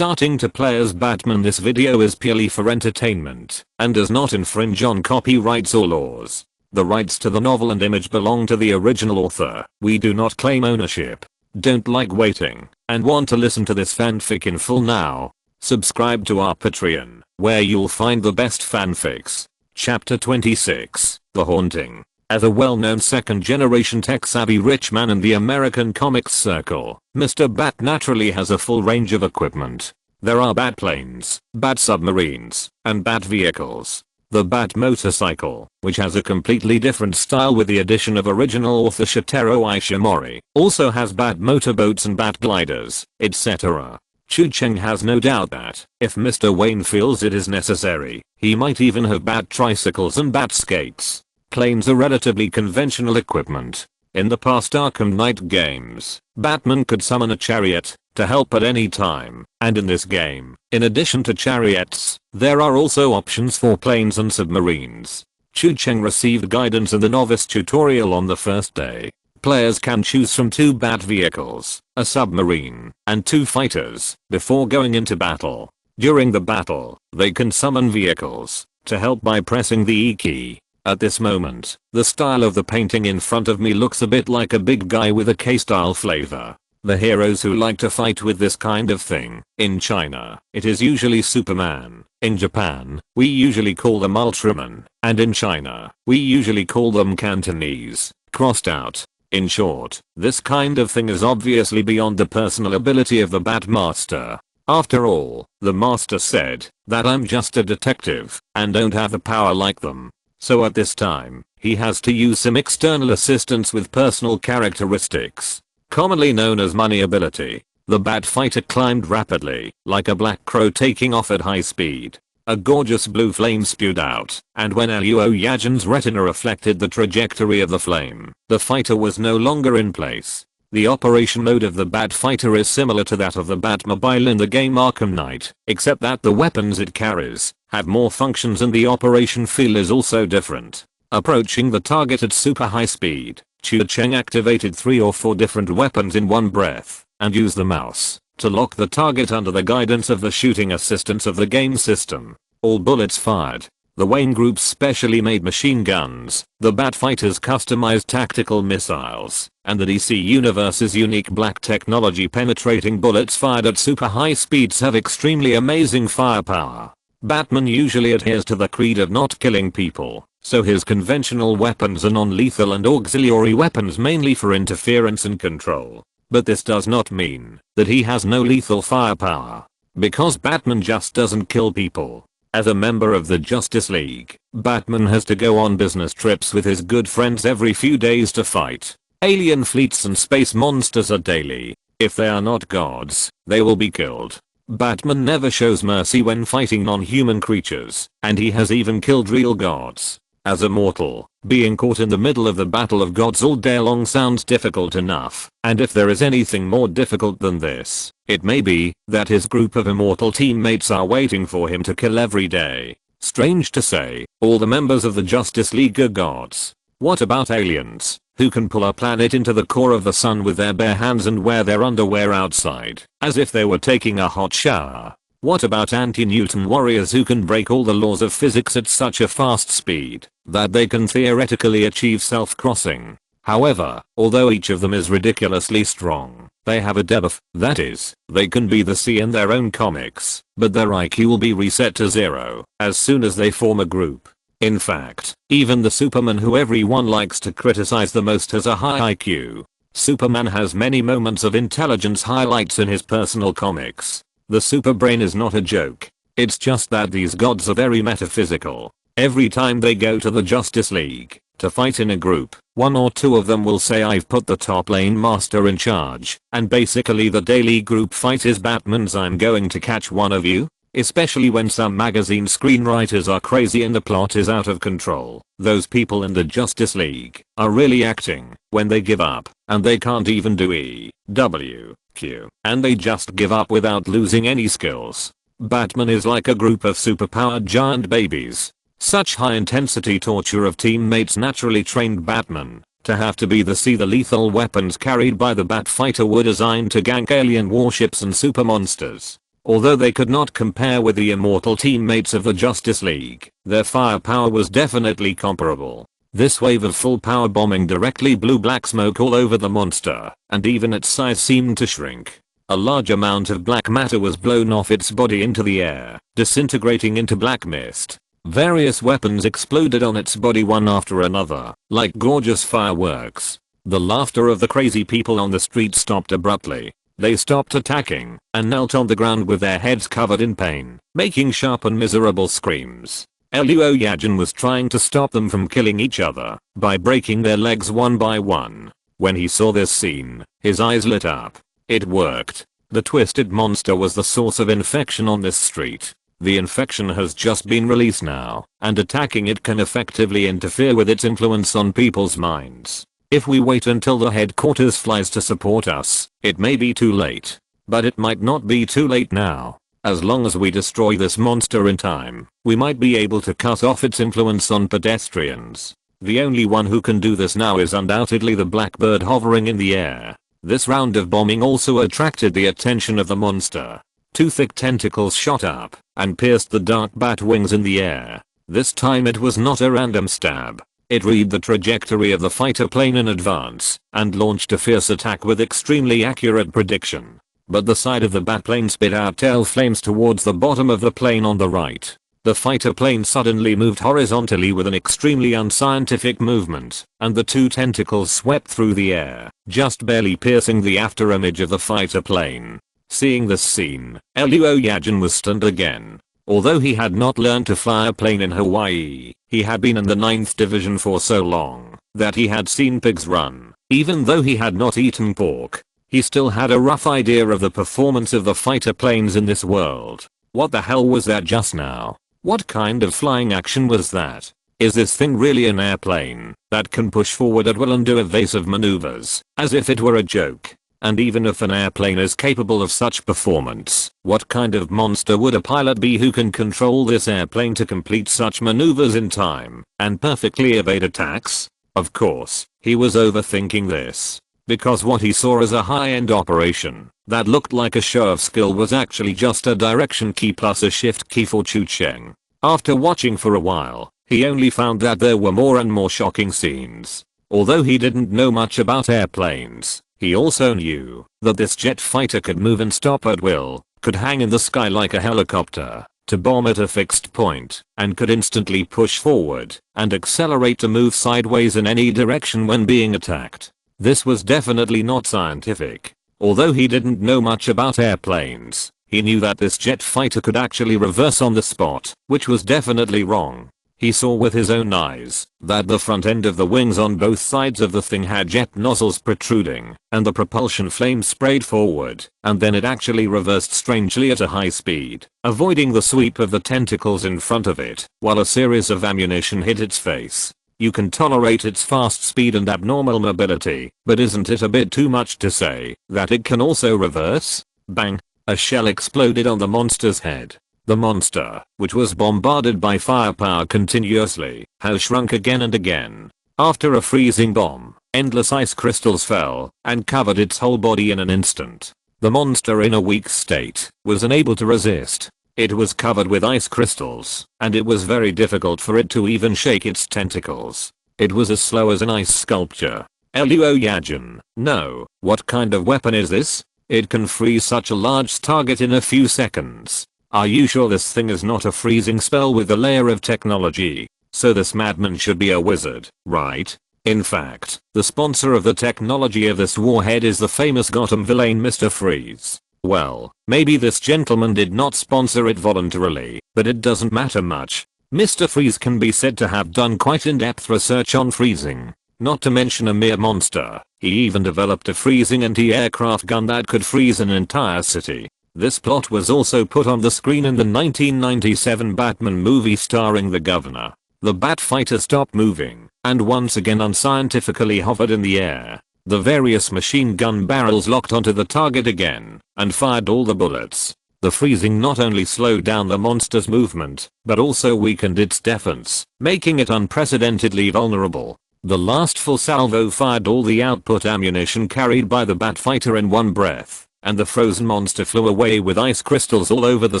starting to play as Batman. This video is purely for entertainment and does not infringe on copyrights or laws. The rights to the novel and image belong to the original author. We do not claim ownership. Don't like waiting and want to listen to this fanfic in full now? Subscribe to our Patreon, where you'll find the best fanfics. Chapter 26, The Haunting. As a well-known second-generation tech-savvy rich man in the American comics circle, Mr. Bat naturally has a full range of equipment. There are bat planes, bat submarines, and bat vehicles. The Bat motorcycle, which has a completely different style with the addition of original author Shotaro Ishimori, also has bat motorboats and bat gliders, etc. Chu Cheng has no doubt that, if Mr. Wayne feels it is necessary, he might even have bat tricycles and bat skates. Planes are relatively conventional equipment. In the past Arkham Knight games, Batman could summon a chariot to help at any time, and in this game, in addition to chariots, there are also options for planes and submarines. Chu Cheng received guidance in the novice tutorial on the first day. Players can choose from 2 bat vehicles, a submarine, and 2 fighters before going into battle. During the battle, they can summon vehicles to help by pressing the E key. At this moment, the style of the painting in front of me looks a bit like a big guy with a K-style flavor. The heroes who like to fight with this kind of thing, in China, it is usually Superman. In Japan, we usually call them Ultraman, and in China, we usually call them Cantonese, crossed out. In short, this kind of thing is obviously beyond the personal ability of the Batmaster. After all, the master said that I'm just a detective and don't have the power like them. So at this time, he has to use some external assistance with personal characteristics, commonly known as money ability. The Bat fighter climbed rapidly, like a black crow taking off at high speed. A gorgeous blue flame spewed out, and when Luo Yajin's retina reflected the trajectory of the flame, the fighter was no longer in place. The operation mode of the Bat fighter is similar to that of the Batmobile in the game Arkham Knight, except that the weapons it carries have more functions and the operation feel is also different. Approaching the target at super high speed, Chu Cheng activated 3 or 4 different weapons in one breath, and used the mouse to lock the target under the guidance of the shooting assistance of the game system. All bullets fired. The Wayne Group's specially made machine guns, the Bat Fighter's customized tactical missiles, and the DC Universe's unique black technology penetrating bullets fired at super high speeds have extremely amazing firepower. Batman usually adheres to the creed of not killing people, so his conventional weapons are non-lethal and auxiliary weapons mainly for interference and control. But this does not mean that he has no lethal firepower, because Batman just doesn't kill people. As a member of the Justice League, Batman has to go on business trips with his good friends every few days to fight alien fleets and space monsters are daily. If they are not gods, they will be killed. Batman never shows mercy when fighting non-human creatures, and he has even killed real gods. As a mortal, being caught in the middle of the battle of gods all day long sounds difficult enough, and if there is anything more difficult than this, it may be that his group of immortal teammates are waiting for him to kill every day. Strange to say, all the members of the Justice League are gods. What about aliens, who can pull a planet into the core of the sun with their bare hands and wear their underwear outside, as if they were taking a hot shower? What about anti-Newton warriors who can break all the laws of physics at such a fast speed that they can theoretically achieve self-crossing? However, although each of them is ridiculously strong, they have a debuff, that is, they can be the C in their own comics, but their IQ will be reset to 0 as soon as they form a group. In fact, even the Superman who everyone likes to criticize the most has a high IQ. Superman has many moments of intelligence highlights in his personal comics. The super brain is not a joke. It's just that these gods are very metaphysical. Every time they go to the Justice League to fight in a group, 1 or 2 of them will say I've put the top lane master in charge, and basically the daily group fight is Batman's I'm going to catch one of you. Especially when some magazine screenwriters are crazy and the plot is out of control. Those people in the Justice League are really acting when they give up, and they can't even do E, W, Q, and they just give up without losing any skills. Batman is like a group of superpowered giant babies. Such high intensity torture of teammates naturally trained Batman to have to be the C. The lethal weapons carried by the Bat fighter were designed to gank alien warships and super monsters. Although they could not compare with the immortal teammates of the Justice League, their firepower was definitely comparable. This wave of full power bombing directly blew black smoke all over the monster, and even its size seemed to shrink. A large amount of black matter was blown off its body into the air, disintegrating into black mist. Various weapons exploded on its body one after another, like gorgeous fireworks. The laughter of the crazy people on the street stopped abruptly. They stopped attacking and knelt on the ground with their heads covered in pain, making sharp and miserable screams. Luo Yajin was trying to stop them from killing each other by breaking their legs one by one. When he saw this scene, his eyes lit up. It worked. The twisted monster was the source of infection on this street. The infection has just been released now, and attacking it can effectively interfere with its influence on people's minds. If we wait until the headquarters flies to support us, it may be too late. But it might not be too late now. As long as we destroy this monster in time, we might be able to cut off its influence on pedestrians. The only one who can do this now is undoubtedly the blackbird hovering in the air. This round of bombing also attracted the attention of the monster. Two thick tentacles shot up and pierced the dark bat wings in the air. This time it was not a random stab. It read the trajectory of the fighter plane in advance and launched a fierce attack with extremely accurate prediction. But the side of the bat plane spit out tail flames towards the bottom of the plane on the right. The fighter plane suddenly moved horizontally with an extremely unscientific movement, and the two tentacles swept through the air, just barely piercing the after image of the fighter plane. Seeing this scene, Luo Yajin was stunned again. Although he had not learned to fly a plane in Hawaii, he had been in the 9th division for so long that he had seen pigs run. Even though he had not eaten pork, he still had a rough idea of the performance of the fighter planes in this world. What the hell was that just now? What kind of flying action was that? Is this thing really an airplane that can push forward at will and do evasive maneuvers, as if it were a joke? And even if an airplane is capable of such performance, what kind of monster would a pilot be who can control this airplane to complete such maneuvers in time and perfectly evade attacks? Of course, he was overthinking this, because what he saw as a high-end operation that looked like a show of skill was actually just a direction key plus a shift key for Chucheng. After watching for a while, he only found that there were more and more shocking scenes. Although he didn't know much about airplanes, he also knew that this jet fighter could move and stop at will, could hang in the sky like a helicopter, to bomb at a fixed point, and could instantly push forward and accelerate to move sideways in any direction when being attacked. This was definitely not scientific. Although he didn't know much about airplanes, he knew that this jet fighter could actually reverse on the spot, which was definitely wrong. He saw with his own eyes that the front end of the wings on both sides of the thing had jet nozzles protruding, and the propulsion flames sprayed forward, and then it actually reversed strangely at a high speed, avoiding the sweep of the tentacles in front of it, while a series of ammunition hit its face. You can tolerate its fast speed and abnormal mobility, but isn't it a bit too much to say that it can also reverse? Bang! A shell exploded on the monster's head. The monster, which was bombarded by firepower continuously, has shrunk again and again. After a freezing bomb, endless ice crystals fell and covered its whole body in an instant. The monster, in a weak state, was unable to resist. It was covered with ice crystals, and it was very difficult for it to even shake its tentacles. It was as slow as an ice sculpture. Luo Yajin, no, what kind of weapon is this? It can freeze such a large target in a few seconds. Are you sure this thing is not a freezing spell with a layer of technology? So this madman should be a wizard, right? In fact, the sponsor of the technology of this warhead is the famous Gotham villain Mr. Freeze. Well, maybe this gentleman did not sponsor it voluntarily, but it doesn't matter much. Mr. Freeze can be said to have done quite in-depth research on freezing. Not to mention a mere monster, he even developed a freezing anti-aircraft gun that could freeze an entire city. This plot was also put on the screen in the 1997 Batman movie starring the Governor. The bat fighter stopped moving and once again unscientifically hovered in the air. The various machine gun barrels locked onto the target again and fired all the bullets. The freezing not only slowed down the monster's movement, but also weakened its defense, making it unprecedentedly vulnerable. The last full salvo fired all the output ammunition carried by the bat fighter in one breath. and the frozen monster flew away with ice crystals all over the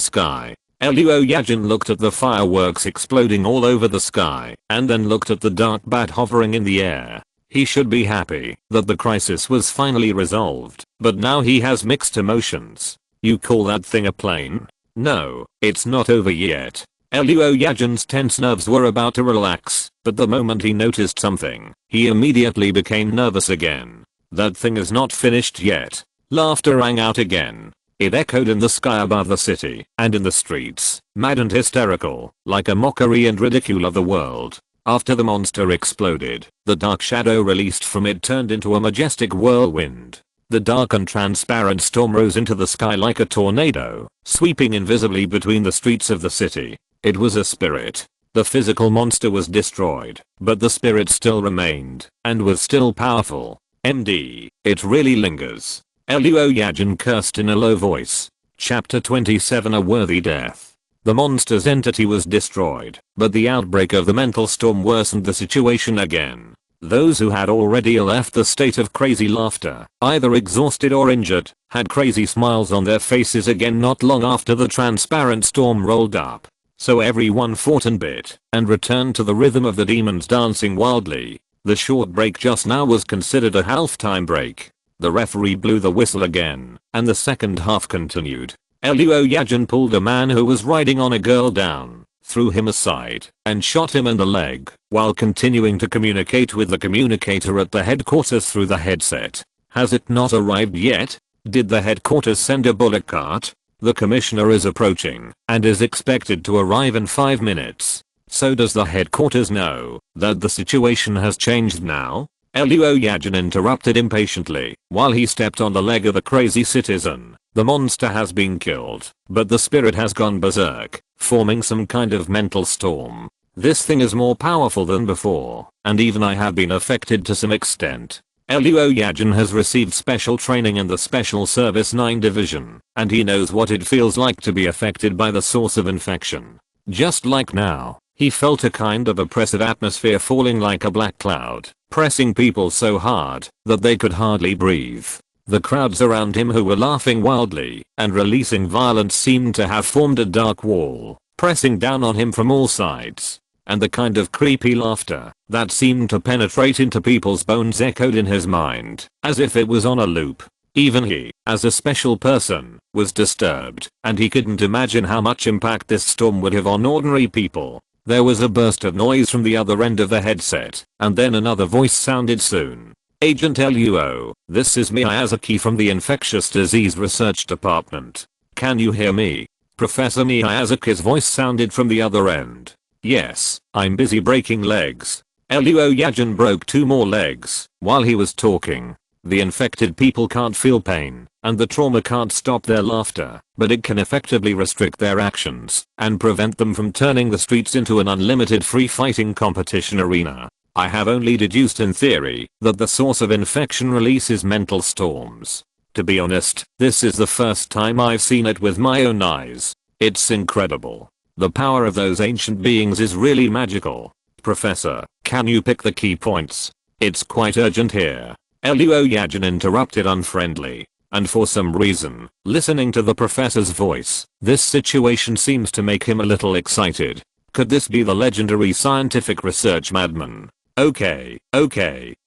sky. Luo Yajin looked at the fireworks exploding all over the sky and then looked at the dark bat hovering in the air. He should be happy that the crisis was finally resolved, but now he has mixed emotions. You call that thing a plane? No, it's not over yet. Luo Yajin's tense nerves were about to relax, but the moment he noticed something, he immediately became nervous again. That thing is not finished yet. Laughter rang out again. It echoed in the sky above the city and in the streets, mad and hysterical, like a mockery and ridicule of the world. After the monster exploded, the dark shadow released from it turned into a majestic whirlwind. The dark and transparent storm rose into the sky like a tornado, sweeping invisibly between the streets of the city. It was a spirit. The physical monster was destroyed, but the spirit still remained, and was still powerful. MD, it really lingers. Luo Yajin cursed in a low voice. Chapter 27 A Worthy Death. The monster's entity was destroyed, but the outbreak of the mental storm worsened the situation again. Those who had already left the state of crazy laughter, either exhausted or injured, had crazy smiles on their faces again not long after the transparent storm rolled up. So everyone fought and bit, and returned to the rhythm of the demons dancing wildly. The short break just now was considered a halftime break. The referee blew the whistle again, and the second half continued. Luo Yajin pulled a man who was riding on a girl down, threw him aside, and shot him in the leg, while continuing to communicate with the communicator at the headquarters through the headset. Has it not arrived yet? Did the headquarters send a bullet cart? The commissioner is approaching, and is expected to arrive in 5 minutes. So does the headquarters know that the situation has changed now? Luo Yajin interrupted impatiently, while he stepped on the leg of the crazy citizen. The monster has been killed, but the spirit has gone berserk, forming some kind of mental storm. This thing is more powerful than before, and even I have been affected to some extent. Luo Yajin has received special training in the Special Service 9 Division, and he knows what it feels like to be affected by the source of infection. Just like now, he felt a kind of oppressive atmosphere falling like a black cloud, pressing people so hard that they could hardly breathe. The crowds around him who were laughing wildly and releasing violence seemed to have formed a dark wall, pressing down on him from all sides. And the kind of creepy laughter that seemed to penetrate into people's bones echoed in his mind, as if it was on a loop. Even he, as a special person, was disturbed, and he couldn't imagine how much impact this storm would have on ordinary people. There was a burst of noise from the other end of the headset, and then another voice sounded soon. Agent Luo, this is Miyazaki from the Infectious Disease Research Department. Can you hear me? Professor Miyazaki's voice sounded from the other end. Yes, I'm busy breaking legs. Luo Yajin broke 2 more legs while he was talking. The infected people can't feel pain, and the trauma can't stop their laughter, but it can effectively restrict their actions and prevent them from turning the streets into an unlimited free-fighting competition arena. I have only deduced in theory that the source of infection releases mental storms. To be honest, this is the first time I've seen it with my own eyes. It's incredible. The power of those ancient beings is really magical. Professor, can you pick the key points? It's quite urgent here. Luo Yajin interrupted unfriendly. And for some reason, listening to the professor's voice, this situation seems to make him a little excited. Could this be the legendary scientific research madman? Okay,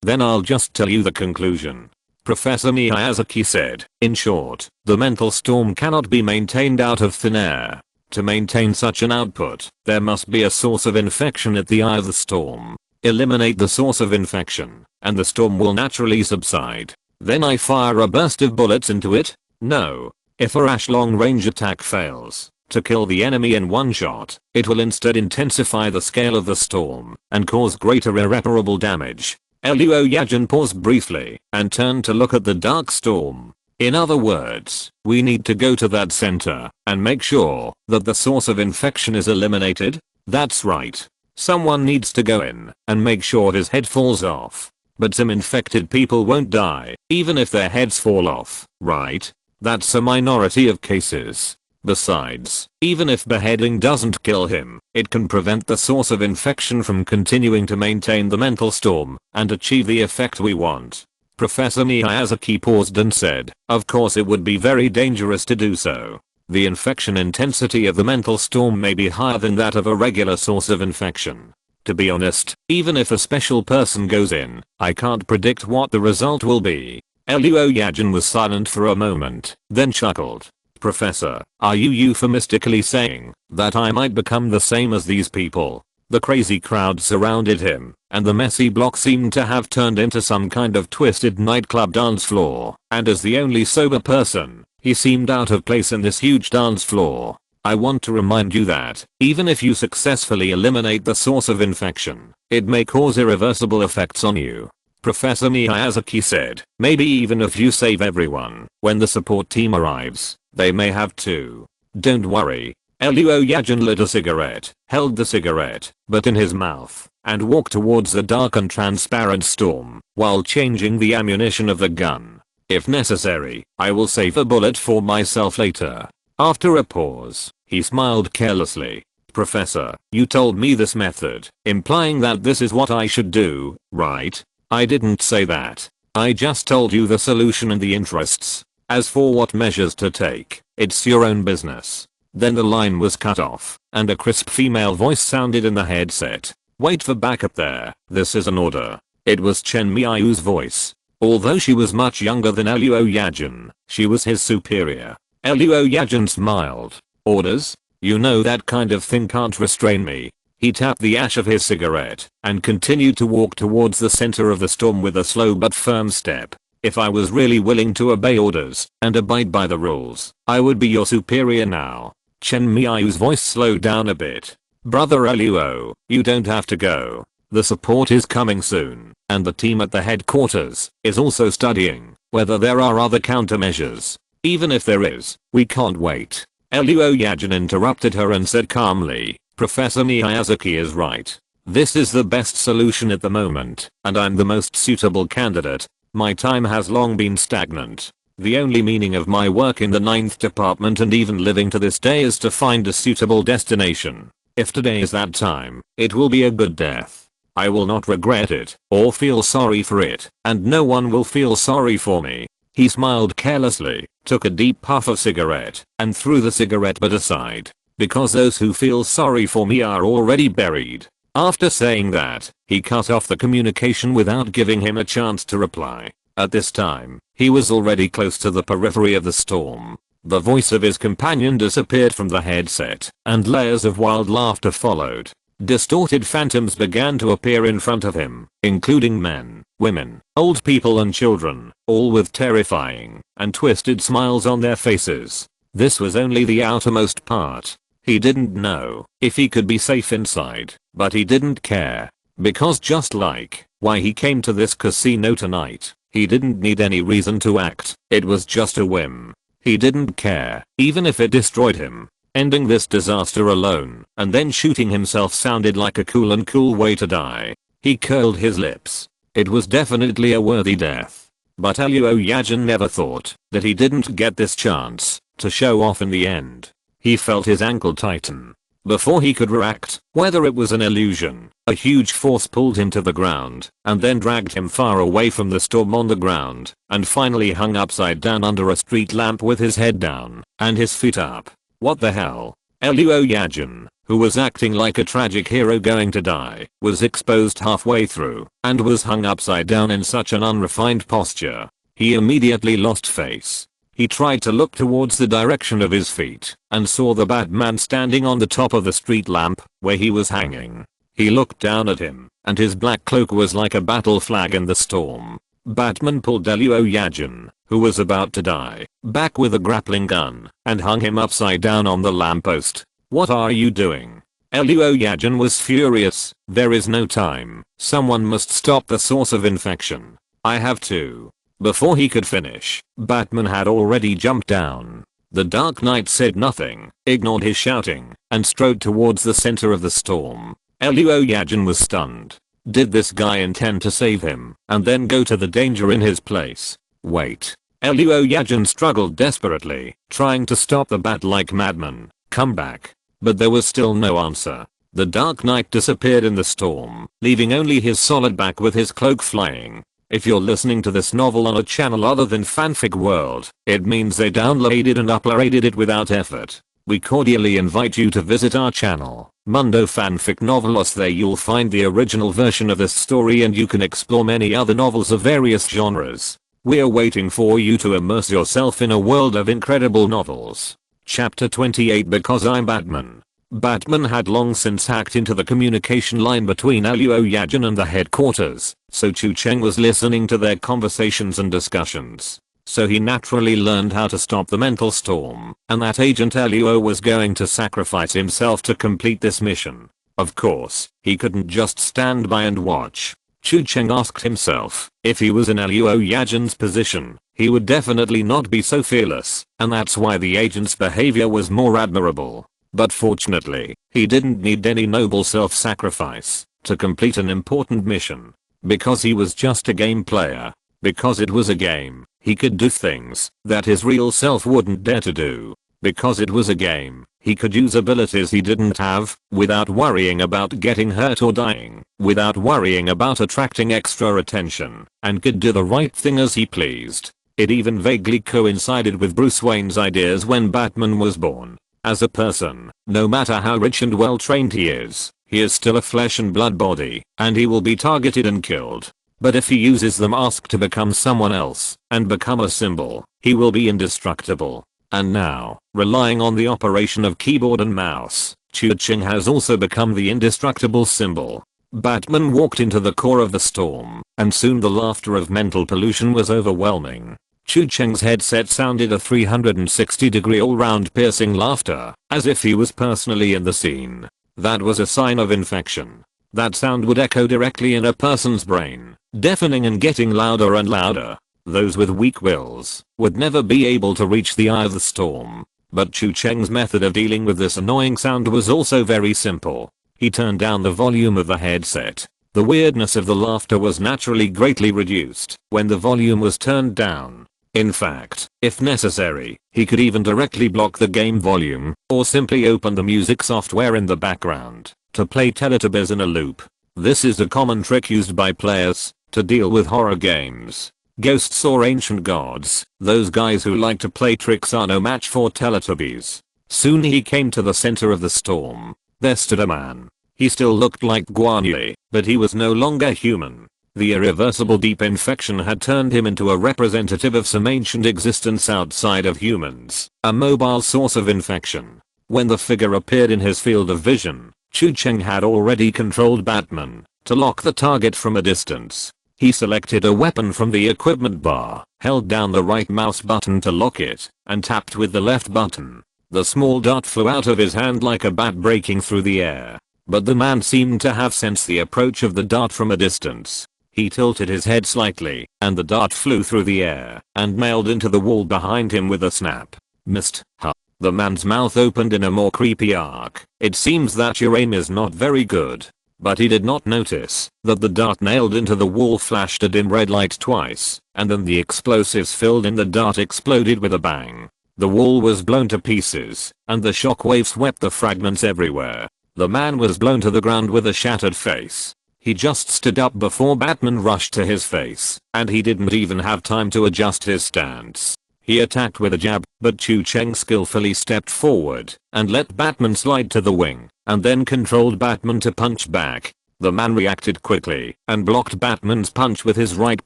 then I'll just tell you the conclusion. Professor Miyazaki said, in short, the mental storm cannot be maintained out of thin air. To maintain such an output, there must be a source of infection at the eye of the storm. Eliminate the source of infection, and the storm will naturally subside. Then I fire a burst of bullets into it? No. If a rash long-range attack fails to kill the enemy in one shot, it will instead intensify the scale of the storm and cause greater irreparable damage. Luo Yajin paused briefly and turned to look at the dark storm. In other words, we need to go to that center and make sure that the source of infection is eliminated? That's right. Someone needs to go in and make sure his head falls off. But some infected people won't die, even if their heads fall off, right? That's a minority of cases. Besides, even if beheading doesn't kill him, it can prevent the source of infection from continuing to maintain the mental storm and achieve the effect we want. Professor Miyazaki paused and said, "Of course it would be very dangerous to do so. The infection intensity of the mental storm may be higher than that of a regular source of infection. To be honest, even if a special person goes in, I can't predict what the result will be." Luo Yajin was silent for a moment, then chuckled. "Professor, are you euphemistically saying that I might become the same as these people?" The crazy crowd surrounded him, and the messy block seemed to have turned into some kind of twisted nightclub dance floor, and as the only sober person, he seemed out of place in this huge dance floor. "I want to remind you that, even if you successfully eliminate the source of infection, it may cause irreversible effects on you," Professor Miyazaki said. "Maybe even if you save everyone, when the support team arrives, they may have to. Don't worry." Luo Yajin lit a cigarette, held the cigarette, but in his mouth, and walked towards the dark and transparent storm, while changing the ammunition of the gun. "If necessary, I will save a bullet for myself later." After a pause, he smiled carelessly. "Professor, you told me this method, implying that this is what I should do, right?" "I didn't say that. I just told you the solution and the interests. As for what measures to take, it's your own business." Then the line was cut off, and a crisp female voice sounded in the headset. "Wait for backup there, this is an order." It was Chen Miyu's voice. Although she was much younger than Luo Yajin, she was his superior. Luo Yajin smiled. "Orders? You know that kind of thing can't restrain me." He tapped the ash of his cigarette, and continued to walk towards the center of the storm with a slow but firm step. "If I was really willing to obey orders, and abide by the rules, I would be your superior now." Chen Miyu's voice slowed down a bit. "Brother Luo, you don't have to go. The support is coming soon, and the team at the headquarters is also studying whether there are other countermeasures. Even if there is, we can't wait." Luo Yajin interrupted her and said calmly, "Professor Miyazaki is right. This is the best solution at the moment, and I'm the most suitable candidate. My time has long been stagnant. The only meaning of my work in the 9th department and even living to this day is to find a suitable destination. If today is that time, it will be a good death. I will not regret it, or feel sorry for it, and no one will feel sorry for me." He smiled carelessly, took a deep puff of cigarette, and threw the cigarette butt aside. "Because those who feel sorry for me are already buried." After saying that, he cut off the communication without giving him a chance to reply. At this time, he was already close to the periphery of the storm. The voice of his companion disappeared from the headset, and layers of wild laughter followed. Distorted phantoms began to appear in front of him, including men, women, old people and children, all with terrifying and twisted smiles on their faces. This was only the outermost part. He didn't know if he could be safe inside, but he didn't care. Because just like why he came to this casino tonight, he didn't need any reason to act. It was just a whim. He didn't care, even if it destroyed him. Ending this disaster alone, and then shooting himself sounded like a cool way to die. He curled his lips. It was definitely a worthy death. But Luo Yajin never thought that he didn't get this chance to show off in the end. He felt his ankle tighten. Before he could react, whether it was an illusion, a huge force pulled him to the ground, and then dragged him far away from the storm on the ground, and finally hung upside down under a street lamp with his head down, and his feet up. What the hell? Luo Yajin, who was acting like a tragic hero going to die, was exposed halfway through, and was hung upside down in such an unrefined posture. He immediately lost face. He tried to look towards the direction of his feet, and saw the Batman standing on the top of the street lamp, where he was hanging. He looked down at him, and his black cloak was like a battle flag in the storm. Batman pulled Luo Yajin, who was about to die, back with a grappling gun, and hung him upside down on the lamppost. "What are you doing?" Luo Yajin was furious. "There is no time. Someone must stop the source of infection. I have to." Before he could finish, Batman had already jumped down. The Dark Knight said nothing, ignored his shouting, and strode towards the center of the storm. Luo Yajin was stunned. Did this guy intend to save him, and then go to the danger in his place? Wait. Luo Yajin struggled desperately, trying to stop the bat like madman. Come back. But there was still no answer. The Dark Knight disappeared in the storm, leaving only his solid back with his cloak flying. If you're listening to this novel on a channel other than Fanfic World, it means they downloaded and uploaded it without effort. We cordially invite you to visit our channel, Mundo Fanfic Novelos. There you'll find the original version of this story and you can explore many other novels of various genres. We're waiting for you to immerse yourself in a world of incredible novels. Chapter 28. Because I'm Batman. Batman had long since hacked into the communication line between Luo Yajin and the headquarters, so Chu Cheng was listening to their conversations and discussions. So he naturally learned how to stop the mental storm, and that Agent Luo was going to sacrifice himself to complete this mission. Of course, he couldn't just stand by and watch. Chu Cheng asked himself, if he was in Luo Yajin's position, he would definitely not be so fearless, and that's why the agent's behavior was more admirable. But fortunately, he didn't need any noble self-sacrifice to complete an important mission. Because he was just a game player. Because it was a game, he could do things that his real self wouldn't dare to do. Because it was a game, he could use abilities he didn't have, without worrying about getting hurt or dying, without worrying about attracting extra attention, and could do the right thing as he pleased. It even vaguely coincided with Bruce Wayne's ideas when Batman was born. As a person, no matter how rich and well trained he is still a flesh and blood body, and he will be targeted and killed. But if he uses the mask to become someone else, and become a symbol, he will be indestructible. And now, relying on the operation of keyboard and mouse, Chu Cheng has also become the indestructible symbol. Batman walked into the core of the storm, and soon the laughter of mental pollution was overwhelming. Chu Cheng's headset sounded a 360-degree all-round piercing laughter, as if he was personally in the scene. That was a sign of infection. That sound would echo directly in a person's brain, deafening and getting louder and louder. Those with weak wills would never be able to reach the eye of the storm. But Chu Cheng's method of dealing with this annoying sound was also very simple. He turned down the volume of the headset. The weirdness of the laughter was naturally greatly reduced when the volume was turned down. In fact, if necessary, he could even directly block the game volume, or simply open the music software in the background to play Teletubbies in a loop. This is a common trick used by players to deal with horror games. Ghosts or ancient gods, those guys who like to play tricks are no match for Teletubbies. Soon he came to the center of the storm. There stood a man. He still looked like Guan Yi, but he was no longer human. The irreversible deep infection had turned him into a representative of some ancient existence outside of humans, a mobile source of infection. When the figure appeared in his field of vision, Chu Cheng had already controlled Batman to lock the target from a distance. He selected a weapon from the equipment bar, held down the right mouse button to lock it, and tapped with the left button. The small dart flew out of his hand like a bat breaking through the air. But the man seemed to have sensed the approach of the dart from a distance. He tilted his head slightly, and the dart flew through the air, and nailed into the wall behind him with a snap. Missed, huh? The man's mouth opened in a more creepy arc. It seems that your aim is not very good. But he did not notice that the dart nailed into the wall flashed a dim red light twice, and then the explosives filled in the dart exploded with a bang. The wall was blown to pieces, and the shockwave swept the fragments everywhere. The man was blown to the ground with a shattered face. He just stood up before Batman rushed to his face, and he didn't even have time to adjust his stance. He attacked with a jab, but Chu Cheng skillfully stepped forward and let Batman slide to the wing, and then controlled Batman to punch back. The man reacted quickly and blocked Batman's punch with his right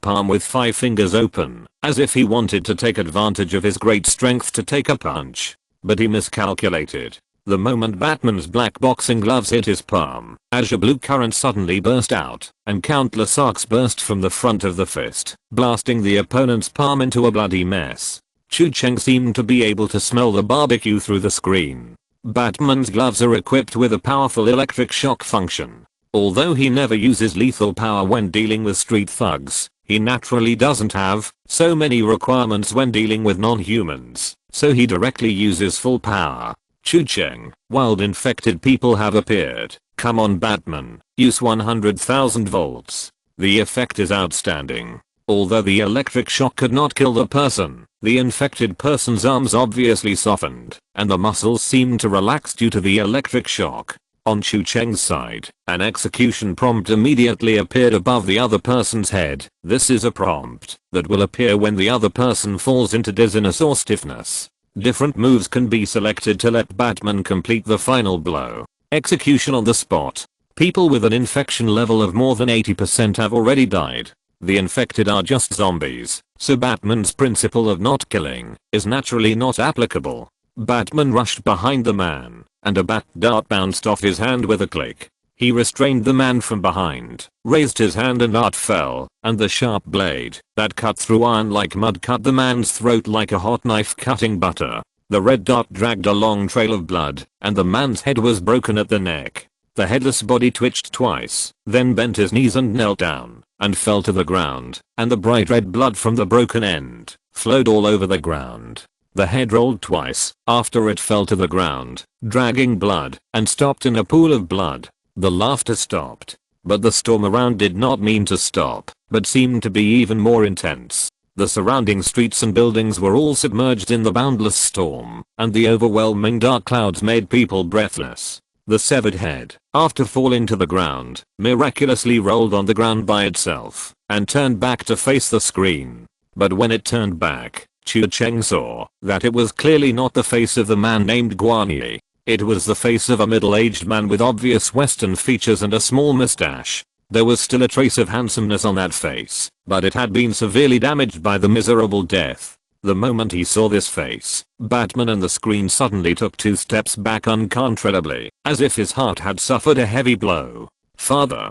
palm with 5 fingers open, as if he wanted to take advantage of his great strength to take a punch. But he miscalculated. The moment Batman's black boxing gloves hit his palm, azure blue current suddenly burst out, and countless arcs burst from the front of the fist, blasting the opponent's palm into a bloody mess. Chu Cheng seemed to be able to smell the barbecue through the screen. Batman's gloves are equipped with a powerful electric shock function. Although he never uses lethal power when dealing with street thugs, he naturally doesn't have so many requirements when dealing with non-humans, so he directly uses full power. Chu Cheng, wild infected people have appeared. Come on Batman, use 100,000 volts. The effect is outstanding. Although the electric shock could not kill the person, the infected person's arms obviously softened, and the muscles seemed to relax due to the electric shock. On Chu Cheng's side, an execution prompt immediately appeared above the other person's head. This is a prompt that will appear when the other person falls into dizziness or stiffness. Different moves can be selected to let Batman complete the final blow. Execution on the spot. People with an infection level of more than 80% have already died. The infected are just zombies, so Batman's principle of not killing is naturally not applicable. Batman rushed behind the man, and a bat dart bounced off his hand with a click. He restrained the man from behind, raised his hand and dart fell, and the sharp blade that cut through iron like mud cut the man's throat like a hot knife cutting butter. The red dart dragged a long trail of blood, and the man's head was broken at the neck. The headless body twitched twice, then bent his knees and knelt down, and fell to the ground, and the bright red blood from the broken end flowed all over the ground. The head rolled twice after it fell to the ground, dragging blood, and stopped in a pool of blood. The laughter stopped, but the storm around did not mean to stop, but seemed to be even more intense. The surrounding streets and buildings were all submerged in the boundless storm, and the overwhelming dark clouds made people breathless. The severed head, after falling to the ground, miraculously rolled on the ground by itself, and turned back to face the screen. But when it turned back, Chu Cheng saw that it was clearly not the face of the man named Guan Yi. It was the face of a middle-aged man with obvious Western features and a small mustache. There was still a trace of handsomeness on that face, but it had been severely damaged by the miserable death. The moment he saw this face, Batman and the screen suddenly took 2 steps back uncontrollably, as if his heart had suffered a heavy blow. Father?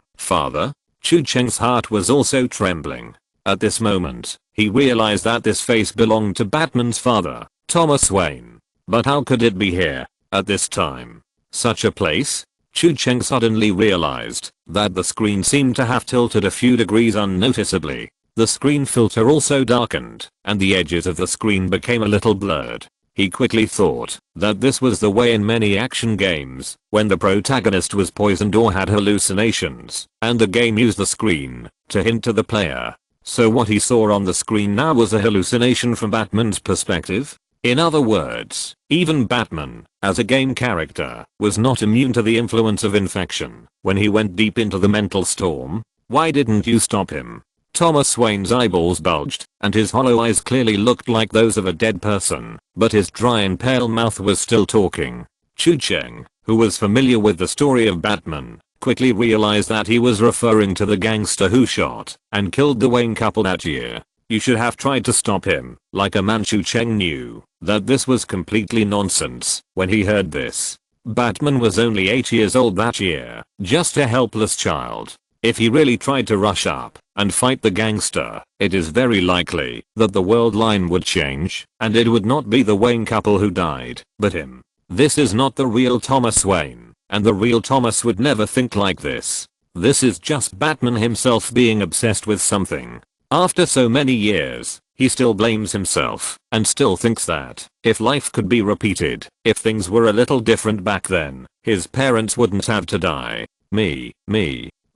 Chu Cheng's heart was also trembling. At this moment, he realized that this face belonged to Batman's father, Thomas Wayne. But how could it be here, at this time? Such a place? Chu Cheng suddenly realized that the screen seemed to have tilted a few degrees unnoticeably. The screen filter also darkened, and the edges of the screen became a little blurred. He quickly thought that this was the way in many action games, when the protagonist was poisoned or had hallucinations, and the game used the screen to hint to the player. So what he saw on the screen now was a hallucination from Batman's perspective? In other words, even Batman, as a game character, was not immune to the influence of infection. When he went deep into the mental storm, why didn't you stop him? Thomas Wayne's eyeballs bulged, and his hollow eyes clearly looked like those of a dead person, but his dry and pale mouth was still talking. Chu Cheng, who was familiar with the story of Batman, quickly realized that he was referring to the gangster who shot and killed the Wayne couple that year. You should have tried to stop him. Like a man, Chu Cheng knew that this was completely nonsense. When he heard this, Batman was only 8 years old that year, just a helpless child. If he really tried to rush up and fight the gangster, it is very likely that the world line would change, and it would not be the Wayne couple who died, but him. This is not the real Thomas Wayne, and the real Thomas would never think like this. This is just Batman himself being obsessed with something. After so many years, he still blames himself, and still thinks that, if life could be repeated, if things were a little different back then, his parents wouldn't have to die. Me.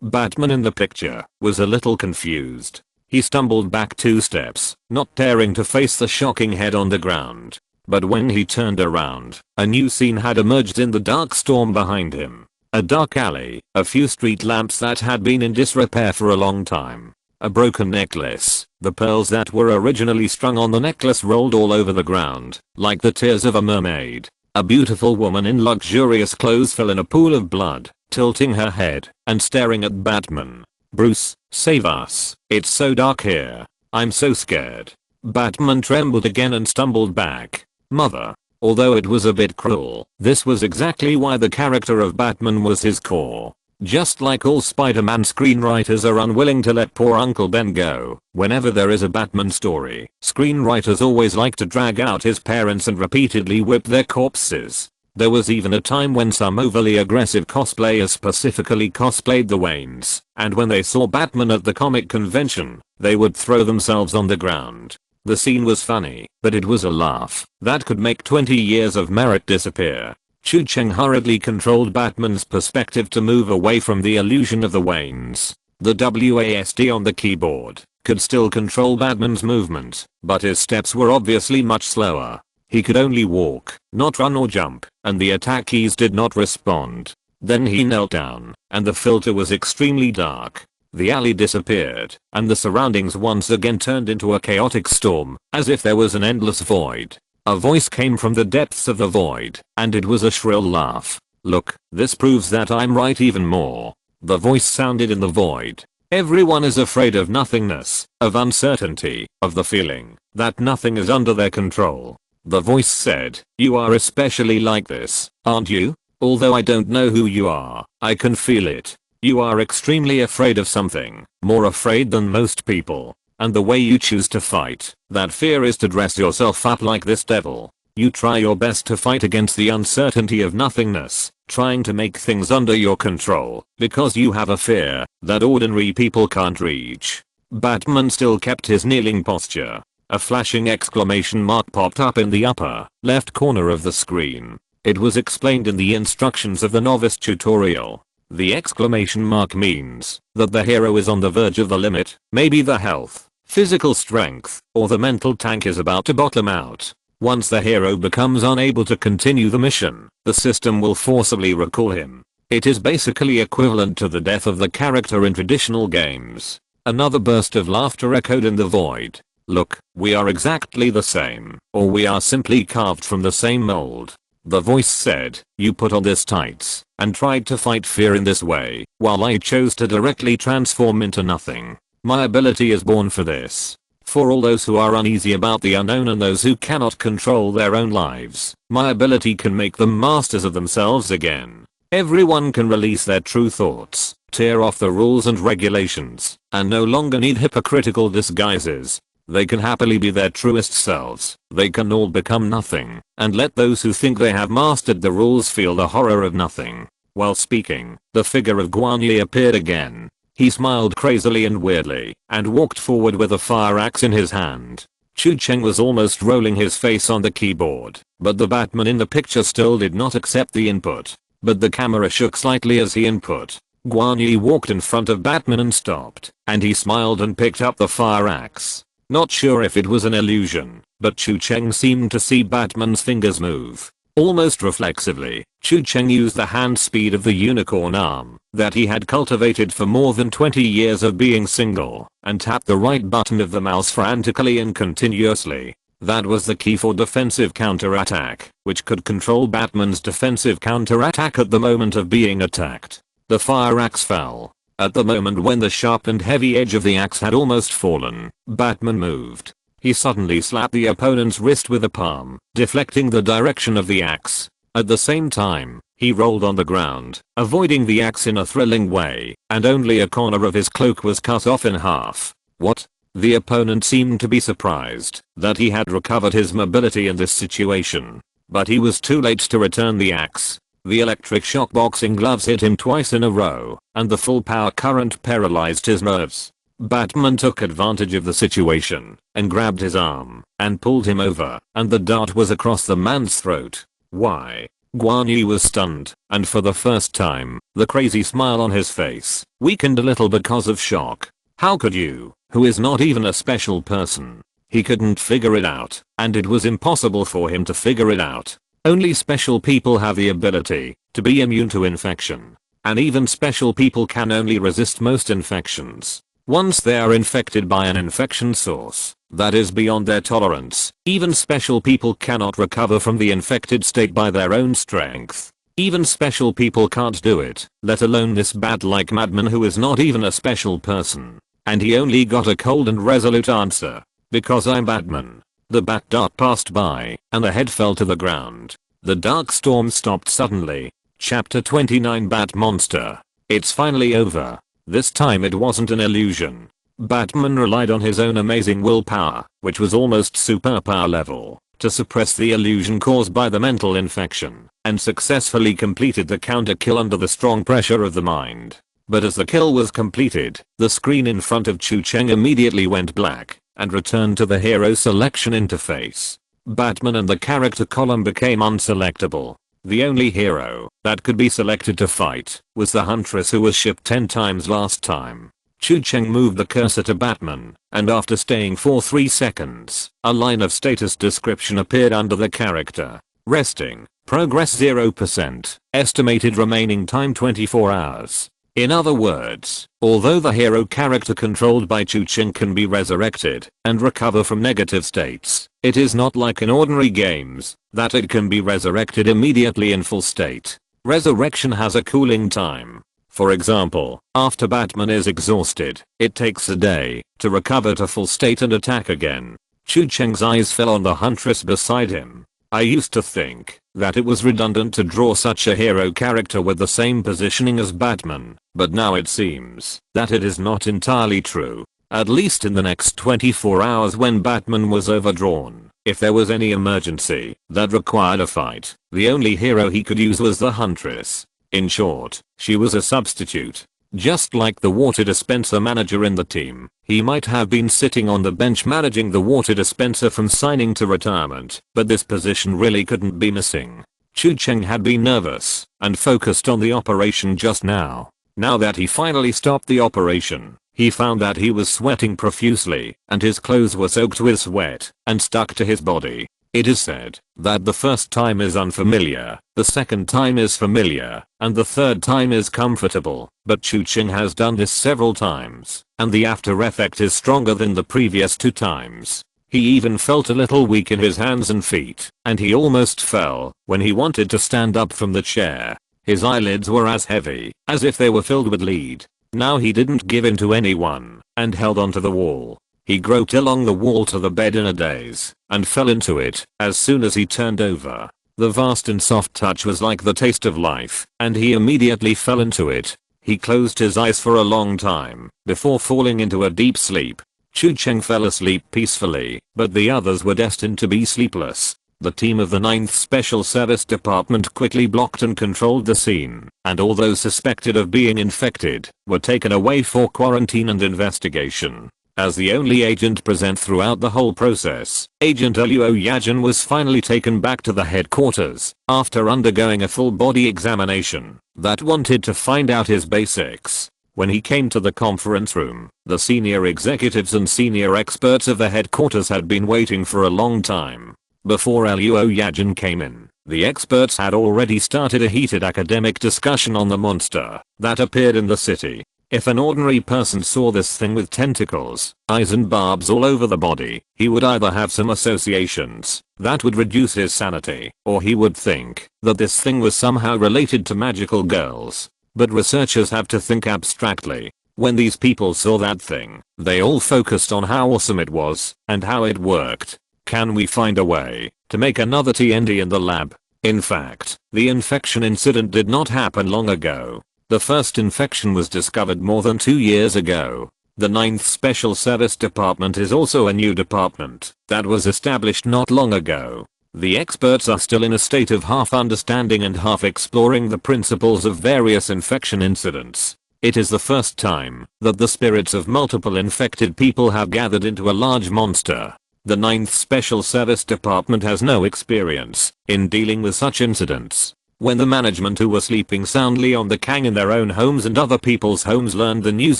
Batman in the picture was a little confused. He stumbled back 2 steps, not daring to face the shocking head on the ground. But when he turned around, a new scene had emerged in the dark storm behind him. A dark alley, a few street lamps that had been in disrepair for a long time. A broken necklace. The pearls that were originally strung on the necklace rolled all over the ground, like the tears of a mermaid. A beautiful woman in luxurious clothes fell in a pool of blood, tilting her head and staring at Batman. Bruce, save us. It's so dark here. I'm so scared. Batman trembled again and stumbled back. Mother. Although it was a bit cruel, this was exactly why the character of Batman was his core. Just like all Spider-Man screenwriters are unwilling to let poor Uncle Ben go, whenever there is a Batman story, screenwriters always like to drag out his parents and repeatedly whip their corpses. There was even a time when some overly aggressive cosplayers specifically cosplayed the Waynes, and when they saw Batman at the comic convention, they would throw themselves on the ground. The scene was funny, but it was a laugh that could make 20 years of merit disappear. Chu Cheng hurriedly controlled Batman's perspective to move away from the illusion of the Waynes. The WASD on the keyboard could still control Batman's movement, but his steps were obviously much slower. He could only walk, not run or jump, and the attack keys did not respond. Then he knelt down, and the filter was extremely dark. The alley disappeared, and the surroundings once again turned into a chaotic storm, as if there was an endless void. A voice came from the depths of the void, and it was a shrill laugh. "Look, this proves that I'm right even more." The voice sounded in the void. "Everyone is afraid of nothingness, of uncertainty, of the feeling that nothing is under their control." The voice said, "You are especially like this, aren't you? Although I don't know who you are, I can feel it. You are extremely afraid of something, more afraid than most people. And the way you choose to fight that fear is to dress yourself up like this devil. You try your best to fight against the uncertainty of nothingness, trying to make things under your control, because you have a fear that ordinary people can't reach." Batman still kept his kneeling posture. A flashing exclamation mark popped up in the upper left corner of the screen. It was explained in the instructions of the novice tutorial. The exclamation mark means that the hero is on the verge of the limit, maybe the health, physical strength, or the mental tank is about to bottom out. Once the hero becomes unable to continue the mission, the system will forcibly recall him. It is basically equivalent to the death of the character in traditional games. Another burst of laughter echoed in the void. "Look, we are exactly the same, or we are simply carved from the same mold." The voice said, "You put on this tights and tried to fight fear in this way, while I chose to directly transform into nothing. My ability is born for this. For all those who are uneasy about the unknown and those who cannot control their own lives, my ability can make them masters of themselves again. Everyone can release their true thoughts, tear off the rules and regulations, and no longer need hypocritical disguises. They can happily be their truest selves. They can all become nothing, and let those who think they have mastered the rules feel the horror of nothing." While speaking, the figure of Guan Yi appeared again. He smiled crazily and weirdly, and walked forward with a fire axe in his hand. Chu Cheng was almost rolling his face on the keyboard, but the Batman in the picture still did not accept the input. But the camera shook slightly as he input. Guan Yi walked in front of Batman and stopped, and he smiled and picked up the fire axe. Not sure if it was an illusion, but Chu Cheng seemed to see Batman's fingers move. Almost reflexively, Chu Cheng used the hand speed of the unicorn arm that he had cultivated for more than 20 years of being single, and tapped the right button of the mouse frantically and continuously. That was the key for defensive counterattack, which could control Batman's defensive counterattack at the moment of being attacked. The fire axe fell. At the moment when the sharp and heavy edge of the axe had almost fallen, Batman moved. He suddenly slapped the opponent's wrist with a palm, deflecting the direction of the axe. At the same time, he rolled on the ground, avoiding the axe in a thrilling way, and only a corner of his cloak was cut off in half. What? The opponent seemed to be surprised that he had recovered his mobility in this situation. But he was too late to return the axe. The electric shock boxing gloves hit him twice in a row, and the full power current paralyzed his nerves. Batman took advantage of the situation, and grabbed his arm, and pulled him over, and the dart was across the man's throat. Why? Guan Yi was stunned, and for the first time, the crazy smile on his face weakened a little because of shock. How could you, who is not even a special person? He couldn't figure it out, and it was impossible for him to figure it out. Only special people have the ability to be immune to infection. And even special people can only resist most infections. Once they are infected by an infection source that is beyond their tolerance, even special people cannot recover from the infected state by their own strength. Even special people can't do it, let alone this bat-like madman who is not even a special person. And he only got a cold and resolute answer. Because I'm Batman. The bat dart passed by, and the head fell to the ground. The dark storm stopped suddenly. Chapter 29 Bat Monster. It's finally over. This time it wasn't an illusion. Batman relied on his own amazing willpower, which was almost superpower level, to suppress the illusion caused by the mental infection, and successfully completed the counter kill under the strong pressure of the mind. But as the kill was completed, the screen in front of Chu Cheng immediately went black, and returned to the hero selection interface. Batman and the character column became unselectable. The only hero that could be selected to fight was the huntress who was shipped 10 times last time. Chu Cheng moved the cursor to Batman, and after staying for 3 seconds, a line of status description appeared under the character. Resting. Progress 0%. Estimated remaining time 24 hours. In other words, although the hero character controlled by Chu-Ching can be resurrected and recover from negative states, it is not like in ordinary games that it can be resurrected immediately in full state. Resurrection has a cooling time. For example, after Batman is exhausted, it takes a day to recover to full state and attack again. Chu-Cheng's eyes fell on the huntress beside him. I used to think that it was redundant to draw such a hero character with the same positioning as Batman, but now it seems that it is not entirely true. At least in the next 24 hours when Batman was overdrawn, if there was any emergency that required a fight, the only hero he could use was the huntress. In short, she was a substitute. Just like the water dispenser manager in the team, he might have been sitting on the bench managing the water dispenser from signing to retirement, but this position really couldn't be missing. Chu-Cheng had been nervous and focused on the operation just now. Now that he finally stopped the operation, he found that he was sweating profusely and his clothes were soaked with sweat and stuck to his body. It is said that the first time is unfamiliar, the second time is familiar, and the third time is comfortable, but Chu-Ching has done this several times, and the after effect is stronger than the previous 2 times. He even felt a little weak in his hands and feet, and he almost fell when he wanted to stand up from the chair. His eyelids were as heavy as if they were filled with lead. Now he didn't give in to anyone and held onto the wall. He groped along the wall to the bed in a daze and fell into it as soon as he turned over. The vast and soft touch was like the taste of life, and he immediately fell into it. He closed his eyes for a long time before falling into a deep sleep. Chu-Cheng fell asleep peacefully, but the others were destined to be sleepless. The team of the 9th Special Service Department quickly blocked and controlled the scene, and all those suspected of being infected were taken away for quarantine and investigation. As the only agent present throughout the whole process, Agent Luo Yajin was finally taken back to the headquarters after undergoing a full body examination that wanted to find out his basics. When he came to the conference room, the senior executives and senior experts of the headquarters had been waiting for a long time. Before Luo Yajin came in, the experts had already started a heated academic discussion on the monster that appeared in the city. If an ordinary person saw this thing with tentacles, eyes and barbs all over the body, he would either have some associations that would reduce his sanity, or he would think that this thing was somehow related to magical girls. But researchers have to think abstractly. When these people saw that thing, they all focused on how awesome it was and how it worked. Can we find a way to make another TND in the lab? In fact, the infection incident did not happen long ago. The first infection was discovered more than 2 years ago. The 9th Special Service Department is also a new department that was established not long ago. The experts are still in a state of half understanding and half exploring the principles of various infection incidents. It is the first time that the spirits of multiple infected people have gathered into a large monster. The 9th Special Service Department has no experience in dealing with such incidents. When the management, who were sleeping soundly on the Kang in their own homes and other people's homes, learned the news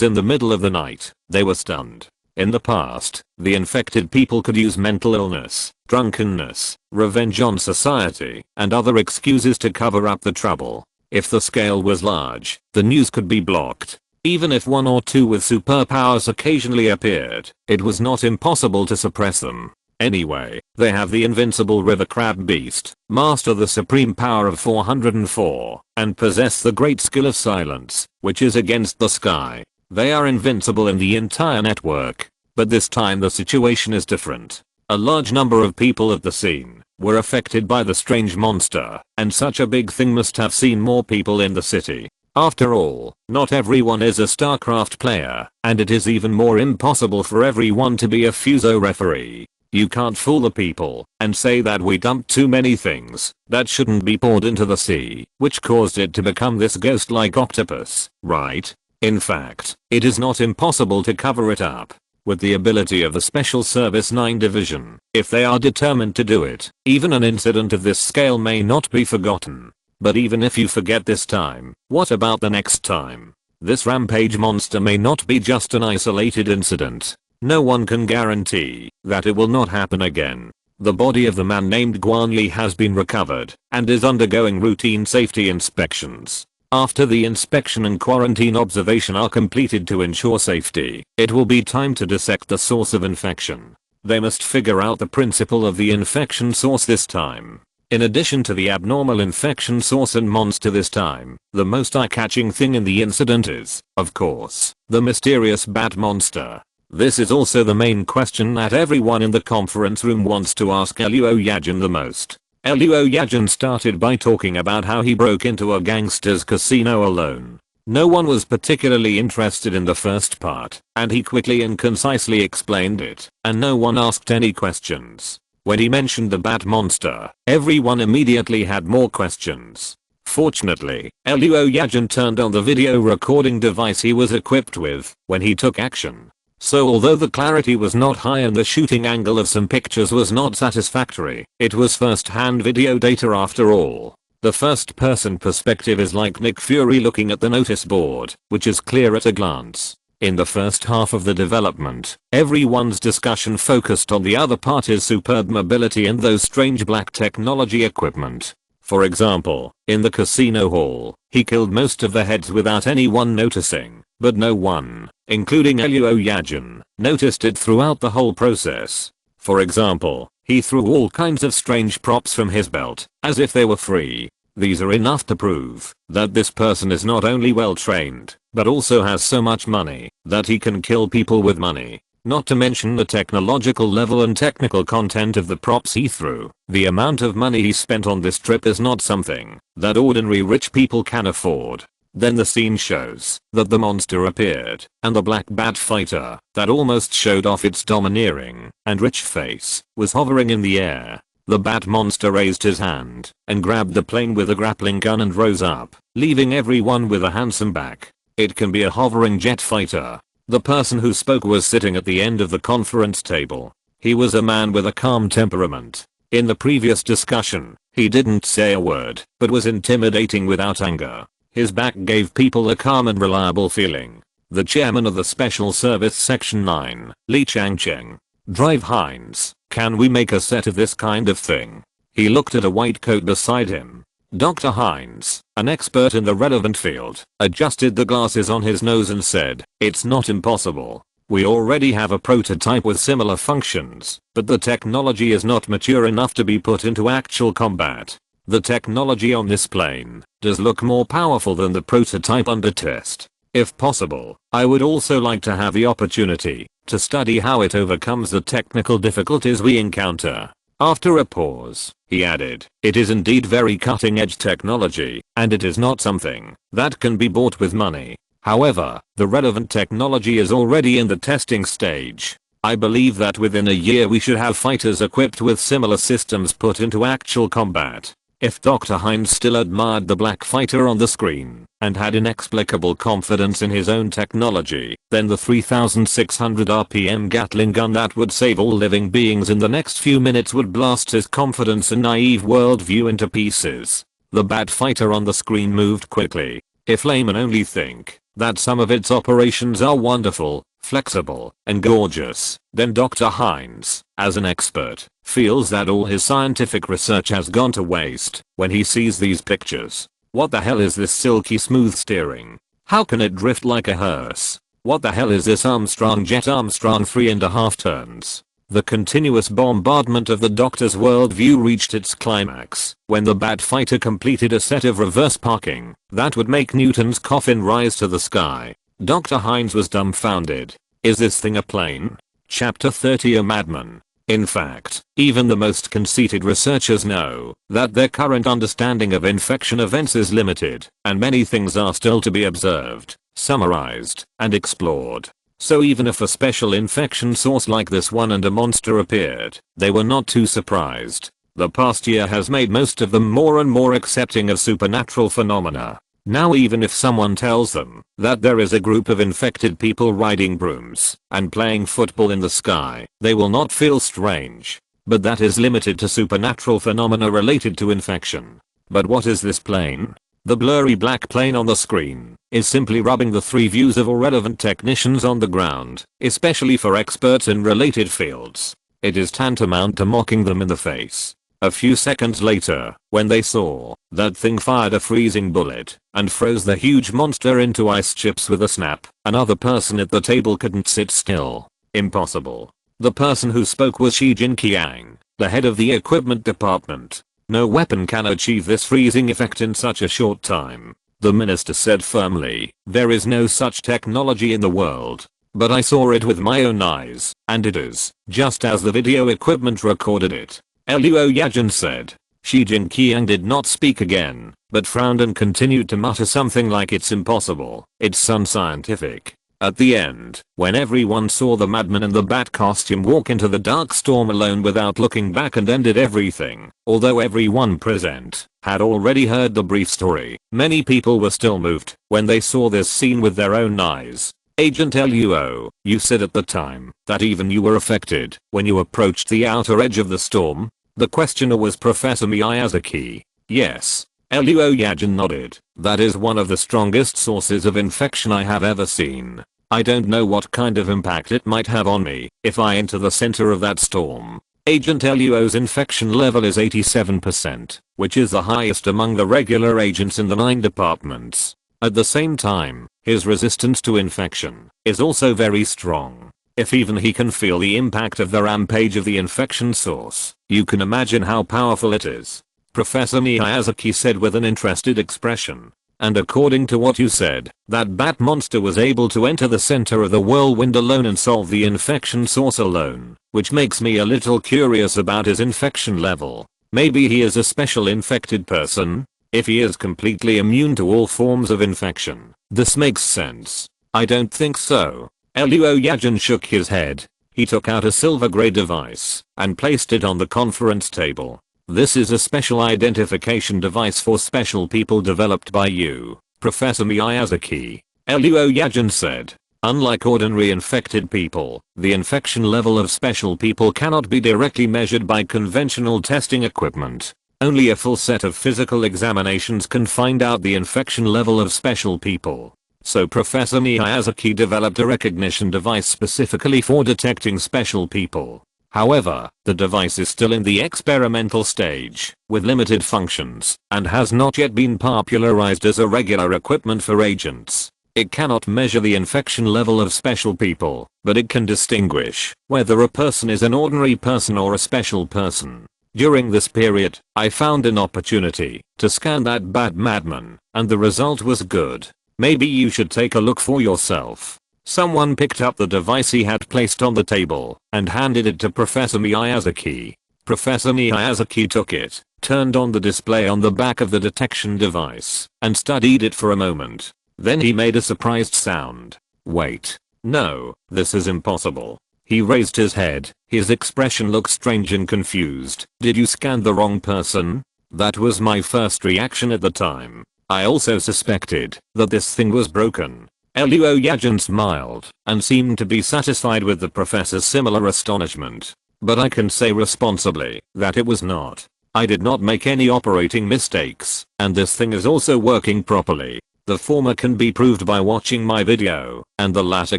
in the middle of the night, they were stunned. In the past, the infected people could use mental illness, drunkenness, revenge on society, and other excuses to cover up the trouble. If the scale was large, the news could be blocked. Even if 1 or 2 with superpowers occasionally appeared, it was not impossible to suppress them. Anyway, they have the invincible river crab beast, master the supreme power of 404, and possess the great skill of silence, which is against the sky. They are invincible in the entire network. But this time the situation is different. A large number of people at the scene were affected by the strange monster, and such a big thing must have seen more people in the city. After all, not everyone is a StarCraft player, and it is even more impossible for everyone to be a Fuso referee. You can't fool the people and say that we dumped too many things that shouldn't be poured into the sea, which caused it to become this ghost-like octopus, right? In fact, it is not impossible to cover it up. With the ability of the Special Service 9 Division, if they are determined to do it, even an incident of this scale may not be forgotten. But even if you forget this time, what about the next time? This rampage monster may not be just an isolated incident. No one can guarantee that it will not happen again. The body of the man named Guan Li has been recovered and is undergoing routine safety inspections. After the inspection and quarantine observation are completed to ensure safety, it will be time to dissect the source of infection. They must figure out the principle of the infection source this time. In addition to the abnormal infection source and monster this time, the most eye-catching thing in the incident is, of course, the mysterious bat monster. This is also the main question that everyone in the conference room wants to ask Luo Yajin the most. Luo Yajin started by talking about how he broke into a gangster's casino alone. No one was particularly interested in the first part, and he quickly and concisely explained it, and no one asked any questions. When he mentioned the bat monster, everyone immediately had more questions. Fortunately, Luo Yajin turned on the video recording device he was equipped with when he took action. So although the clarity was not high and the shooting angle of some pictures was not satisfactory, it was first-hand video data after all. The first-person perspective is like Nick Fury looking at the notice board, which is clear at a glance. In the first half of the development, everyone's discussion focused on the other party's superb mobility and those strange black technology equipment. For example, in the casino hall, he killed most of the heads without anyone noticing, but no one, including Luo Yajin, noticed it throughout the whole process. For example, he threw all kinds of strange props from his belt, as if they were free. These are enough to prove that this person is not only well trained, but also has so much money that he can kill people with money. Not to mention the technological level and technical content of the props he threw. The amount of money he spent on this trip is not something that ordinary rich people can afford. Then the scene shows that the monster appeared, and the black bat fighter that almost showed off its domineering and rich face was hovering in the air. The bat monster raised his hand and grabbed the plane with a grappling gun and rose up, leaving everyone with a handsome back. It can be a hovering jet fighter. The person who spoke was sitting at the end of the conference table. He was a man with a calm temperament. In the previous discussion, he didn't say a word, but was intimidating without anger. His back gave people a calm and reliable feeling. The chairman of the Special Service Section 9, Li Changcheng. Drive Hines, can we make a set of this kind of thing? He looked at a white coat beside him. Dr. Hines, an expert in the relevant field, adjusted the glasses on his nose and said, it's not impossible. We already have a prototype with similar functions, but the technology is not mature enough to be put into actual combat. The technology on this plane does look more powerful than the prototype under test. If possible, I would also like to have the opportunity to study how it overcomes the technical difficulties we encounter. After a pause, he added, it is indeed very cutting-edge technology, and it is not something that can be bought with money. However, the relevant technology is already in the testing stage. I believe that within a year we should have fighters equipped with similar systems put into actual combat. If Dr. Hines still admired the black fighter on the screen and had inexplicable confidence in his own technology, then the 3600 RPM Gatling gun that would save all living beings in the next few minutes would blast his confidence and naive worldview into pieces. The bat fighter on the screen moved quickly. If laymen only think that some of its operations are wonderful, flexible, and gorgeous, then Dr. Hines, as an expert, feels that all his scientific research has gone to waste when he sees these pictures. What the hell is this silky smooth steering? How can it drift like a hearse? What the hell is this Armstrong jet Armstrong 3.5 turns? The continuous bombardment of the doctor's worldview reached its climax when the bat fighter completed a set of reverse parking that would make Newton's coffin rise to the sky. Dr. Hines was dumbfounded. Is this thing a plane? Chapter 30 A Madman. In fact, even the most conceited researchers know that their current understanding of infection events is limited, and many things are still to be observed, summarized, and explored. So even if a special infection source like this one and a monster appeared, they were not too surprised. The past year has made most of them more and more accepting of supernatural phenomena. Now even if someone tells them that there is a group of infected people riding brooms and playing football in the sky, they will not feel strange. But that is limited to supernatural phenomena related to infection. But what is this plane? The blurry black plane on the screen is simply rubbing the three views of all relevant technicians on the ground, especially for experts in related fields. It is tantamount to mocking them in the face. A few seconds later, when they saw, that thing fired a freezing bullet and froze the huge monster into ice chips with a snap. Another person at the table couldn't sit still. Impossible. The person who spoke was Shi Jinqiang, the head of the equipment department. No weapon can achieve this freezing effect in such a short time. The minister said firmly, there is no such technology in the world. But I saw it with my own eyes, and it is, just as the video equipment recorded it. Luo Yajin said. Shi Jinqiang did not speak again, but frowned and continued to mutter something like it's impossible, it's unscientific. At the end, when everyone saw the madman in the bat costume walk into the dark storm alone without looking back and ended everything, although everyone present had already heard the brief story, many people were still moved when they saw this scene with their own eyes. Agent Luo, you said at the time that even you were affected when you approached the outer edge of the storm? The questioner was Professor Miyazaki. Yes. Luo Yajin nodded. That is one of the strongest sources of infection I have ever seen. I don't know what kind of impact it might have on me if I enter the center of that storm. Agent Luo's infection level is 87%, which is the highest among the regular agents in the 9 departments. At the same time, his resistance to infection is also very strong. If even he can feel the impact of the rampage of the infection source, you can imagine how powerful it is. Professor Miyazaki said with an interested expression. And according to what you said, that bat monster was able to enter the center of the whirlwind alone and solve the infection source alone, which makes me a little curious about his infection level. Maybe he is a special infected person? If he is completely immune to all forms of infection, this makes sense. I don't think so. Luo Yajin shook his head. He took out a silver gray device and placed it on the conference table. This is a special identification device for special people developed by you, Professor Miyazaki. Luo Yajin said. Unlike ordinary infected people, the infection level of special people cannot be directly measured by conventional testing equipment. Only a full set of physical examinations can find out the infection level of special people. So Professor Miyazaki developed a recognition device specifically for detecting special people. However, the device is still in the experimental stage, with limited functions, and has not yet been popularized as a regular equipment for agents. It cannot measure the infection level of special people, but it can distinguish whether a person is an ordinary person or a special person. During this period, I found an opportunity to scan that bad madman, and the result was good. Maybe you should take a look for yourself. Someone picked up the device he had placed on the table and handed it to Professor Miyazaki. Professor Miyazaki took it, turned on the display on the back of the detection device, and studied it for a moment. Then he made a surprised sound. Wait. No, this is impossible. He raised his head. His expression looked strange and confused. Did you scan the wrong person? That was my first reaction at the time. I also suspected that this thing was broken. Luo Yajin smiled and seemed to be satisfied with the professor's similar astonishment. But I can say responsibly that it was not. I did not make any operating mistakes, and this thing is also working properly. The former can be proved by watching my video, and the latter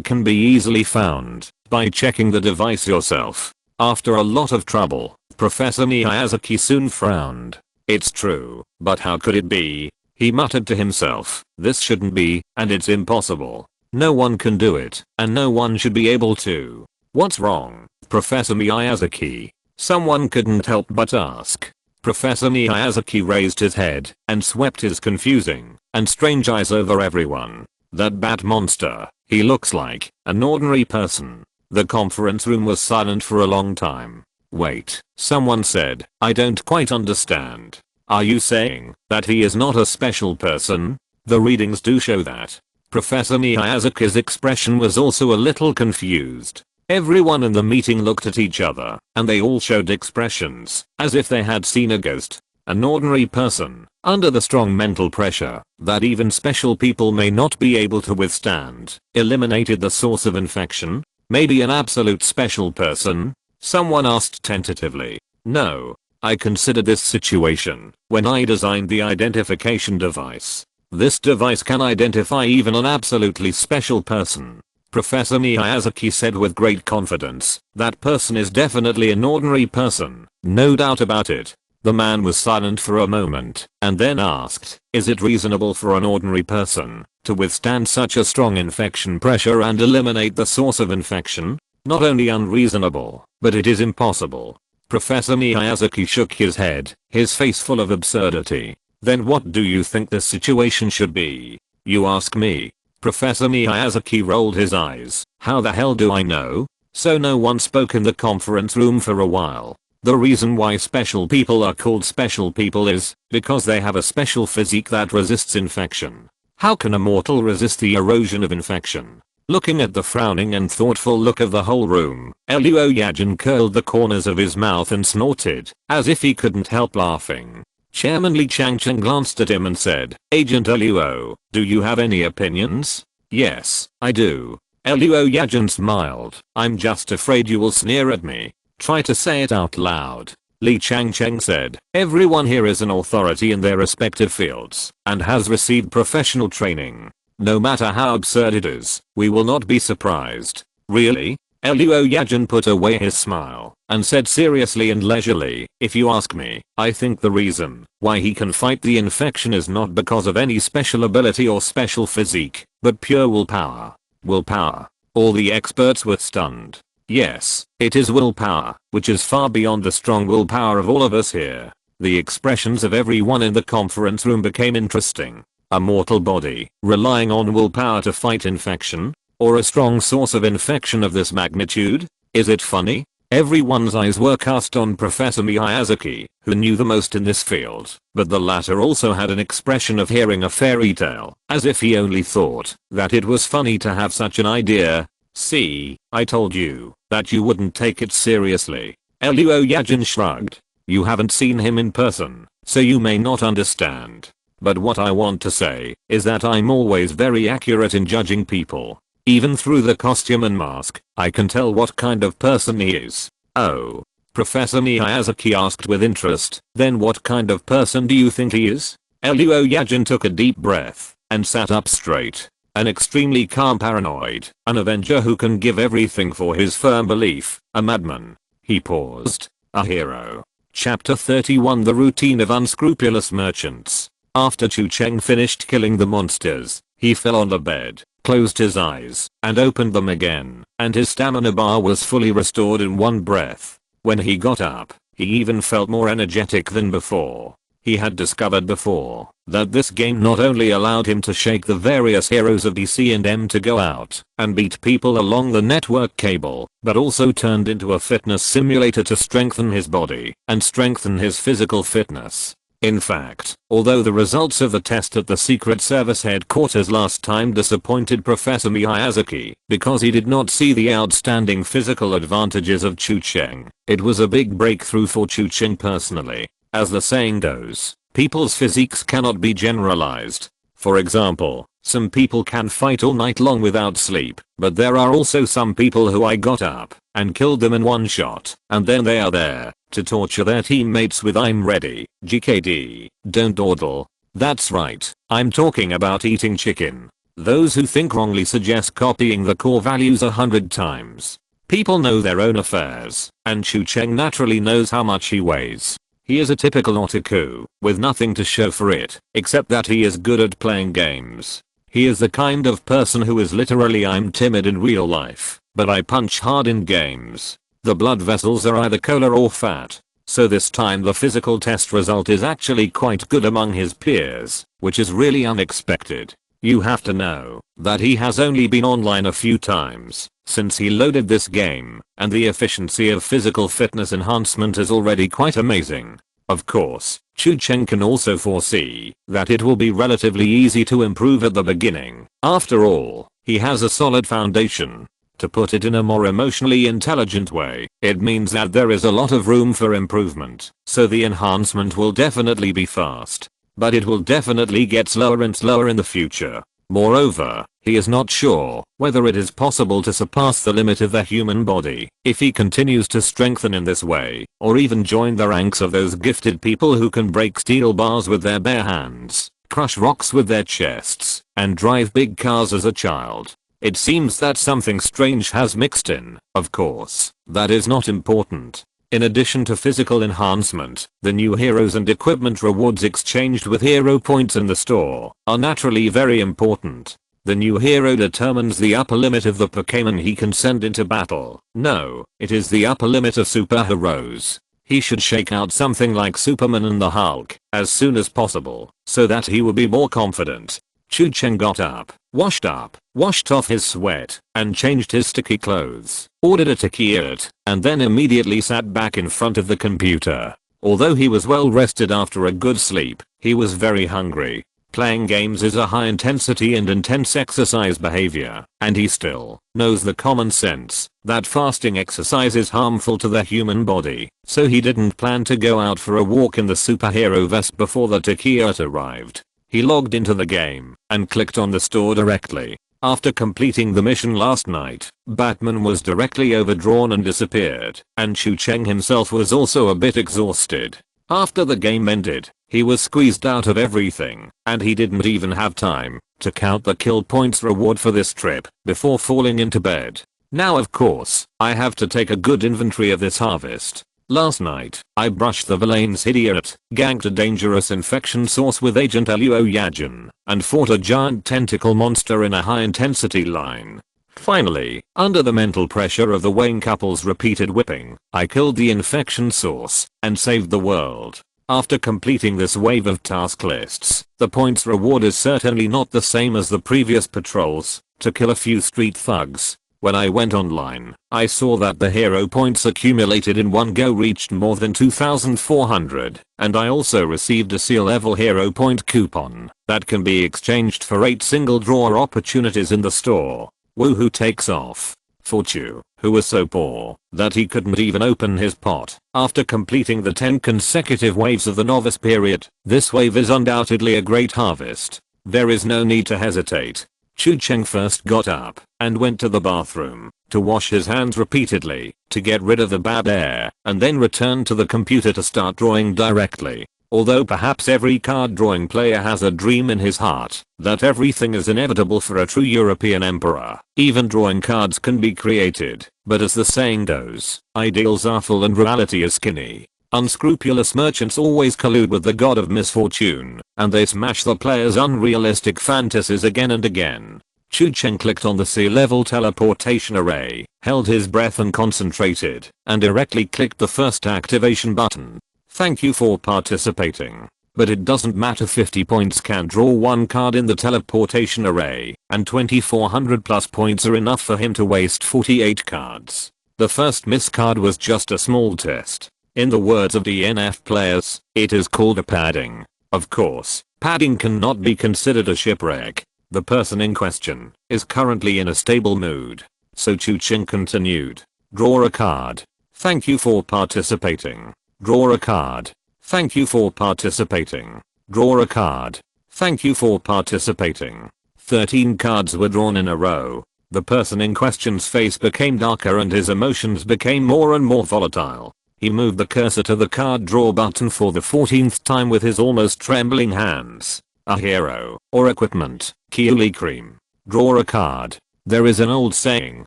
can be easily found by checking the device yourself. After a lot of trouble, Professor Miyazaki soon frowned. It's true, but how could it be? He muttered to himself, this shouldn't be, and it's impossible. No one can do it, and no one should be able to. What's wrong, Professor Miyazaki? Someone couldn't help but ask. Professor Miyazaki raised his head and swept his confusing and strange eyes over everyone. That bat monster, he looks like an ordinary person. The conference room was silent for a long time. Wait, someone said, I don't quite understand. Are you saying that he is not a special person? The readings do show that. Professor Miyazaki's expression was also a little confused. Everyone in the meeting looked at each other, and they all showed expressions as if they had seen a ghost. An ordinary person, under the strong mental pressure that even special people may not be able to withstand, eliminated the source of infection. Maybe an absolute special person? Someone asked tentatively. No. I considered this situation when I designed the identification device. This device can identify even an absolutely special person. Professor Miyazaki said with great confidence. That person is definitely an ordinary person, no doubt about it. The man was silent for a moment and then asked, is it reasonable for an ordinary person to withstand such a strong infection pressure and eliminate the source of infection? Not only unreasonable, but it is impossible. Professor Miyazaki shook his head, his face full of absurdity. Then what do you think the situation should be? You ask me. Professor Miyazaki rolled his eyes. How the hell do I know? So no one spoke in the conference room for a while. The reason why special people are called special people is because they have a special physique that resists infection. How can a mortal resist the erosion of infection? Looking at the frowning and thoughtful look of the whole room, Luo Yajin curled the corners of his mouth and snorted, as if he couldn't help laughing. Chairman Li Changcheng glanced at him and said, Agent Luo, do you have any opinions? Yes, I do. Luo Yajin smiled. I'm just afraid you will sneer at me. Try to say it out loud. Li Changcheng said, everyone here is an authority in their respective fields and has received professional training. No matter how absurd it is, we will not be surprised. Really? Luo Yajin put away his smile and said seriously and leisurely, if you ask me, I think the reason why he can fight the infection is not because of any special ability or special physique, but pure willpower. Willpower. All the experts were stunned. Yes, it is willpower, which is far beyond the strong willpower of all of us here. The expressions of everyone in the conference room became interesting. A mortal body, relying on willpower to fight infection? Or a strong source of infection of this magnitude? Is it funny? Everyone's eyes were cast on Professor Miyazaki, who knew the most in this field, but the latter also had an expression of hearing a fairy tale, as if he only thought that it was funny to have such an idea. See, I told you that you wouldn't take it seriously. Luo Yajin shrugged. You haven't seen him in person, so you may not understand. But what I want to say is that I'm always very accurate in judging people. Even through the costume and mask, I can tell what kind of person he is. Oh. Professor Miyazaki asked with interest, then what kind of person do you think he is? Luo Yajin took a deep breath and sat up straight. An extremely calm paranoid, an avenger who can give everything for his firm belief, a madman. He paused. A hero. Chapter 31 The Routine of Unscrupulous Merchants. After Chu Cheng finished killing the monsters, he fell on the bed, closed his eyes, and opened them again, and his stamina bar was fully restored in one breath. When he got up, he even felt more energetic than before. He had discovered before that this game not only allowed him to shake the various heroes of DC and M to go out and beat people along the network cable, but also turned into a fitness simulator to strengthen his body and strengthen his physical fitness. In fact, although the results of the test at the Secret Service headquarters last time disappointed Professor Miyazaki because he did not see the outstanding physical advantages of Chu Cheng, it was a big breakthrough for Chu Cheng personally. As the saying goes, people's physiques cannot be generalized. For example, some people can fight all night long without sleep, but there are also some people who I got up and killed them in one shot, and then they are there to torture their teammates with I'm ready, GKD, don't dawdle. That's right, I'm talking about eating chicken. Those who think wrongly suggest copying the core values 100 times. People know their own affairs, and Chu Cheng naturally knows how much he weighs. He is a typical otaku, with nothing to show for it, except that he is good at playing games. He is the kind of person who is literally I'm timid in real life, but I punch hard in games. The blood vessels are either cola or fat. So this time the physical test result is actually quite good among his peers, which is really unexpected. You have to know that he has only been online a few times since he loaded this game, and the efficiency of physical fitness enhancement is already quite amazing. Of course, Chu Cheng can also foresee that it will be relatively easy to improve at the beginning. After all, he has a solid foundation. To put it in a more emotionally intelligent way, it means that there is a lot of room for improvement, so the enhancement will definitely be fast. But it will definitely get slower and slower in the future. Moreover, he is not sure whether it is possible to surpass the limit of the human body if he continues to strengthen in this way, or even join the ranks of those gifted people who can break steel bars with their bare hands, crush rocks with their chests, and drive big cars as a child. It seems that something strange has mixed in. Of course, that is not important. In addition to physical enhancement, the new heroes and equipment rewards exchanged with hero points in the store are naturally very important. The new hero determines the upper limit of the Pokemon he can send into battle. No, it is the upper limit of superheroes. He should shake out something like Superman and the Hulk as soon as possible so that he will be more confident. Chu Cheng got up, washed off his sweat, and changed his sticky clothes, ordered a taquilla, and then immediately sat back in front of the computer. Although he was well rested after a good sleep, he was very hungry. Playing games is a high intensity and intense exercise behavior, and he still knows the common sense that fasting exercise is harmful to the human body, so he didn't plan to go out for a walk in the superhero vest before the taquilla arrived. He logged into the game and clicked on the store directly. After completing the mission last night, Batman was directly overdrawn and disappeared, and Chu Cheng himself was also a bit exhausted. After the game ended, he was squeezed out of everything, and he didn't even have time to count the kill points reward for this trip before falling into bed. Now of course, I have to take a good inventory of this harvest. Last night, I brushed the villain's idiot, ganked a dangerous infection source with Agent Luo Yajin, and fought a giant tentacle monster in a high-intensity line. Finally, under the mental pressure of the Wayne couple's repeated whipping, I killed the infection source and saved the world. After completing this wave of task lists, the points reward is certainly not the same as the previous patrols to kill a few street thugs. When I went online, I saw that the hero points accumulated in one go reached more than 2,400, and I also received a seal level hero point coupon that can be exchanged for 8 single draw opportunities in the store. Woohoo takes off. For Chu, who was so poor that he couldn't even open his pot after completing the 10 consecutive waves of the novice period, this wave is undoubtedly a great harvest. There is no need to hesitate. Chu Cheng first got up and went to the bathroom to wash his hands repeatedly to get rid of the bad air, and then returned to the computer to start drawing directly. Although perhaps every card drawing player has a dream in his heart that everything is inevitable for a true European emperor, even drawing cards can be created, but as the saying goes, ideals are full and reality is skinny. Unscrupulous merchants always collude with the god of misfortune, and they smash the player's unrealistic fantasies again and again. Chu Cheng clicked on the sea-level teleportation array, held his breath and concentrated, and directly clicked the first activation button. Thank you for participating. But it doesn't matter, 50 points can draw one card in the teleportation array, and 2400 plus points are enough for him to waste 48 cards. The first miss card was just a small test. In the words of DNF players, it is called a padding. Of course, padding cannot be considered a shipwreck. The person in question is currently in a stable mood. So Chu Cheng continued. Draw a card. Thank you for participating. Draw a card. Thank you for participating. Draw a card. Thank you for participating. 13 cards were drawn in a row. The person in question's face became darker and his emotions became more and more volatile. He moved the cursor to the card draw button for the 14th time with his almost trembling hands. A hero or equipment. Kiuli cream. Draw a card. There is an old saying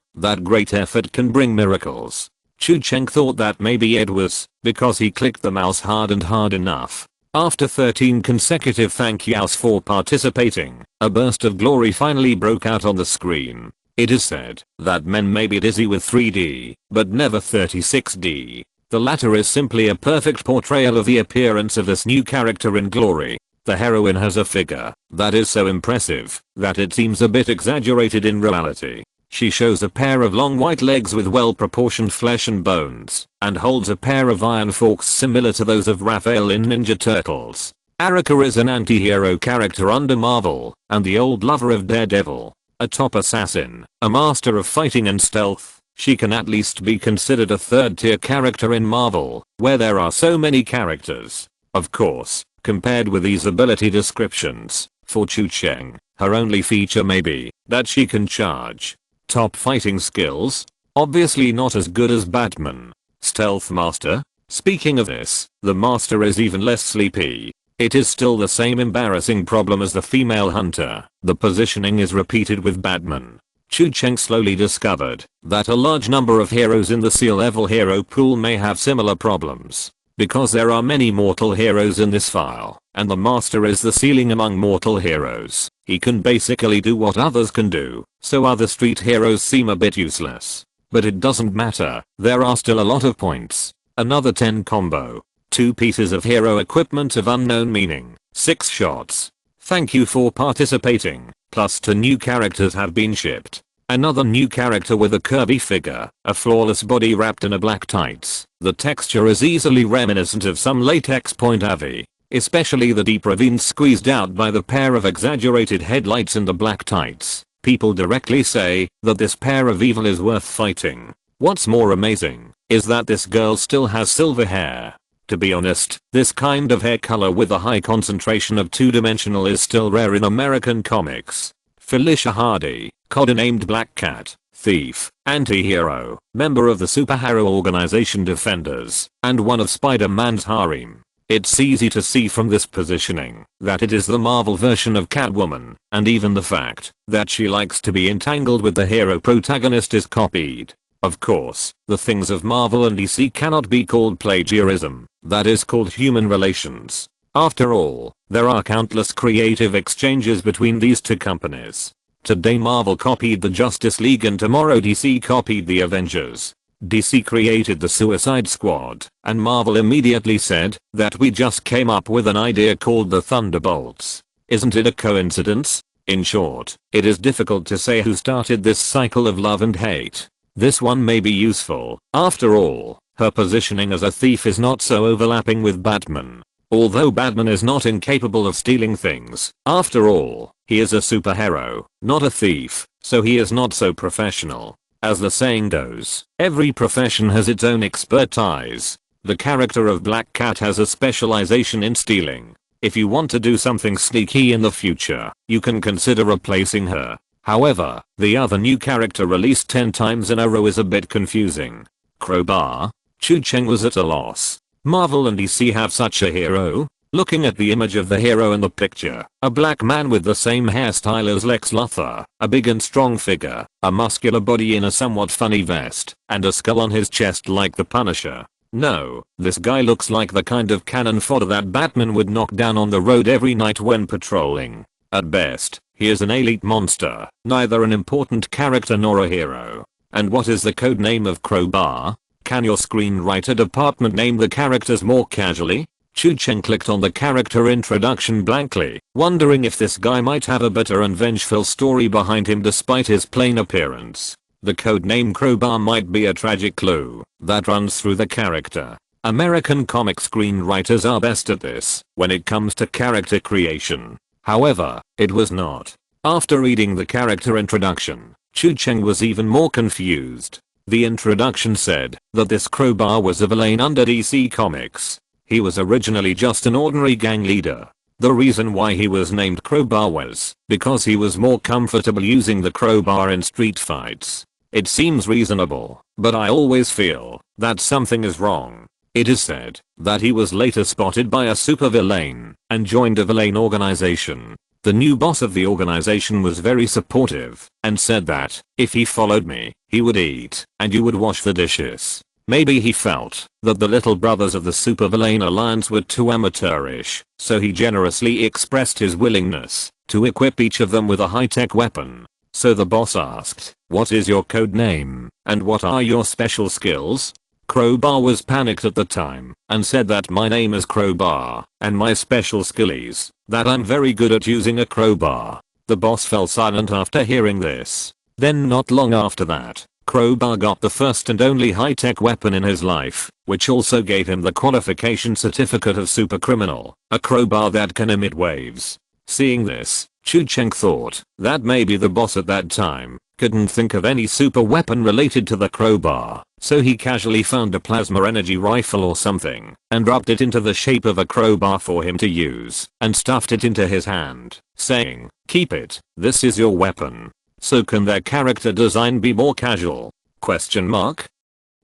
that great effort can bring miracles. Chu Cheng thought that maybe it was because he clicked the mouse hard and hard enough. After 13 consecutive thank yous for participating, a burst of glory finally broke out on the screen. It is said that men may be dizzy with 3D, but never 36D. The latter is simply a perfect portrayal of the appearance of this new character in Glory. The heroine has a figure that is so impressive that it seems a bit exaggerated in reality. She shows a pair of long white legs with well-proportioned flesh and bones, and holds a pair of iron forks similar to those of Raphael in Ninja Turtles. Arika is an anti-hero character under Marvel, and the old lover of Daredevil. A top assassin, a master of fighting and stealth, she can at least be considered a third-tier character in Marvel, where there are so many characters. Of course, compared with these ability descriptions, for Chu Cheng, her only feature may be that she can charge. Top fighting skills? Obviously not as good as Batman. Stealth master? Speaking of this, the master is even less sleepy. It is still the same embarrassing problem as the female hunter. The positioning is repeated with Batman. Chu Cheng slowly discovered that a large number of heroes in the sea level hero pool may have similar problems. Because there are many mortal heroes in this file, and the master is the ceiling among mortal heroes, he can basically do what others can do, so other street heroes seem a bit useless. But it doesn't matter, there are still a lot of points. Another 10 combo. 2 pieces of hero equipment of unknown meaning. 6 shots. Thank you for participating, plus 2 new characters have been shipped. Another new character with a curvy figure, a flawless body wrapped in a black tights. The texture is easily reminiscent of some latex point avi, especially the deep ravines squeezed out by the pair of exaggerated headlights in the black tights. People directly say that this pair of evil is worth fighting. What's more amazing is that this girl still has silver hair. To be honest, this kind of hair color with a high concentration of two-dimensional is still rare in American comics. Felicia Hardy, codenamed Black Cat, thief, anti-hero, member of the superhero organization Defenders, and one of Spider-Man's harem. It's easy to see from this positioning that it is the Marvel version of Catwoman, and even the fact that she likes to be entangled with the hero protagonist is copied. Of course, the things of Marvel and DC cannot be called plagiarism, that is called human relations. After all, there are countless creative exchanges between these two companies. Today Marvel copied the Justice League and tomorrow DC copied the Avengers. DC created the Suicide Squad, and Marvel immediately said that we just came up with an idea called the Thunderbolts. Isn't it a coincidence? In short, it is difficult to say who started this cycle of love and hate. This one may be useful. After all, her positioning as a thief is not so overlapping with Batman. Although Batman is not incapable of stealing things, after all, he is a superhero, not a thief, so he is not so professional. As the saying goes, every profession has its own expertise. The character of Black Cat has a specialization in stealing. If you want to do something sneaky in the future, you can consider replacing her. However, the other new character released 10 times in a row is a bit confusing. Crowbar? Chu Cheng was at a loss. Marvel and DC have such a hero? Looking at the image of the hero in the picture, a black man with the same hairstyle as Lex Luthor, a big and strong figure, a muscular body in a somewhat funny vest, and a skull on his chest like the Punisher. No, this guy looks like the kind of cannon fodder that Batman would knock down on the road every night when patrolling. At best, he is an elite monster, neither an important character nor a hero. And what is the code name of Crowbar? Can your screenwriter department name the characters more casually? Chu Cheng clicked on the character introduction blankly, wondering if this guy might have a bitter and vengeful story behind him despite his plain appearance. The codename Crowbar might be a tragic clue that runs through the character. American comic screenwriters are best at this when it comes to character creation. However, it was not. After reading the character introduction, Chu Cheng was even more confused. The introduction said that this Crowbar was a villain under DC Comics. He was originally just an ordinary gang leader. The reason why he was named Crowbar was because he was more comfortable using the crowbar in street fights. It seems reasonable, but I always feel that something is wrong. It is said that he was later spotted by a supervillain and joined a villain organization. The new boss of the organization was very supportive and said that if he followed me, he would eat and you would wash the dishes. Maybe he felt that the little brothers of the supervillain alliance were too amateurish, so he generously expressed his willingness to equip each of them with a high-tech weapon. So the boss asked, "What is your code name, and what are your special skills?" Crowbar was panicked at the time and said that my name is Crowbar, and my special skill is that I'm very good at using a crowbar. The boss fell silent after hearing this. Then not long after that, Crowbar got the first and only high-tech weapon in his life, which also gave him the qualification certificate of supercriminal, a crowbar that can emit waves. Seeing this, Chu Cheng thought that maybe the boss at that time couldn't think of any super weapon related to the crowbar, so he casually found a plasma energy rifle or something and rubbed it into the shape of a crowbar for him to use and stuffed it into his hand, saying, "Keep it, this is your weapon." So can their character design be more casual? Question mark.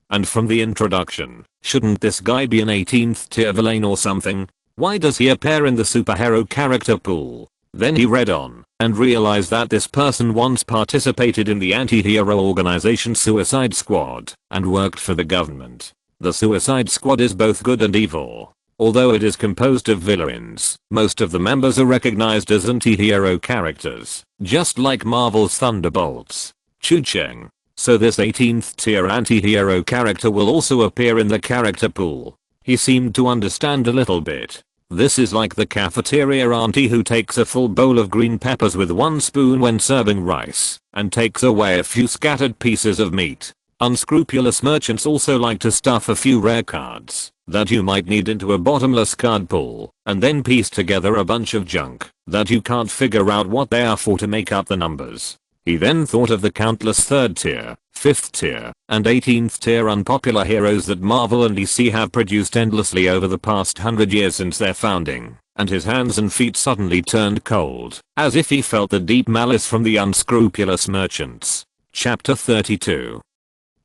And from the introduction, shouldn't this guy be an 18th tier villain or something? Why does he appear in the superhero character pool? Then he read on and realized that this person once participated in the anti-hero organization Suicide Squad and worked for the government. The Suicide Squad is both good and evil. Although it is composed of villains, most of the members are recognized as anti-hero characters, just like Marvel's Thunderbolts. Chu-Cheng. So this 18th tier anti-hero character will also appear in the character pool. He seemed to understand a little bit. This is like the cafeteria auntie who takes a full bowl of green peppers with one spoon when serving rice, and takes away a few scattered pieces of meat. Unscrupulous merchants also like to stuff a few rare cards that you might need into a bottomless card pool, and then piece together a bunch of junk that you can't figure out what they are for to make up the numbers. He then thought of the countless 3rd tier, 5th tier, and 18th tier unpopular heroes that Marvel and DC have produced endlessly over the past 100 years since their founding, and his hands and feet suddenly turned cold, as if he felt the deep malice from the unscrupulous merchants. Chapter 32.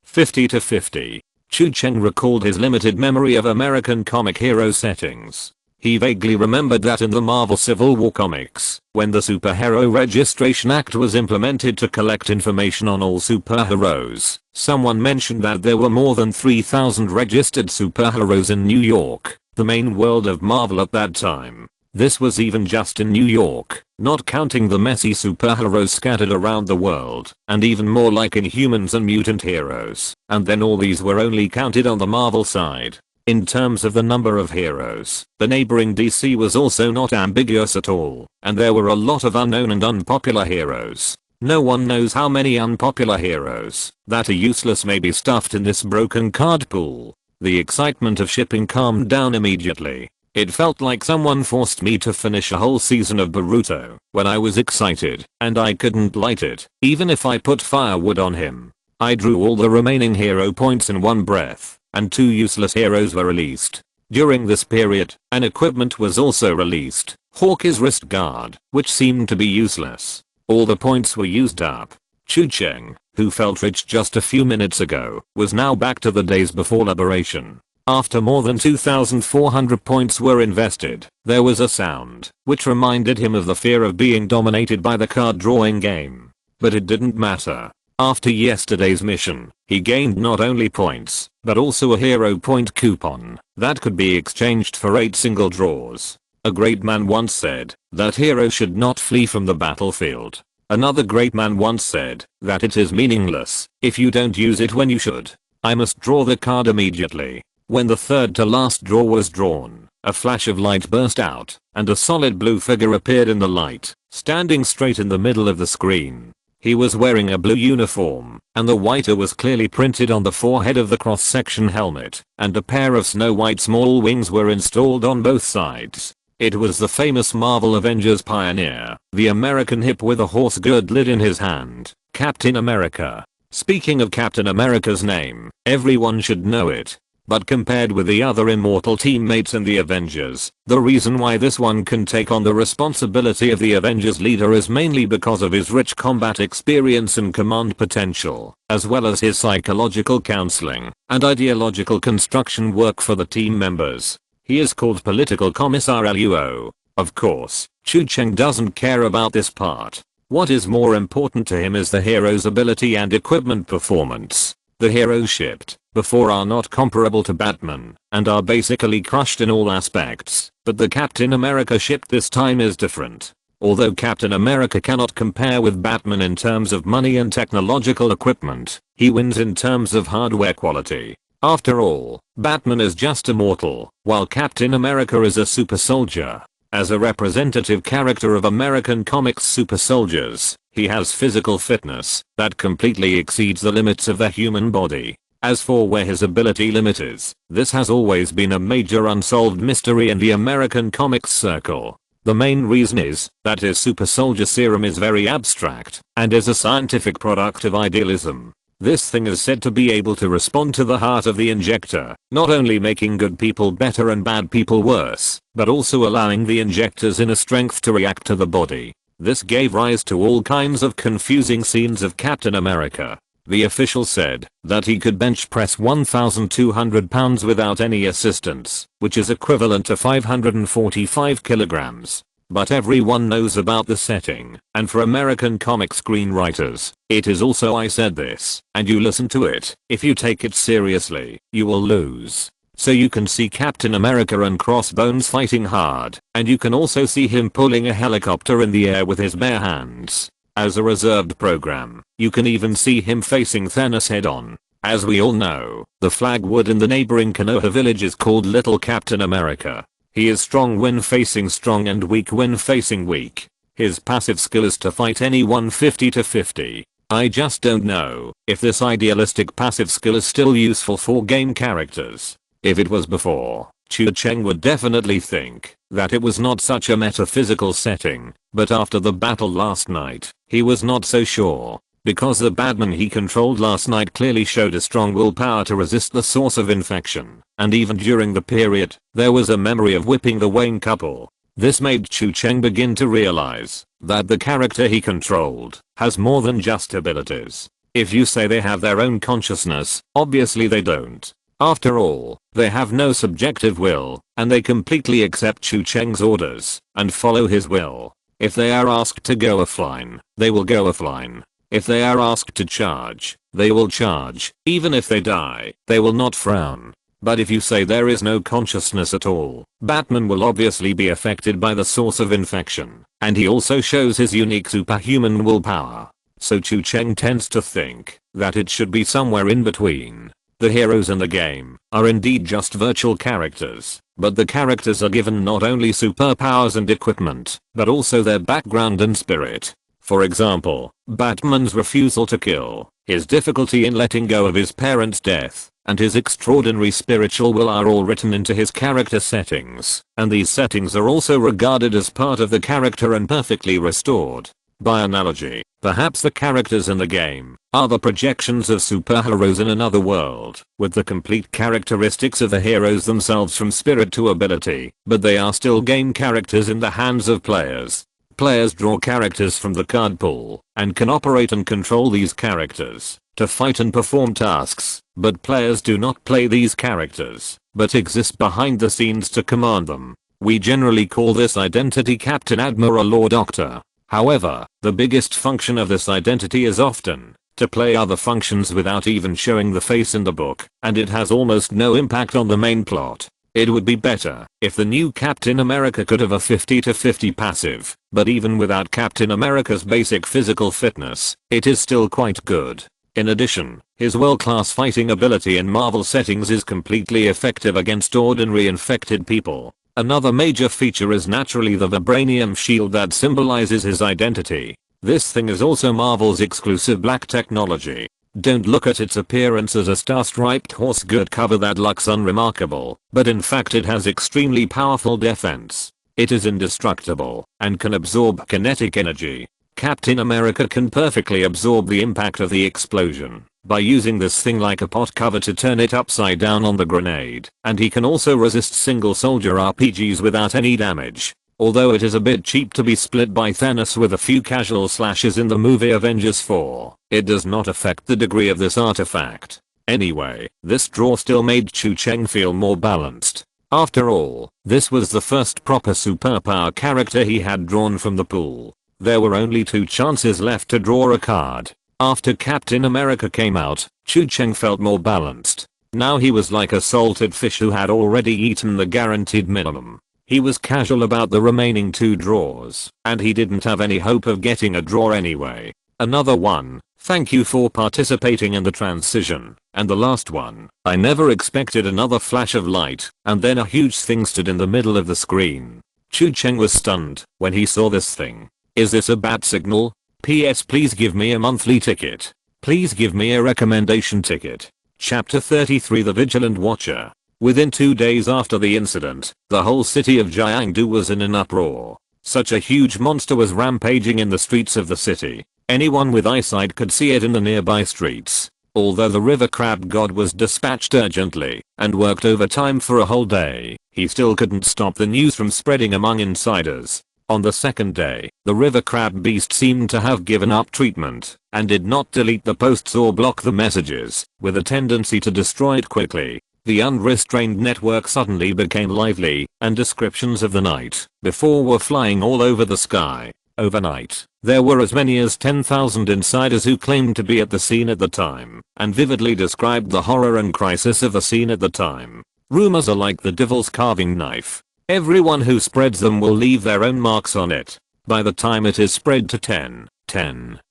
50 to 50. Chu-Cheng recalled his limited memory of American comic hero settings. He vaguely remembered that in the Marvel Civil War comics, when the Superhero Registration Act was implemented to collect information on all superheroes, someone mentioned that there were more than 3,000 registered superheroes in New York, the main world of Marvel at that time. This was even just in New York, not counting the messy superheroes scattered around the world, and even more like Inhumans and mutant heroes, and then all these were only counted on the Marvel side. In terms of the number of heroes, the neighboring DC was also not ambiguous at all, and there were a lot of unknown and unpopular heroes. No one knows how many unpopular heroes that are useless may be stuffed in this broken card pool. The excitement of shipping calmed down immediately. It felt like someone forced me to finish a whole season of Boruto when I was excited, and I couldn't light it, even if I put firewood on him. I drew all the remaining hero points in one breath, and 2 useless heroes were released. During this period, an equipment was also released, Hawkeye's wrist guard, which seemed to be useless. All the points were used up. Chu-Cheng, who felt rich just a few minutes ago, was now back to the days before liberation. After more than 2,400 points were invested, there was a sound, which reminded him of the fear of being dominated by the card drawing game. But it didn't matter. After yesterday's mission, he gained not only points, but also a hero point coupon that could be exchanged for 8 single draws. A great man once said that heroes should not flee from the battlefield. Another great man once said that it is meaningless if you don't use it when you should. I must draw the card immediately. When the 3rd to last draw was drawn, a flash of light burst out, and a solid blue figure appeared in the light, standing straight in the middle of the screen. He was wearing a blue uniform, and the whiter was clearly printed on the forehead of the cross-section helmet, and a pair of snow-white small wings were installed on both sides. It was the famous Marvel Avengers pioneer, the American hip with a horse girdle in his hand, Captain America. Speaking of Captain America's name, everyone should know it. But compared with the other immortal teammates in the Avengers, the reason why this one can take on the responsibility of the Avengers leader is mainly because of his rich combat experience and command potential, as well as his psychological counseling and ideological construction work for the team members. He is called Political Commissar Luo. Of course, Chu-Cheng doesn't care about this part. What is more important to him is the hero's ability and equipment performance. The heroes shipped before are not comparable to Batman and are basically crushed in all aspects, but the Captain America ship this time is different. Although Captain America cannot compare with Batman in terms of money and technological equipment, he wins in terms of hardware quality. After all, Batman is just immortal, while Captain America is a super soldier. As a representative character of American comics super soldiers, he has physical fitness that completely exceeds the limits of the human body. As for where his ability limit is, this has always been a major unsolved mystery in the American comics circle. The main reason is that his super soldier serum is very abstract and is a scientific product of idealism. This thing is said to be able to respond to the heart of the injector, not only making good people better and bad people worse, but also allowing the injector's inner strength to react to the body. This gave rise to all kinds of confusing scenes of Captain America. The official said that he could bench press 1,200 pounds without any assistance, which is equivalent to 545 kilograms. but everyone knows about the setting, and for American comic screenwriters, it is also I said this, and you listen to it. If you take it seriously, you will lose. So you can see Captain America and Crossbones fighting hard, and you can also see him pulling a helicopter in the air with his bare hands. As a reserved program, you can even see him facing Thanos head on. As we all know, the flagwood in the neighboring Konoha village is called Little Captain America. He is strong when facing strong and weak when facing weak. His passive skill is to fight anyone 50-50. I just don't know if this idealistic passive skill is still useful for game characters. If it was before, Chu Cheng would definitely think that it was not such a metaphysical setting, but after the battle last night, he was not so sure. Because the Batman he controlled last night clearly showed a strong willpower to resist the source of infection, and even during the period, there was a memory of whipping the Wayne couple. This made Chu Cheng begin to realize that the character he controlled has more than just abilities. If you say they have their own consciousness, obviously they don't. After all, they have no subjective will, and they completely accept Chu Cheng's orders and follow his will. If they are asked to go offline, they will go offline. If they are asked to charge, they will charge. Even if they die, they will not frown. But if you say there is no consciousness at all, Batman will obviously be affected by the source of infection, and he also shows his unique superhuman willpower. So Chu Cheng tends to think that it should be somewhere in between. The heroes in the game are indeed just virtual characters, but the characters are given not only superpowers and equipment, but also their background and spirit. For example, Batman's refusal to kill, his difficulty in letting go of his parents' death, and his extraordinary spiritual will are all written into his character settings, and these settings are also regarded as part of the character and perfectly restored. By analogy, perhaps the characters in the game are the projections of superheroes in another world, with the complete characteristics of the heroes themselves from spirit to ability, but they are still game characters in the hands of players. Players draw characters from the card pool, and can operate and control these characters to fight and perform tasks, but players do not play these characters, but exist behind the scenes to command them. We generally call this identity Captain Admiral or Doctor. However, the biggest function of this identity is often to play other functions without even showing the face in the book, and it has almost no impact on the main plot. It would be better if the new Captain America could have a 50-50 passive, but even without Captain America's basic physical fitness, it is still quite good. In addition, his world-class fighting ability in Marvel settings is completely effective against ordinary infected people. Another major feature is naturally the vibranium shield that symbolizes his identity. This thing is also Marvel's exclusive black technology. Don't look at its appearance as a star-striped horse good cover that looks unremarkable, but in fact it has extremely powerful defense. It is indestructible and can absorb kinetic energy. Captain America can perfectly absorb the impact of the explosion by using this thing like a pot cover to turn it upside down on the grenade, and he can also resist single soldier RPGs without any damage. Although it is a bit cheap to be split by Thanos with a few casual slashes in the movie Avengers 4, it does not affect the degree of this artifact. Anyway, this draw still made Chu Cheng feel more balanced. After all, this was the first proper superpower character he had drawn from the pool. There were only 2 chances left to draw a card. After Captain America came out, Chu Cheng felt more balanced. Now he was like a salted fish who had already eaten the guaranteed minimum. He was casual about the remaining 2 draws, and he didn't have any hope of getting a draw anyway. Another one, thank you for participating in the transition. And the last one, I never expected another flash of light, and then a huge thing stood in the middle of the screen. Chu Cheng was stunned when he saw this thing. Is this a bat signal? PS please give me a monthly ticket. Please give me a recommendation ticket. Chapter 33 The Vigilant Watcher. Within 2 days after the incident, the whole city of Jiangdu was in an uproar. Such a huge monster was rampaging in the streets of the city. Anyone with eyesight could see it in the nearby streets. Although the river crab god was dispatched urgently and worked overtime for a whole day, he still couldn't stop the news from spreading among insiders. On the second day, the river crab beast seemed to have given up treatment and did not delete the posts or block the messages, with a tendency to destroy it quickly. The unrestrained network suddenly became lively, and descriptions of the night before were flying all over the sky. Overnight, there were as many as 10,000 insiders who claimed to be at the scene at the time, and vividly described the horror and crisis of the scene at the time. Rumors are like the devil's carving knife. Everyone who spreads them will leave their own marks on it. By the time it is spread to 10,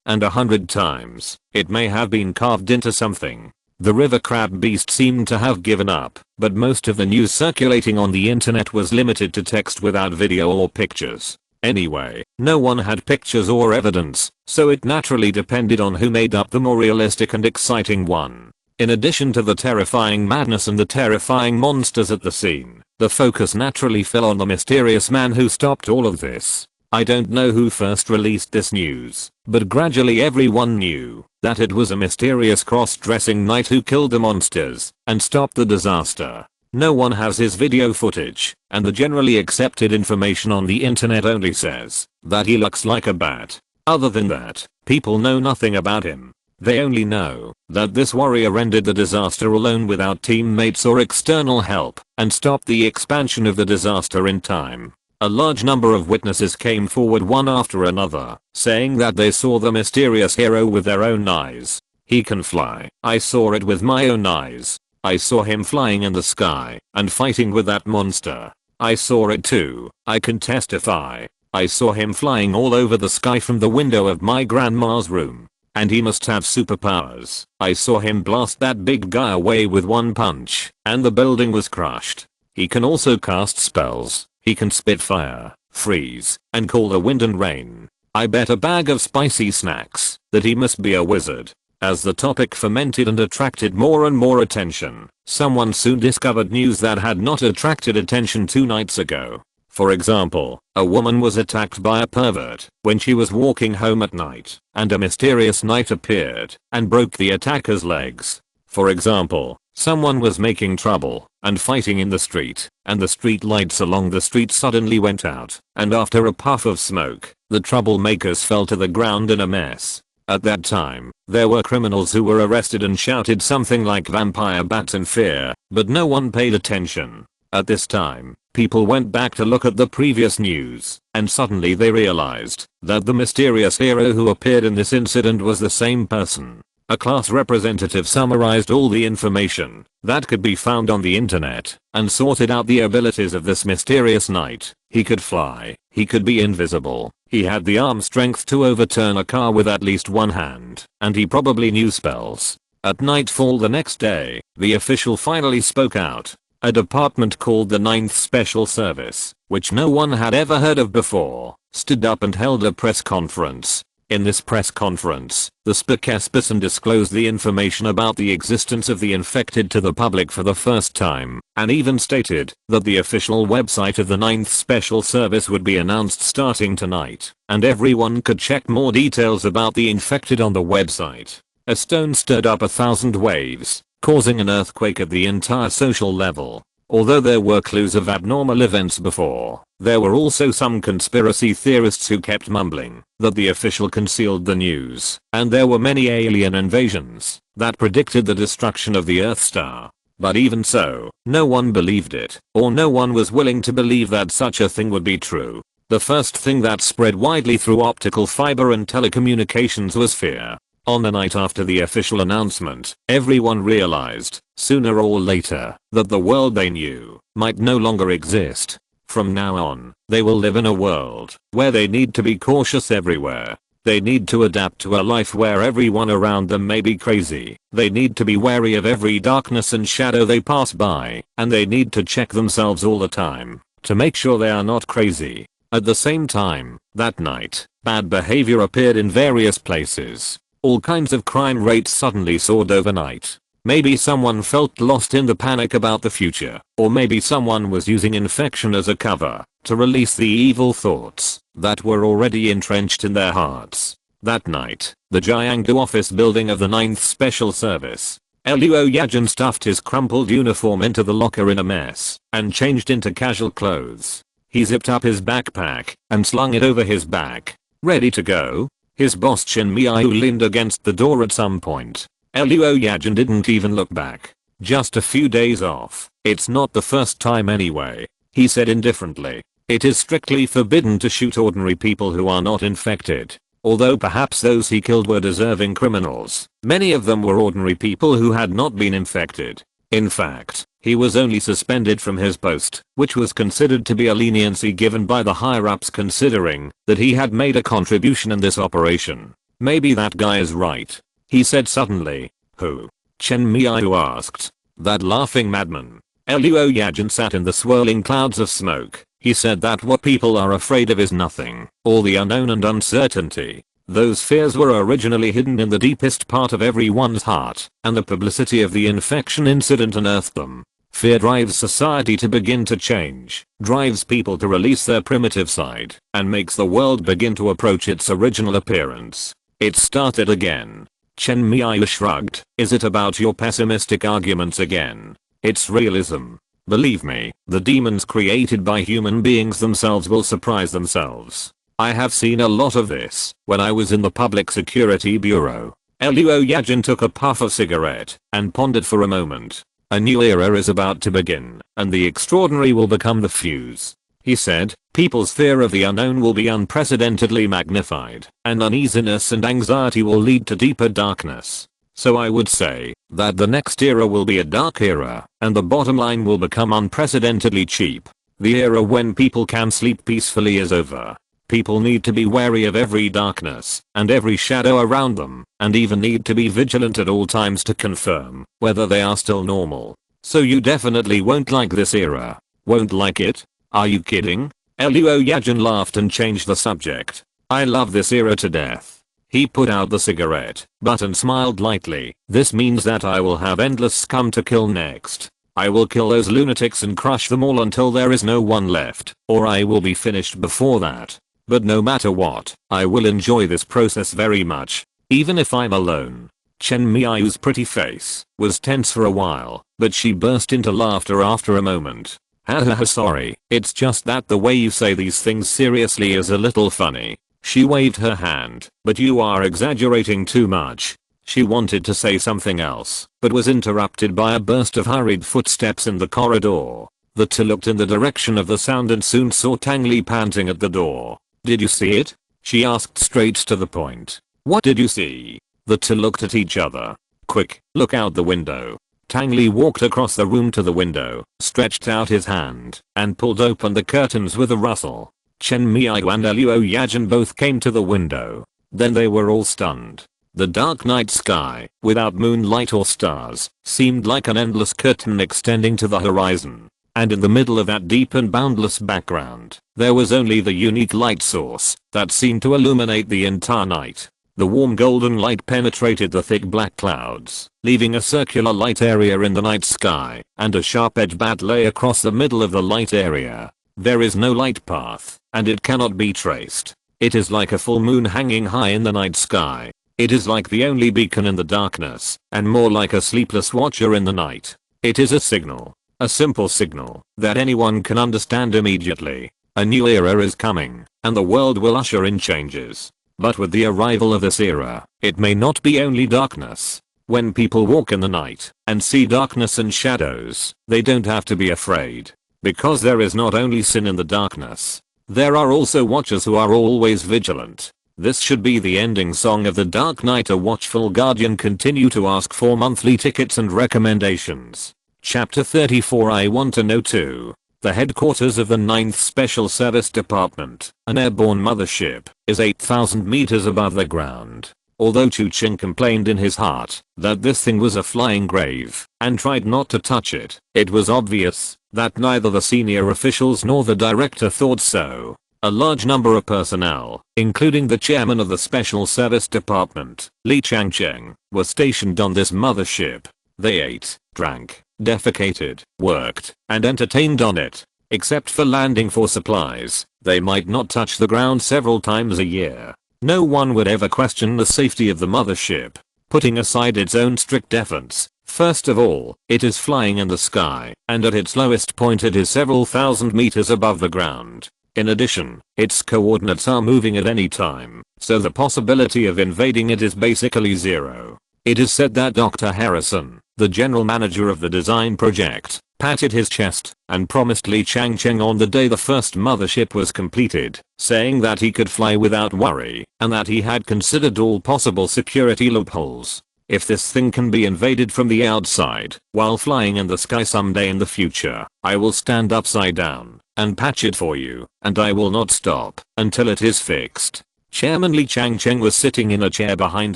and 100 times, it may have been carved into something. The river crab beast seemed to have given up, but most of the news circulating on the internet was limited to text without video or pictures. Anyway, no one had pictures or evidence, so it naturally depended on who made up the more realistic and exciting one. In addition to the terrifying madness and the terrifying monsters at the scene, the focus naturally fell on the mysterious man who stopped all of this. I don't know who first released this news, but gradually everyone knew that it was a mysterious cross-dressing knight who killed the monsters and stopped the disaster. No one has his video footage, and the generally accepted information on the internet only says that he looks like a bat. Other than that, people know nothing about him. They only know that this warrior ended the disaster alone without teammates or external help, and stopped the expansion of the disaster in time. A large number of witnesses came forward one after another, saying that they saw the mysterious hero with their own eyes. He can fly. I saw it with my own eyes. I saw him flying in the sky and fighting with that monster. I saw it too. I can testify. I saw him flying all over the sky from the window of my grandma's room. And he must have superpowers. I saw him blast that big guy away with one punch, and the building was crushed. He can also cast spells. He can spit fire, freeze, and call the wind and rain. I bet a bag of spicy snacks that he must be a wizard. As the topic fermented and attracted more and more attention, someone soon discovered news that had not attracted attention 2 nights ago. For example, a woman was attacked by a pervert when she was walking home at night, and a mysterious knight appeared and broke the attacker's legs. For example, someone was making trouble and fighting in the street, and the street lights along the street suddenly went out, and after a puff of smoke, the troublemakers fell to the ground in a mess. At that time, there were criminals who were arrested and shouted something like vampire bats in fear, but no one paid attention. At this time, people went back to look at the previous news, and suddenly they realized that the mysterious hero who appeared in this incident was the same person. A class representative summarized all the information that could be found on the internet and sorted out the abilities of this mysterious knight. He could fly, he could be invisible, he had the arm strength to overturn a car with at least one hand, and he probably knew spells. At nightfall the next day, the official finally spoke out. A department called the 9th Special Service, which no one had ever heard of before, stood up and held a press conference. In this press conference, the spokesperson disclosed the information about the existence of the infected to the public for the first time, and even stated that the official website of the 9th Special Service would be announced starting tonight, and everyone could check more details about the infected on the website. A stone stirred up 1,000 waves, causing an earthquake at the entire social level. Although there were clues of abnormal events before, there were also some conspiracy theorists who kept mumbling that the official concealed the news, and there were many alien invasions that predicted the destruction of the Earth star. But even so, no one believed it, or no one was willing to believe that such a thing would be true. The first thing that spread widely through optical fiber and telecommunications was fear. On the night after the official announcement, everyone realized, sooner or later, that the world they knew might no longer exist. From now on, they will live in a world where they need to be cautious everywhere. They need to adapt to a life where everyone around them may be crazy. They need to be wary of every darkness and shadow they pass by, and they need to check themselves all the time to make sure they are not crazy. At the same time, that night, bad behavior appeared in various places. All kinds of crime rates suddenly soared overnight. Maybe someone felt lost in the panic about the future, or maybe someone was using infection as a cover to release the evil thoughts that were already entrenched in their hearts. That night, the Jiangsu office building of the 9th Special Service. Luo Yajin stuffed his crumpled uniform into the locker in a mess and changed into casual clothes. He zipped up his backpack and slung it over his back. Ready to go? His boss Chen Miao leaned against the door at some point. Luo Yajin didn't even look back. Just a few days off. It's not the first time anyway, he said indifferently. It is strictly forbidden to shoot ordinary people who are not infected. Although perhaps those he killed were deserving criminals, many of them were ordinary people who had not been infected. In fact, he was only suspended from his post, which was considered to be a leniency given by the higher-ups considering that he had made a contribution in this operation. Maybe that guy is right, he said suddenly. Who? Chen Miayu asked. That laughing madman. Luo Yajin sat in the swirling clouds of smoke. He said that what people are afraid of is nothing, all the unknown and uncertainty. Those fears were originally hidden in the deepest part of everyone's heart, and the publicity of the infection incident unearthed them. Fear drives society to begin to change, drives people to release their primitive side, and makes the world begin to approach its original appearance. It started again. Chen Miayu shrugged. Is it about your pessimistic arguments again? It's realism. Believe me, the demons created by human beings themselves will surprise themselves. I have seen a lot of this when I was in the Public Security Bureau. Luo Yajin took a puff of cigarette and pondered for a moment. A new era is about to begin, and the extraordinary will become the fuse. He said, people's fear of the unknown will be unprecedentedly magnified, and uneasiness and anxiety will lead to deeper darkness. So I would say that the next era will be a dark era, and the bottom line will become unprecedentedly cheap. The era when people can sleep peacefully is over. People need to be wary of every darkness and every shadow around them, and even need to be vigilant at all times to confirm whether they are still normal. So you definitely won't like this era. Won't like it? Are you kidding? Luo Yajin laughed and changed the subject. I love this era to death. He put out the cigarette butt and smiled lightly. This means that I will have endless scum to kill next. I will kill those lunatics and crush them all until there is no one left, or I will be finished before that. But no matter what, I will enjoy this process very much, even if I'm alone. Chen Miayu's pretty face was tense for a while, but she burst into laughter after a moment. Haha, sorry, it's just that the way you say these things seriously is a little funny. She waved her hand, but you are exaggerating too much. She wanted to say something else, but was interrupted by a burst of hurried footsteps in the corridor. The two looked in the direction of the sound and soon saw Tang Li panting at the door. Did you see it? She asked straight to the point. What did you see? The two looked at each other. Quick, look out the window. Tang Li walked across the room to the window, stretched out his hand, and pulled open the curtains with a rustle. Chen Miayu and Luo Yajin both came to the window. Then they were all stunned. The dark night sky, without moonlight or stars, seemed like an endless curtain extending to the horizon. And in the middle of that deep and boundless background, there was only the unique light source that seemed to illuminate the entire night. The warm golden light penetrated the thick black clouds, leaving a circular light area in the night sky, and a sharp edge bat lay across the middle of the light area. There is no light path, and it cannot be traced. It is like a full moon hanging high in the night sky. It is like the only beacon in the darkness, and more like a sleepless watcher in the night. It is a signal. A simple signal that anyone can understand immediately. A new era is coming, and the world will usher in changes. But with the arrival of this era, it may not be only darkness. When people walk in the night and see darkness and shadows, they don't have to be afraid. Because there is not only sin in the darkness. There are also watchers who are always vigilant. This should be the ending song of The Dark Knight. A watchful guardian continue to ask for monthly tickets and recommendations. Chapter 34. I want to know too. The headquarters of the 9th Special Service Department, an airborne mothership, is 8,000 meters above the ground. Although Chu Ching complained in his heart that this thing was a flying grave and tried not to touch it, it was obvious that neither the senior officials nor the director thought so. A large number of personnel, including the chairman of the Special Service Department, Li Changcheng, were stationed on this mothership. They ate, drank, defecated, worked, and entertained on it. Except for landing for supplies, they might not touch the ground several times a year. No one would ever question the safety of the mothership. Putting aside its own strict defense, first of all, it is flying in the sky, and at its lowest point it is several thousand meters above the ground. In addition, its coordinates are moving at any time, so the possibility of invading it is basically zero. It is said that Dr. Harrison, the general manager of the design project, patted his chest and promised Li Changcheng on the day the first mothership was completed, saying that he could fly without worry and that he had considered all possible security loopholes. If this thing can be invaded from the outside while flying in the sky someday in the future, I will stand upside down and patch it for you, and I will not stop until it is fixed. Chairman Li Changcheng was sitting in a chair behind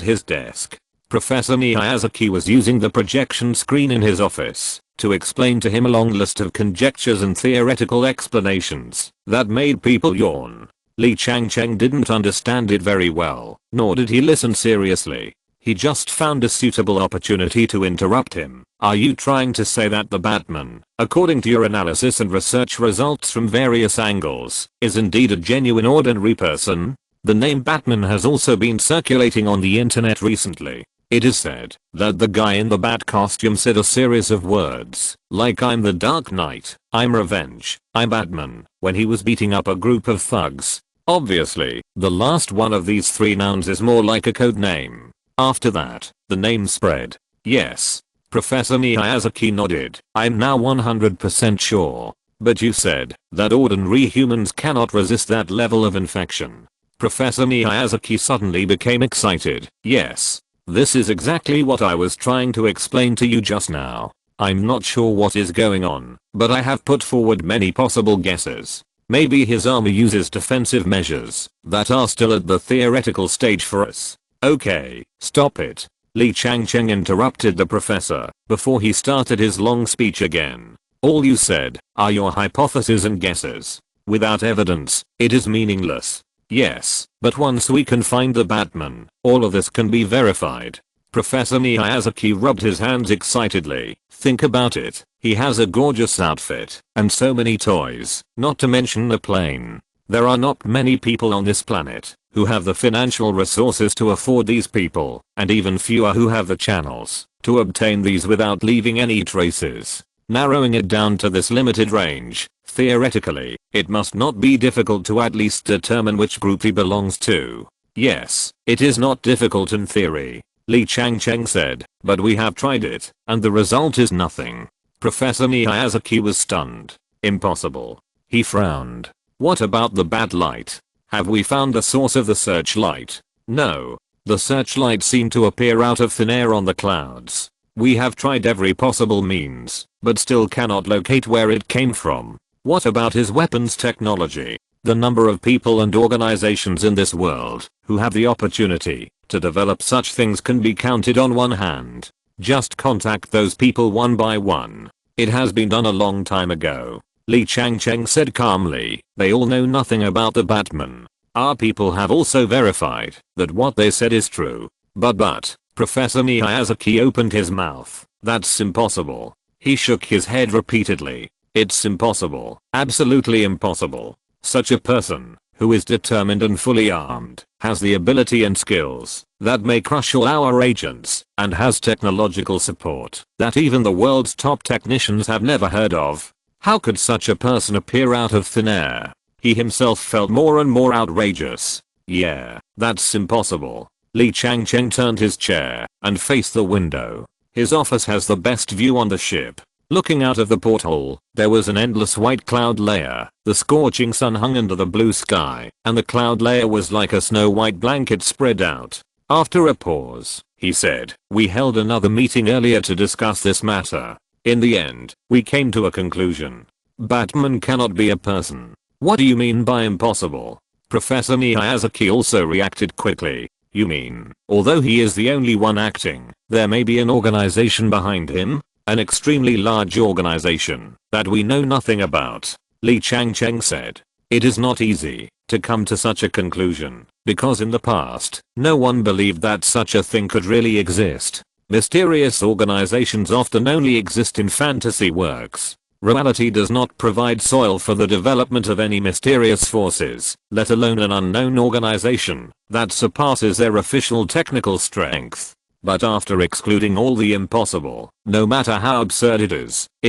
his desk. Professor Miyazaki was using the projection screen in his office to explain to him a long list of conjectures and theoretical explanations that made people yawn. Li Changcheng didn't understand it very well, nor did he listen seriously. He just found a suitable opportunity to interrupt him. Are you trying to say that the Batman, according to your analysis and research results from various angles, is indeed a genuine ordinary person? The name Batman has also been circulating on the internet recently. It is said that the guy in the bat costume said a series of words like "I'm the Dark Knight, I'm revenge, I'm Batman" when he was beating up a group of thugs. Obviously, the last one of these three nouns is more like a code name. After that, the name spread. Yes. Professor Miyazaki nodded. I'm now 100% sure. But you said that ordinary humans cannot resist that level of infection. Professor Miyazaki suddenly became excited. Yes. This is exactly what I was trying to explain to you just now. I'm not sure what is going on, but I have put forward many possible guesses. Maybe his army uses defensive measures that are still at the theoretical stage for us. Okay, stop it. Li Changcheng interrupted the professor before he started his long speech again. All you said are your hypotheses and guesses. Without evidence, it is meaningless. Yes, but once we can find the Batman, all of this can be verified. Professor Miyazaki rubbed his hands excitedly. Think about it. He has a gorgeous outfit and so many toys, not to mention a plane. There are not many people on this planet who have the financial resources to afford these people, and even fewer who have the channels to obtain these without leaving any traces. Narrowing it down to this limited range, theoretically, it must not be difficult to at least determine which group he belongs to. Yes, it is not difficult in theory, Li Changcheng said, but we have tried it, and the result is nothing. Professor Miyazaki was stunned. Impossible. He frowned. What about the bat light? Have we found the source of the searchlight? No. The searchlight seemed to appear out of thin air on the clouds. We have tried every possible means, but still cannot locate where it came from. What about his weapons technology? The number of people and organizations in this world who have the opportunity to develop such things can be counted on one hand. Just contact those people one by one. It has been done a long time ago. Li Changcheng said calmly. They all know nothing about the Batman. Our people have also verified that what they said is true. But, Professor Miyazaki opened his mouth. That's impossible. He shook his head repeatedly. It's impossible. Absolutely impossible. Such a person, who is determined and fully armed, has the ability and skills that may crush all our agents, and has technological support that even the world's top technicians have never heard of. How could such a person appear out of thin air? He himself felt more and more outrageous. Yeah, that's impossible. Li Changcheng turned his chair and faced the window. His office has the best view on the ship. Looking out of the porthole, there was an endless white cloud layer. The scorching sun hung under the blue sky, and the cloud layer was like a snow-white blanket spread out. After a pause, he said, "We held another meeting earlier to discuss this matter. In the end, we came to a conclusion. Batman cannot be a person." What do you mean by impossible? Professor Miyazaki also reacted quickly. You mean, although he is the only one acting, there may be an organization behind him? An extremely large organization that we know nothing about, Li Changcheng said. It is not easy to come to such a conclusion, because in the past, no one believed that such a thing could really exist. Mysterious organizations often only exist in fantasy works. Reality does not provide soil for the development of any mysterious forces, let alone an unknown organization that surpasses their official technical strength. But after excluding all the impossible, no matter how absurd it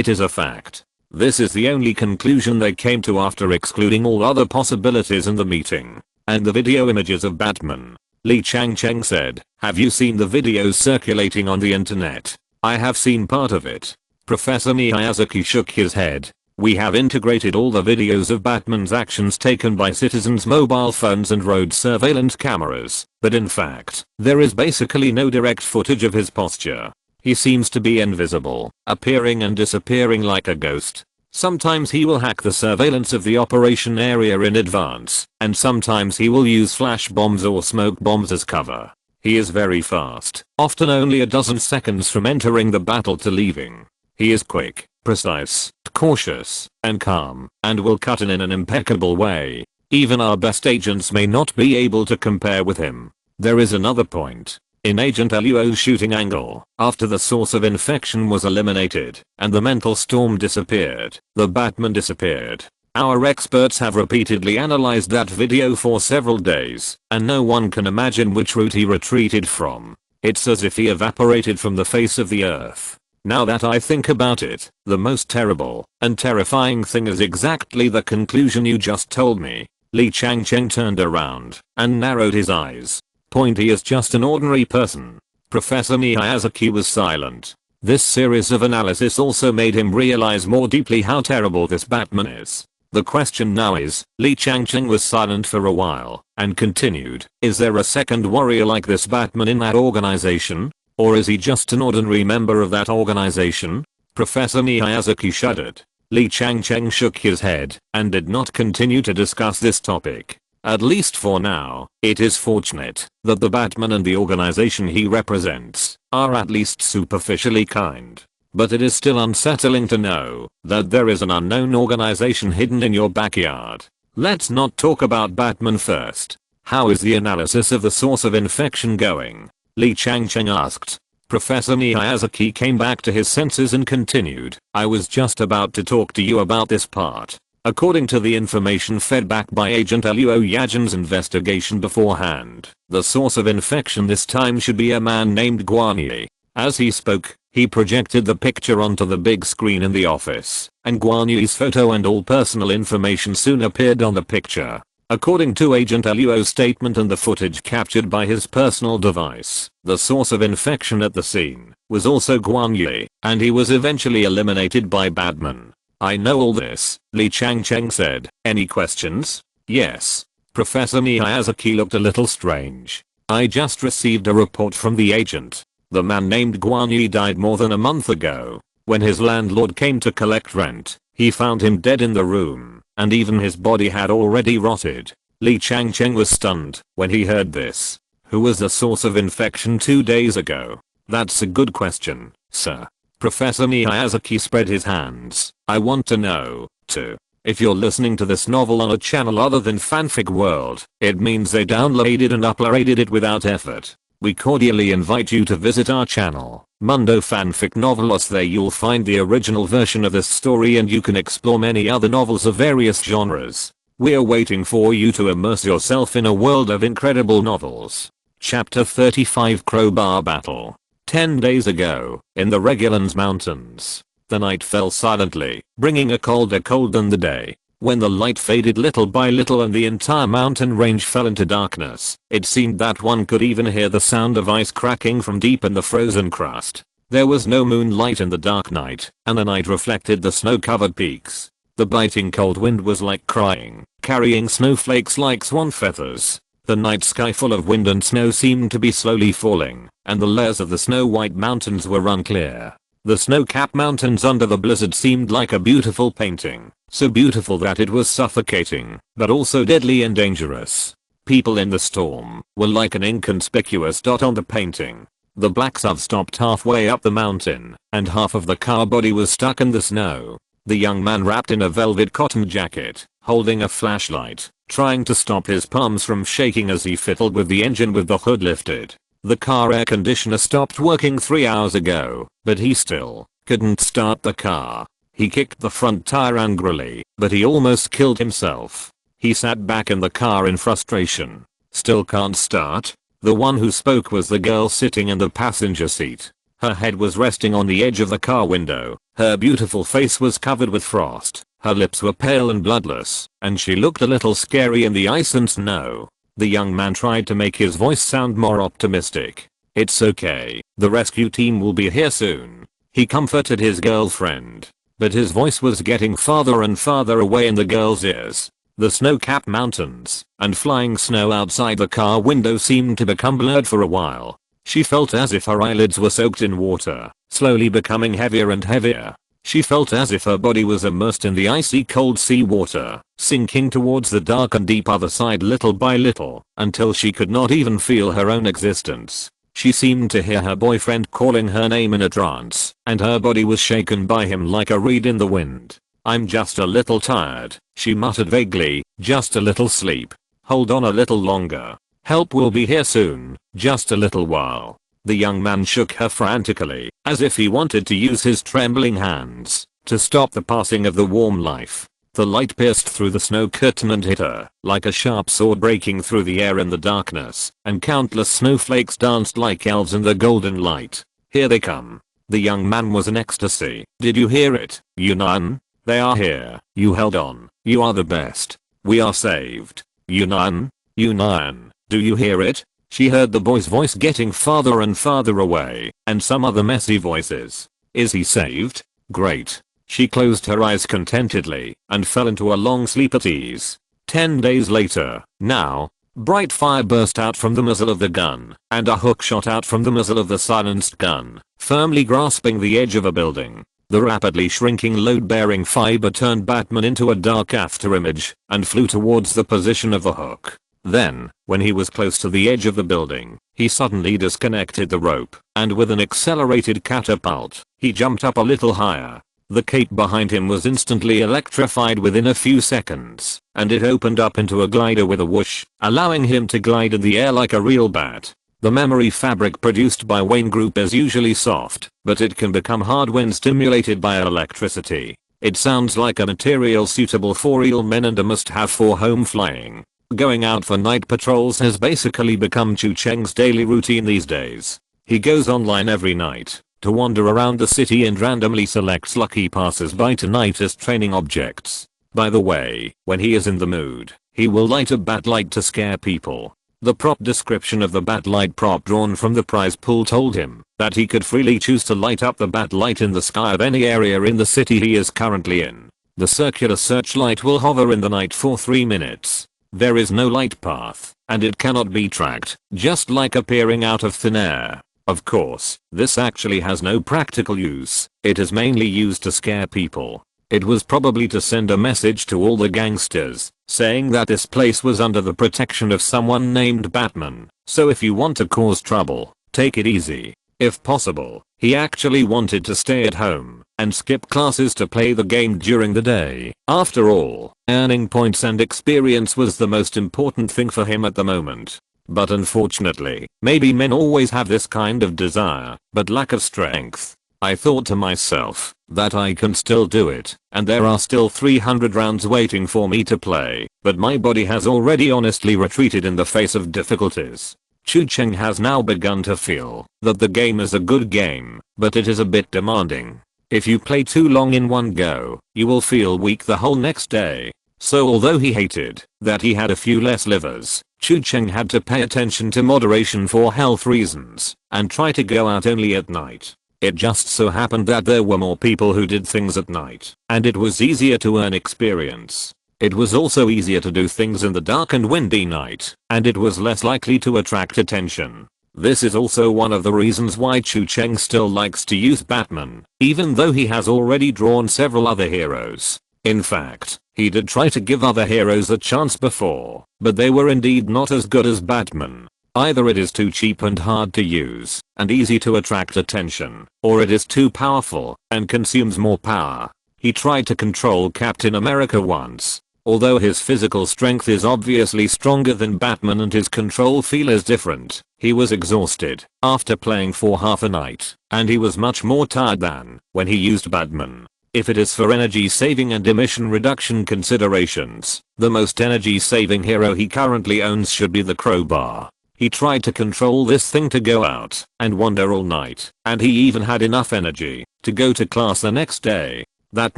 is a fact. This is the only conclusion they came to after excluding all other possibilities in the meeting. And the video images of Batman Lee Chang said, "Have you seen the videos circulating on the internet?" "I have seen part of it." Professor Miyazaki shook his head. "We have integrated all the videos of Batman's actions taken by citizens' mobile phones and road surveillance cameras, but in fact, there is basically no direct footage of his posture. He seems to be invisible, appearing and disappearing like a ghost. Sometimes he will hack the surveillance of the operation area in advance, and sometimes he will use flash bombs or smoke bombs as cover. He is very fast, often only a dozen seconds from entering the battle to leaving. He is quick, precise, cautious, and calm, and will cut in an impeccable way. Even our best agents may not be able to compare with him." There is another point. In Agent Luo's shooting angle, after the source of infection was eliminated and the mental storm disappeared, the Batman disappeared. Our experts have repeatedly analyzed that video for several days, and no one can imagine which route he retreated from. It's as if he evaporated from the face of the earth. Now that I think about it, the most terrible and terrifying thing is exactly the conclusion you just told me. Lee Chang turned around and narrowed his eyes. "Point, he is just an ordinary person." Professor Miyazaki was silent. This series of analysis also made him realize more deeply how terrible this Batman is. The question now is, Lee Chang was silent for a while and continued, "Is there a second warrior like this Batman in that organization? Or is he just an ordinary member of that organization?" Professor Miyazaki shuddered. Lee Chang shook his head and did not continue to discuss this topic. At least for now, it is fortunate that the Batman and the organization he represents are at least superficially kind. But it is still unsettling to know that there is an unknown organization hidden in your backyard. Let's not talk about Batman first. How is the analysis of the source of infection going? Lee Chang asked. Professor Miyazaki came back to his senses and continued, "I was just about to talk to you about this part. According to the information fed back by Agent Luo Yajin's investigation beforehand, the source of infection this time should be a man named Guan Yi." As he spoke, he projected the picture onto the big screen in the office, and Guan Yi's photo and all personal information soon appeared on the picture. According to Agent Luo's statement and the footage captured by his personal device, the source of infection at the scene was also Guan Yi, and he was eventually eliminated by Batman. "I know all this," Lee Chang said. "Any questions?" "Yes." Professor Miyazaki looked a little strange. "I just received a report from the agent. The man named Guan Yi died more than a month ago. When his landlord came to collect rent, he found him dead in the room, and even his body had already rotted." Lee Chang was stunned when he heard this. "Who was the source of infection 2 days ago?" "That's a good question, sir." Professor Miyazaki spread his hands. "I want to know, too. If you're listening to this novel on a channel other than Fanfic World, it means they downloaded and uploaded it without effort. We cordially invite you to visit our channel, Mundo Fanfic Novelos. There you'll find the original version of this story and you can explore many other novels of various genres. We're waiting for you to immerse yourself in a world of incredible novels." Chapter 35 Crowbar Battle. 10 days ago, in the Regulans Mountains, the night fell silently, bringing a colder cold than the day. When the light faded little by little and the entire mountain range fell into darkness, it seemed that one could even hear the sound of ice cracking from deep in the frozen crust. There was no moonlight in the dark night, and the night reflected the snow-covered peaks. The biting cold wind was like crying, carrying snowflakes like swan feathers. The night sky full of wind and snow seemed to be slowly falling, and the layers of the snow-white mountains were unclear. The snow-capped mountains under the blizzard seemed like a beautiful painting, so beautiful that it was suffocating, but also deadly and dangerous. People in the storm were like an inconspicuous dot on the painting. The black SUV stopped halfway up the mountain, and half of the car body was stuck in the snow. The young man wrapped in a velvet cotton jacket, holding a flashlight, trying to stop his palms from shaking as he fiddled with the engine with the hood lifted. The car air conditioner stopped working 3 hours ago, but he still couldn't start the car. He kicked the front tire angrily, but he almost killed himself. He sat back in the car in frustration. "Still can't start?" The one who spoke was the girl sitting in the passenger seat. Her head was resting on the edge of the car window. Her beautiful face was covered with frost. Her lips were pale and bloodless, and she looked a little scary in the ice and snow. The young man tried to make his voice sound more optimistic. "It's okay. The rescue team will be here soon." He comforted his girlfriend. But his voice was getting farther and farther away in the girl's ears. The snow-capped mountains and flying snow outside the car window seemed to become blurred for a while. She felt as if her eyelids were soaked in water, slowly becoming heavier and heavier. She felt as if her body was immersed in the icy cold sea water, sinking towards the dark and deep other side little by little, until she could not even feel her own existence. She seemed to hear her boyfriend calling her name in a trance, and her body was shaken by him like a reed in the wind. "I'm just a little tired," she muttered vaguely, "just a little sleep. Hold on a little longer. Help will be here soon, just a little while." The young man shook her frantically, as if he wanted to use his trembling hands to stop the passing of the warm life. The light pierced through the snow curtain and hit her, like a sharp sword breaking through the air in the darkness, and countless snowflakes danced like elves in the golden light. "Here they come." The young man was in ecstasy. "Did you hear it, Yunnan? They are here. You held on. You are the best. We are saved. Yunnan? Yunnan, do you hear it?" She heard the boy's voice getting farther and farther away, and some other messy voices. "Is he saved? Great." She closed her eyes contentedly and fell into a long sleep at ease. 10 days later, now, bright fire burst out from the muzzle of the gun, and a hook shot out from the muzzle of the silenced gun, firmly grasping the edge of a building. The rapidly shrinking load-bearing fiber turned Batman into a dark afterimage and flew towards the position of the hook. Then, when he was close to the edge of the building, he suddenly disconnected the rope, and with an accelerated catapult, he jumped up a little higher. The cape behind him was instantly electrified within a few seconds, and it opened up into a glider with a whoosh, allowing him to glide in the air like a real bat. The memory fabric produced by Wayne Group is usually soft, but it can become hard when stimulated by electricity. It sounds like a material suitable for real men and a must-have for home flying. Going out for night patrols has basically become Chu Cheng's daily routine these days. He goes online every night to wander around the city and randomly selects lucky passers-by to night as training objects. By the way, when he is in the mood, he will light a bat light to scare people. The prop description of the bat light prop drawn from the prize pool told him that he could freely choose to light up the bat light in the sky of any area in the city he is currently in. The circular searchlight will hover in the night for 3 minutes. There is no light path, and it cannot be tracked, just like appearing out of thin air. Of course, this actually has no practical use. It is mainly used to scare people. It was probably to send a message to all the gangsters, saying that this place was under the protection of someone named Batman. So if you want to cause trouble, take it easy. If possible, he actually wanted to stay at home and skip classes to play the game during the day. After all, earning points and experience was the most important thing for him at the moment. But unfortunately, maybe men always have this kind of desire, but lack of strength. I thought to myself that I can still do it, and there are still 300 rounds waiting for me to play, but my body has already honestly retreated in the face of difficulties. Chu Cheng has now begun to feel that the game is a good game, but it is a bit demanding. If you play too long in one go, you will feel weak the whole next day. So although he hated that he had a few less livers, Chu Cheng had to pay attention to moderation for health reasons and try to go out only at night. It just so happened that there were more people who did things at night, and it was easier to earn experience. It was also easier to do things in the dark and windy night, and it was less likely to attract attention. This is also one of the reasons why Chu Cheng still likes to use Batman, even though he has already drawn several other heroes. In fact, he did try to give other heroes a chance before, but they were indeed not as good as Batman. Either it is too cheap and hard to use, and easy to attract attention, or it is too powerful, and consumes more power. He tried to control Captain America once. Although his physical strength is obviously stronger than Batman and his control feel is different, he was exhausted after playing for half a night, and he was much more tired than when he used Batman. If it is for energy saving and emission reduction considerations, the most energy saving hero he currently owns should be the crowbar. He tried to control this thing to go out and wander all night, and he even had enough energy to go to class the next day. That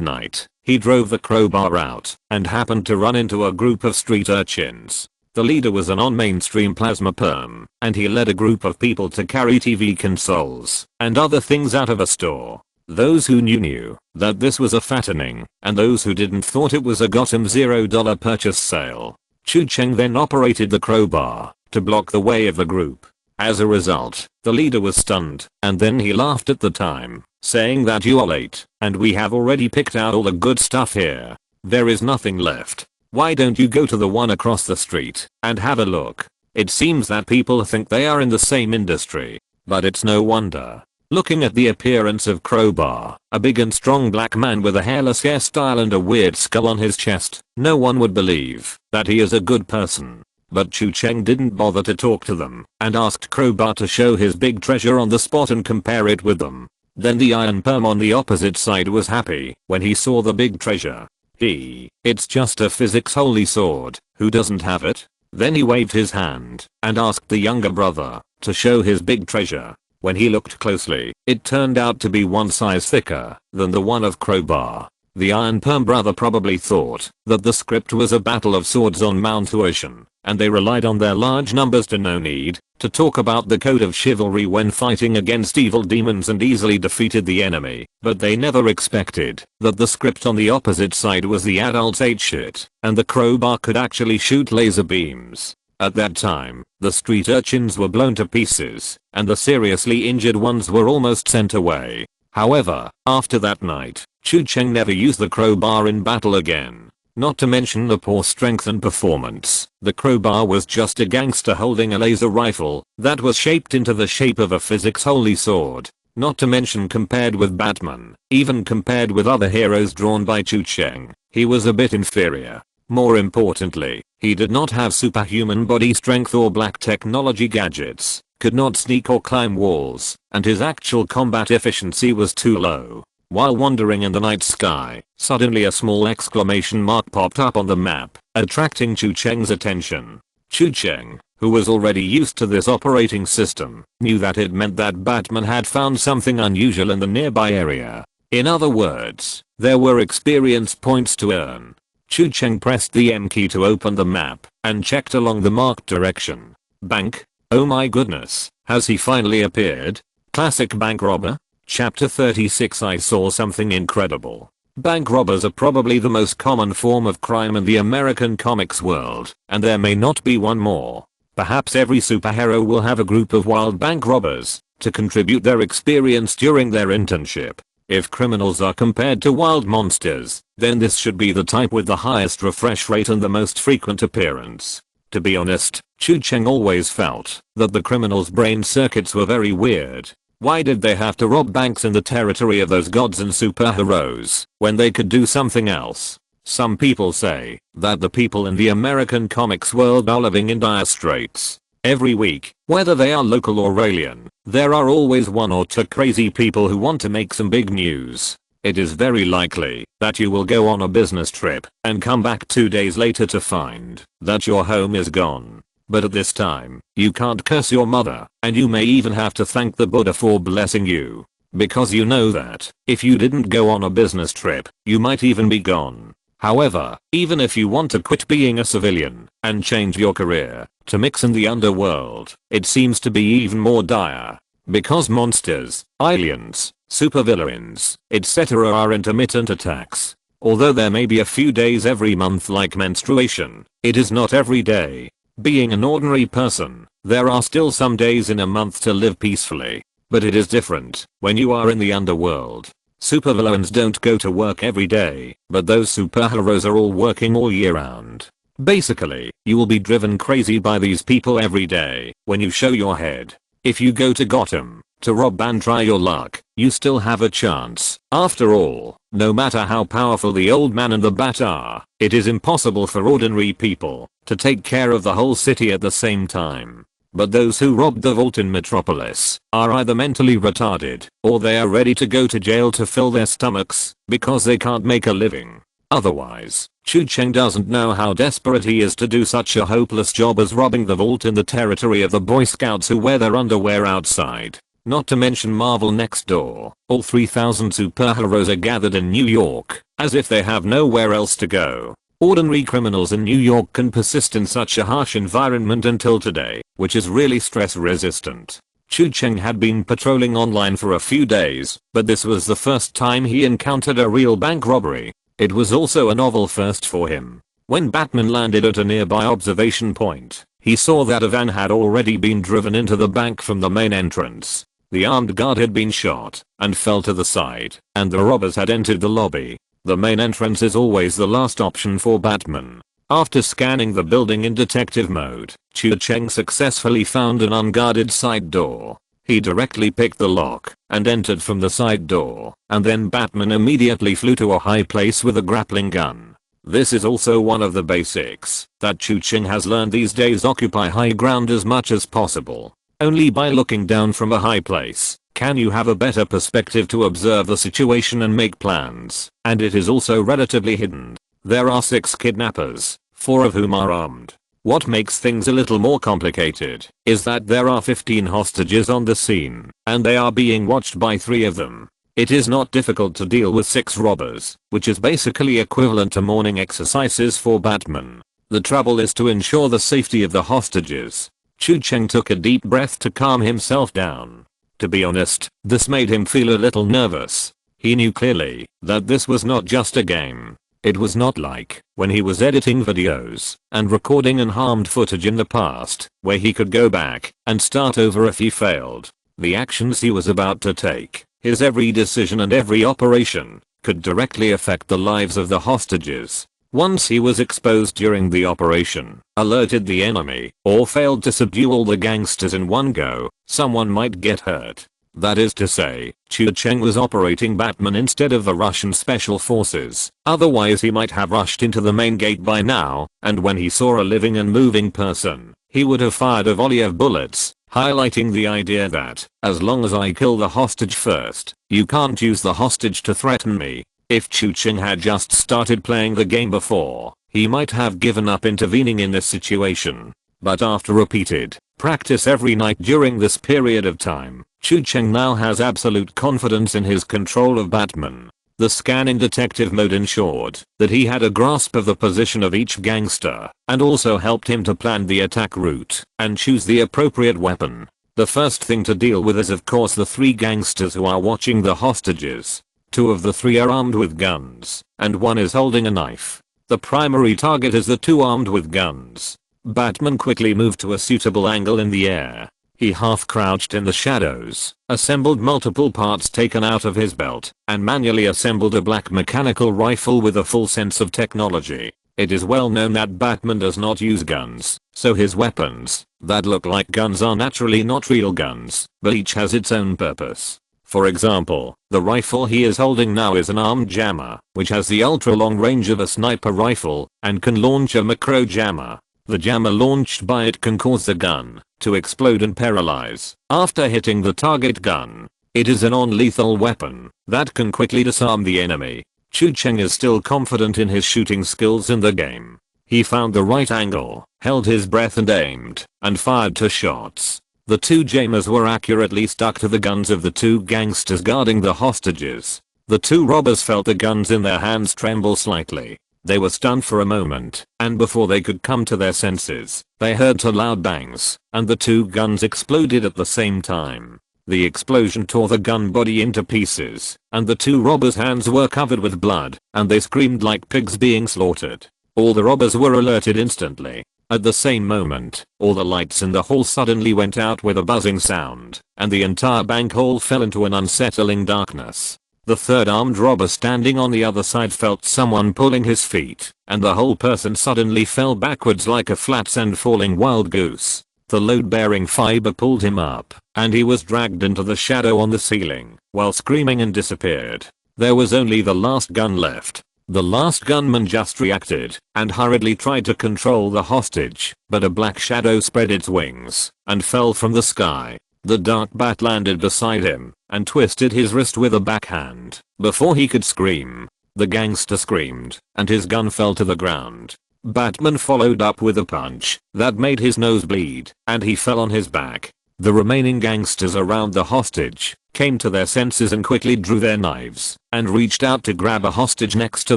night, he drove the crowbar out and happened to run into a group of street urchins. The leader was a non-mainstream plasma perm, and he led a group of people to carry TV consoles and other things out of a store. Those who knew that this was a fattening, and those who didn't thought it was a gotham $0 purchase sale. Chu Cheng then operated the crowbar to block the way of the group. As a result, the leader was stunned, and then he laughed at the time, saying that you are late, and we have already picked out all the good stuff here. There is nothing left. Why don't you go to the one across the street and have a look? It seems that people think they are in the same industry, but it's no wonder. Looking at the appearance of Crowbar, a big and strong black man with a hairless hairstyle and a weird skull on his chest, no one would believe that he is a good person. But Chu Cheng didn't bother to talk to them and asked Crowbar to show his big treasure on the spot and compare it with them. Then the iron perm on the opposite side was happy when he saw the big treasure. It's just a physics holy sword, who doesn't have it? Then he waved his hand and asked the younger brother to show his big treasure. When he looked closely, it turned out to be one size thicker than the one of Crowbar. The iron perm brother probably thought that the script was a battle of swords on Mount Ocean, and they relied on their large numbers to no need to talk about the code of chivalry when fighting against evil demons and easily defeated the enemy, but they never expected that the script on the opposite side was the adults ate shit, and the crowbar could actually shoot laser beams. At that time, the street urchins were blown to pieces, and the seriously injured ones were almost sent away. However, after that night, Chu Cheng never used the crowbar in battle again. Not to mention the poor strength and performance. The crowbar was just a gangster holding a laser rifle that was shaped into the shape of a physics holy sword. Not to mention compared with Batman, even compared with other heroes drawn by Chu Cheng, he was a bit inferior. More importantly, he did not have superhuman body strength or black technology gadgets, could not sneak or climb walls, and his actual combat efficiency was too low. While wandering in the night sky, suddenly a small exclamation mark popped up on the map, attracting Chu Cheng's attention. Chu Cheng, who was already used to this operating system, knew that it meant that Batman had found something unusual in the nearby area. In other words, there were experience points to earn. Chu Cheng pressed the M key to open the map and checked along the marked direction. Bank? Oh my goodness, has he finally appeared? Classic bank robber? Chapter 36. I saw something incredible. Bank robbers are probably the most common form of crime in the American comics world, and there may not be one more. Perhaps every superhero will have a group of wild bank robbers to contribute their experience during their internship. If criminals are compared to wild monsters, then this should be the type with the highest refresh rate and the most frequent appearance. To be honest, Chu Cheng always felt that the criminals' brain circuits were very weird. Why did they have to rob banks in the territory of those gods and superheroes when they could do something else? Some people say that the people in the American comics world are living in dire straits. Every week, whether they are local or alien, there are always one or two crazy people who want to make some big news. It is very likely that you will go on a business trip and come back 2 days later to find that your home is gone. But at this time, you can't curse your mother, and you may even have to thank the Buddha for blessing you. Because you know that, if you didn't go on a business trip, you might even be gone. However, even if you want to quit being a civilian and change your career to mix in the underworld, it seems to be even more dire. Because monsters, aliens, supervillains, etc. are intermittent attacks. Although there may be a few days every month like menstruation, it is not every day. Being an ordinary person, there are still some days in a month to live peacefully. But it is different when you are in the underworld. Supervillains don't go to work every day, but those superheroes are all working all year round. Basically, you will be driven crazy by these people every day when you show your head. If you go to Gotham to rob and try your luck, you still have a chance. After all, no matter how powerful the old man and the bat are, it is impossible for ordinary people to take care of the whole city at the same time. But those who robbed the vault in Metropolis are either mentally retarded or they are ready to go to jail to fill their stomachs because they can't make a living. Otherwise, Chu Cheng doesn't know how desperate he is to do such a hopeless job as robbing the vault in the territory of the Boy Scouts who wear their underwear outside. Not to mention Marvel next door. All 3,000 superheroes are gathered in New York, as if they have nowhere else to go. Ordinary criminals in New York can persist in such a harsh environment until today, which is really stress resistant. Chu Cheng had been patrolling online for a few days, but this was the first time he encountered a real bank robbery. It was also a novel first for him. When Batman landed at a nearby observation point, he saw that a van had already been driven into the bank from the main entrance. The armed guard had been shot and fell to the side, and the robbers had entered the lobby. The main entrance is always the last option for Batman. After scanning the building in detective mode, Chu Cheng successfully found an unguarded side door. He directly picked the lock and entered from the side door, and then Batman immediately flew to a high place with a grappling gun. This is also one of the basics that Chu Cheng has learned these days: occupy high ground as much as possible. Only by looking down from a high place can you have a better perspective to observe the situation and make plans, and it is also relatively hidden. There are 6 kidnappers, 4 of whom are armed. What makes things a little more complicated is that there are 15 hostages on the scene, and they are being watched by 3 of them. It is not difficult to deal with 6 robbers, which is basically equivalent to morning exercises for Batman. The trouble is to ensure the safety of the hostages. Chu Cheng took a deep breath to calm himself down. To be honest, this made him feel a little nervous. He knew clearly that this was not just a game. It was not like when he was editing videos and recording unharmed footage in the past, where he could go back and start over if he failed. The actions he was about to take, his every decision and every operation, could directly affect the lives of the hostages. Once he was exposed during the operation, alerted the enemy, or failed to subdue all the gangsters in one go, someone might get hurt. That is to say, Chu Cheng was operating Batman instead of the Russian special forces. Otherwise he might have rushed into the main gate by now, and when he saw a living and moving person, he would have fired a volley of bullets, highlighting the idea that, as long as I kill the hostage first, you can't use the hostage to threaten me. If Chu Cheng had just started playing the game before, he might have given up intervening in this situation. But after repeated practice every night during this period of time, Chu Cheng now has absolute confidence in his control of Batman. The scan in detective mode ensured that he had a grasp of the position of each gangster, and also helped him to plan the attack route and choose the appropriate weapon. The first thing to deal with is of course the 3 gangsters who are watching the hostages. 2 of the 3 are armed with guns, and 1 is holding a knife. The primary target is the 2 armed with guns. Batman quickly moved to a suitable angle in the air. He half crouched in the shadows, assembled multiple parts taken out of his belt, and manually assembled a black mechanical rifle with a full sense of technology. It is well known that Batman does not use guns, so his weapons, that look like guns, are naturally not real guns, but each has its own purpose. For example, the rifle he is holding now is an armed jammer, which has the ultra long range of a sniper rifle, and can launch a macro jammer. The jammer launched by it can cause the gun to explode and paralyze after hitting the target gun. It is a non-lethal weapon that can quickly disarm the enemy. Chu Cheng is still confident in his shooting skills in the game. He found the right angle, held his breath and aimed, and fired 2 shots. The 2 jammers were accurately stuck to the guns of the 2 gangsters guarding the hostages. The 2 robbers felt the guns in their hands tremble slightly. They were stunned for a moment, and before they could come to their senses, they heard 2 loud bangs, and the 2 guns exploded at the same time. The explosion tore the gun body into pieces, and the 2 robbers' hands were covered with blood, and they screamed like pigs being slaughtered. All the robbers were alerted instantly. At the same moment, all the lights in the hall suddenly went out with a buzzing sound, and the entire bank hall fell into an unsettling darkness. The 3rd armed robber standing on the other side felt someone pulling his feet, and the whole person suddenly fell backwards like a flat sand falling wild goose. The load-bearing fiber pulled him up, and he was dragged into the shadow on the ceiling, while screaming, and disappeared. There was only the last gun left. The last gunman just reacted and hurriedly tried to control the hostage, but a black shadow spread its wings and fell from the sky. The dark bat landed beside him and twisted his wrist with a backhand. Before he could scream, the gangster screamed and his gun fell to the ground. Batman followed up with a punch that made his nose bleed, and he fell on his back. The remaining gangsters around the hostage came to their senses and quickly drew their knives and reached out to grab a hostage next to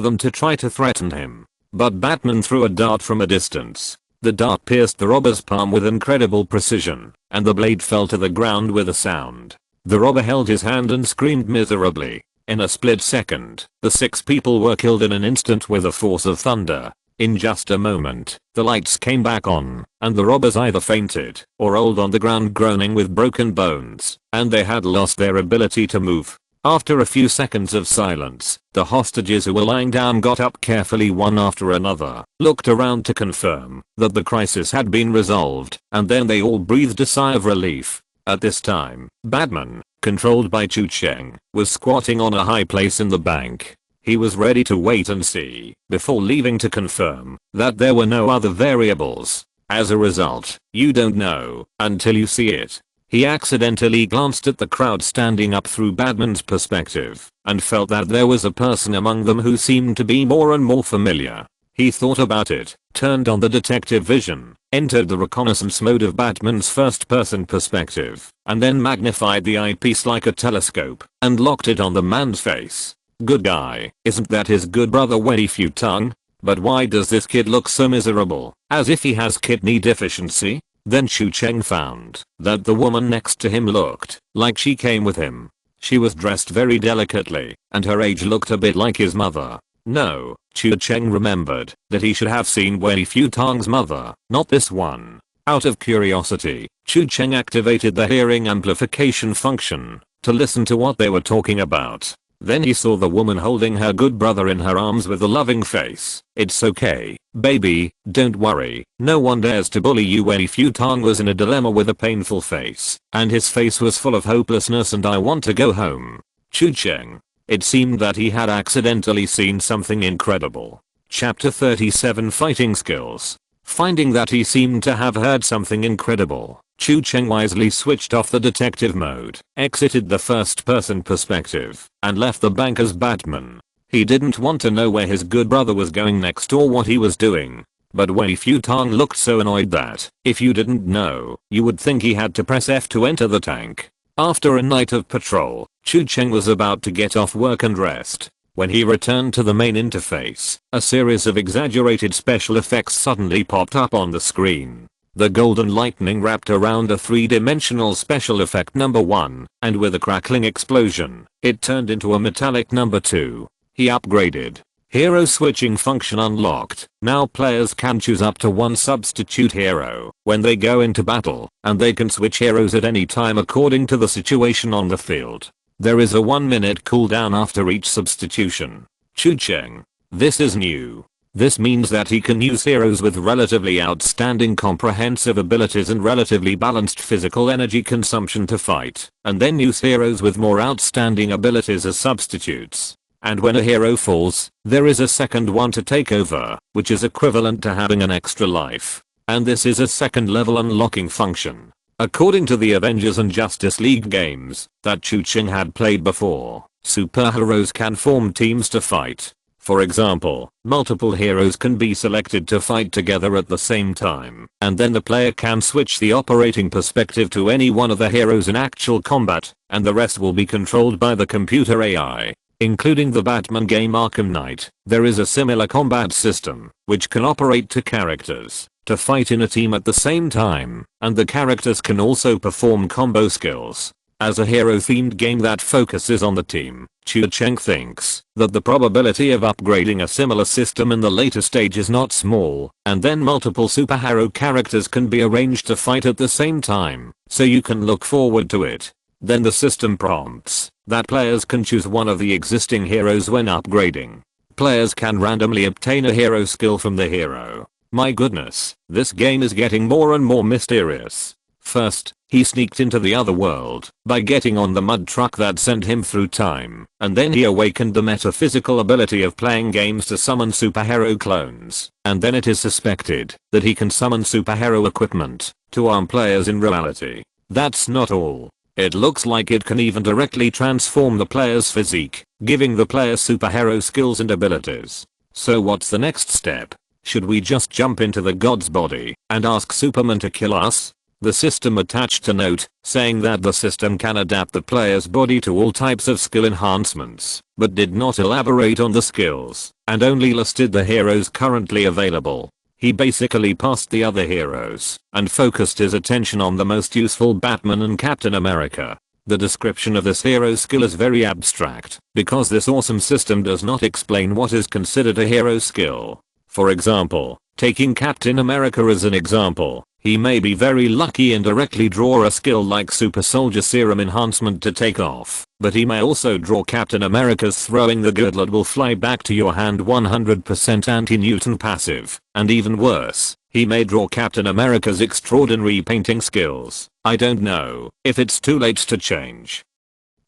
them to try to threaten him. but Batman threw a dart from a distance. The dart pierced the robber's palm with incredible precision, and the blade fell to the ground with a sound. The robber held his hand and screamed miserably. In a split second, the 6 people were killed in an instant with the force of thunder. In just a moment, the lights came back on, and the robbers either fainted or rolled on the ground groaning with broken bones, and they had lost their ability to move. After a few seconds of silence, the hostages who were lying down got up carefully one after another, looked around to confirm that the crisis had been resolved, and then they all breathed a sigh of relief. At this time, Batman, controlled by Chu Cheng, was squatting on a high place in the bank. He was ready to wait and see before leaving to confirm that there were no other variables. As a result, you don't know until you see it. He accidentally glanced at the crowd standing up through Batman's perspective and felt that there was a person among them who seemed to be more and more familiar. He thought about it, turned on the detective vision, entered the reconnaissance mode of Batman's first-person perspective, and then magnified the eyepiece like a telescope and locked it on the man's face. Good guy, isn't that his good brother Wendy Futang? But why does this kid look so miserable, as if he has kidney deficiency? Then Chu Cheng found that the woman next to him looked like she came with him. She was dressed very delicately, and her age looked a bit like his mother. No, Chu Cheng remembered that he should have seen Wei Futang's mother, not this one. Out of curiosity, Chu Cheng activated the hearing amplification function to listen to what they were talking about. Then he saw the woman holding her good brother in her arms with a loving face. "It's okay, baby, don't worry, no one dares to bully you." Wei Futang was in a dilemma with a painful face, and his face was full of hopelessness and "I want to go home." Chu Cheng. It seemed that he had accidentally seen something incredible. Chapter 37 Fighting Skills. Finding that he seemed to have heard something incredible, Chu Cheng wisely switched off the detective mode, exited the first-person perspective, and left the bank as Batman. He didn't want to know where his good brother was going next or what he was doing. But Wei Futang looked so annoyed that, if you didn't know, you would think he had to press F to enter the tank. After a night of patrol, Chu Cheng was about to get off work and rest. When he returned to the main interface, a series of exaggerated special effects suddenly popped up on the screen. The golden lightning wrapped around a 3-dimensional special effect number 1, and with a crackling explosion, it turned into a metallic number 2. He upgraded. Hero switching function unlocked. Now players can choose up to one substitute hero when they go into battle, and they can switch heroes at any time according to the situation on the field. There is a 1-minute cooldown after each substitution. Chu Cheng. This is new. This means that he can use heroes with relatively outstanding comprehensive abilities and relatively balanced physical energy consumption to fight, and then use heroes with more outstanding abilities as substitutes. And when a hero falls, there is a second one to take over, which is equivalent to having an extra life. And this is a second level unlocking function. According to the Avengers and Justice League games that Chu Cheng had played before, superheroes can form teams to fight. For example, multiple heroes can be selected to fight together at the same time, and then the player can switch the operating perspective to any one of the heroes in actual combat, and the rest will be controlled by the computer AI. Including the Batman game Arkham Knight, there is a similar combat system, which can operate two characters to fight in a team at the same time, and the characters can also perform combo skills. As a hero-themed game that focuses on the team, Chu Cheng thinks that the probability of upgrading a similar system in the later stage is not small, and then multiple superhero characters can be arranged to fight at the same time, so you can look forward to it. Then the system prompts that players can choose one of the existing heroes when upgrading. Players can randomly obtain a hero skill from the hero. My goodness, this game is getting more and more mysterious. First, he sneaked into the other world by getting on the mud truck that sent him through time, and then he awakened the metaphysical ability of playing games to summon superhero clones, and then it is suspected that he can summon superhero equipment to arm players in reality. That's not all. It looks like it can even directly transform the player's physique, giving the player superhero skills and abilities. So what's the next step? Should we just jump into the god's body and ask Superman to kill us? The system attached a note saying that the system can adapt the player's body to all types of skill enhancements, but did not elaborate on the skills, and only listed the heroes currently available. He basically passed the other heroes and focused his attention on the most useful Batman and Captain America. The description of this hero's skill is very abstract because this awesome system does not explain what is considered a hero skill. For example, taking Captain America as an example, he may be very lucky and directly draw a skill like Super Soldier Serum Enhancement to take off, but he may also draw Captain America's Throwing the Girdle will fly back to your hand 100% anti-Newton passive, and even worse, he may draw Captain America's extraordinary painting skills. I don't know if it's too late to change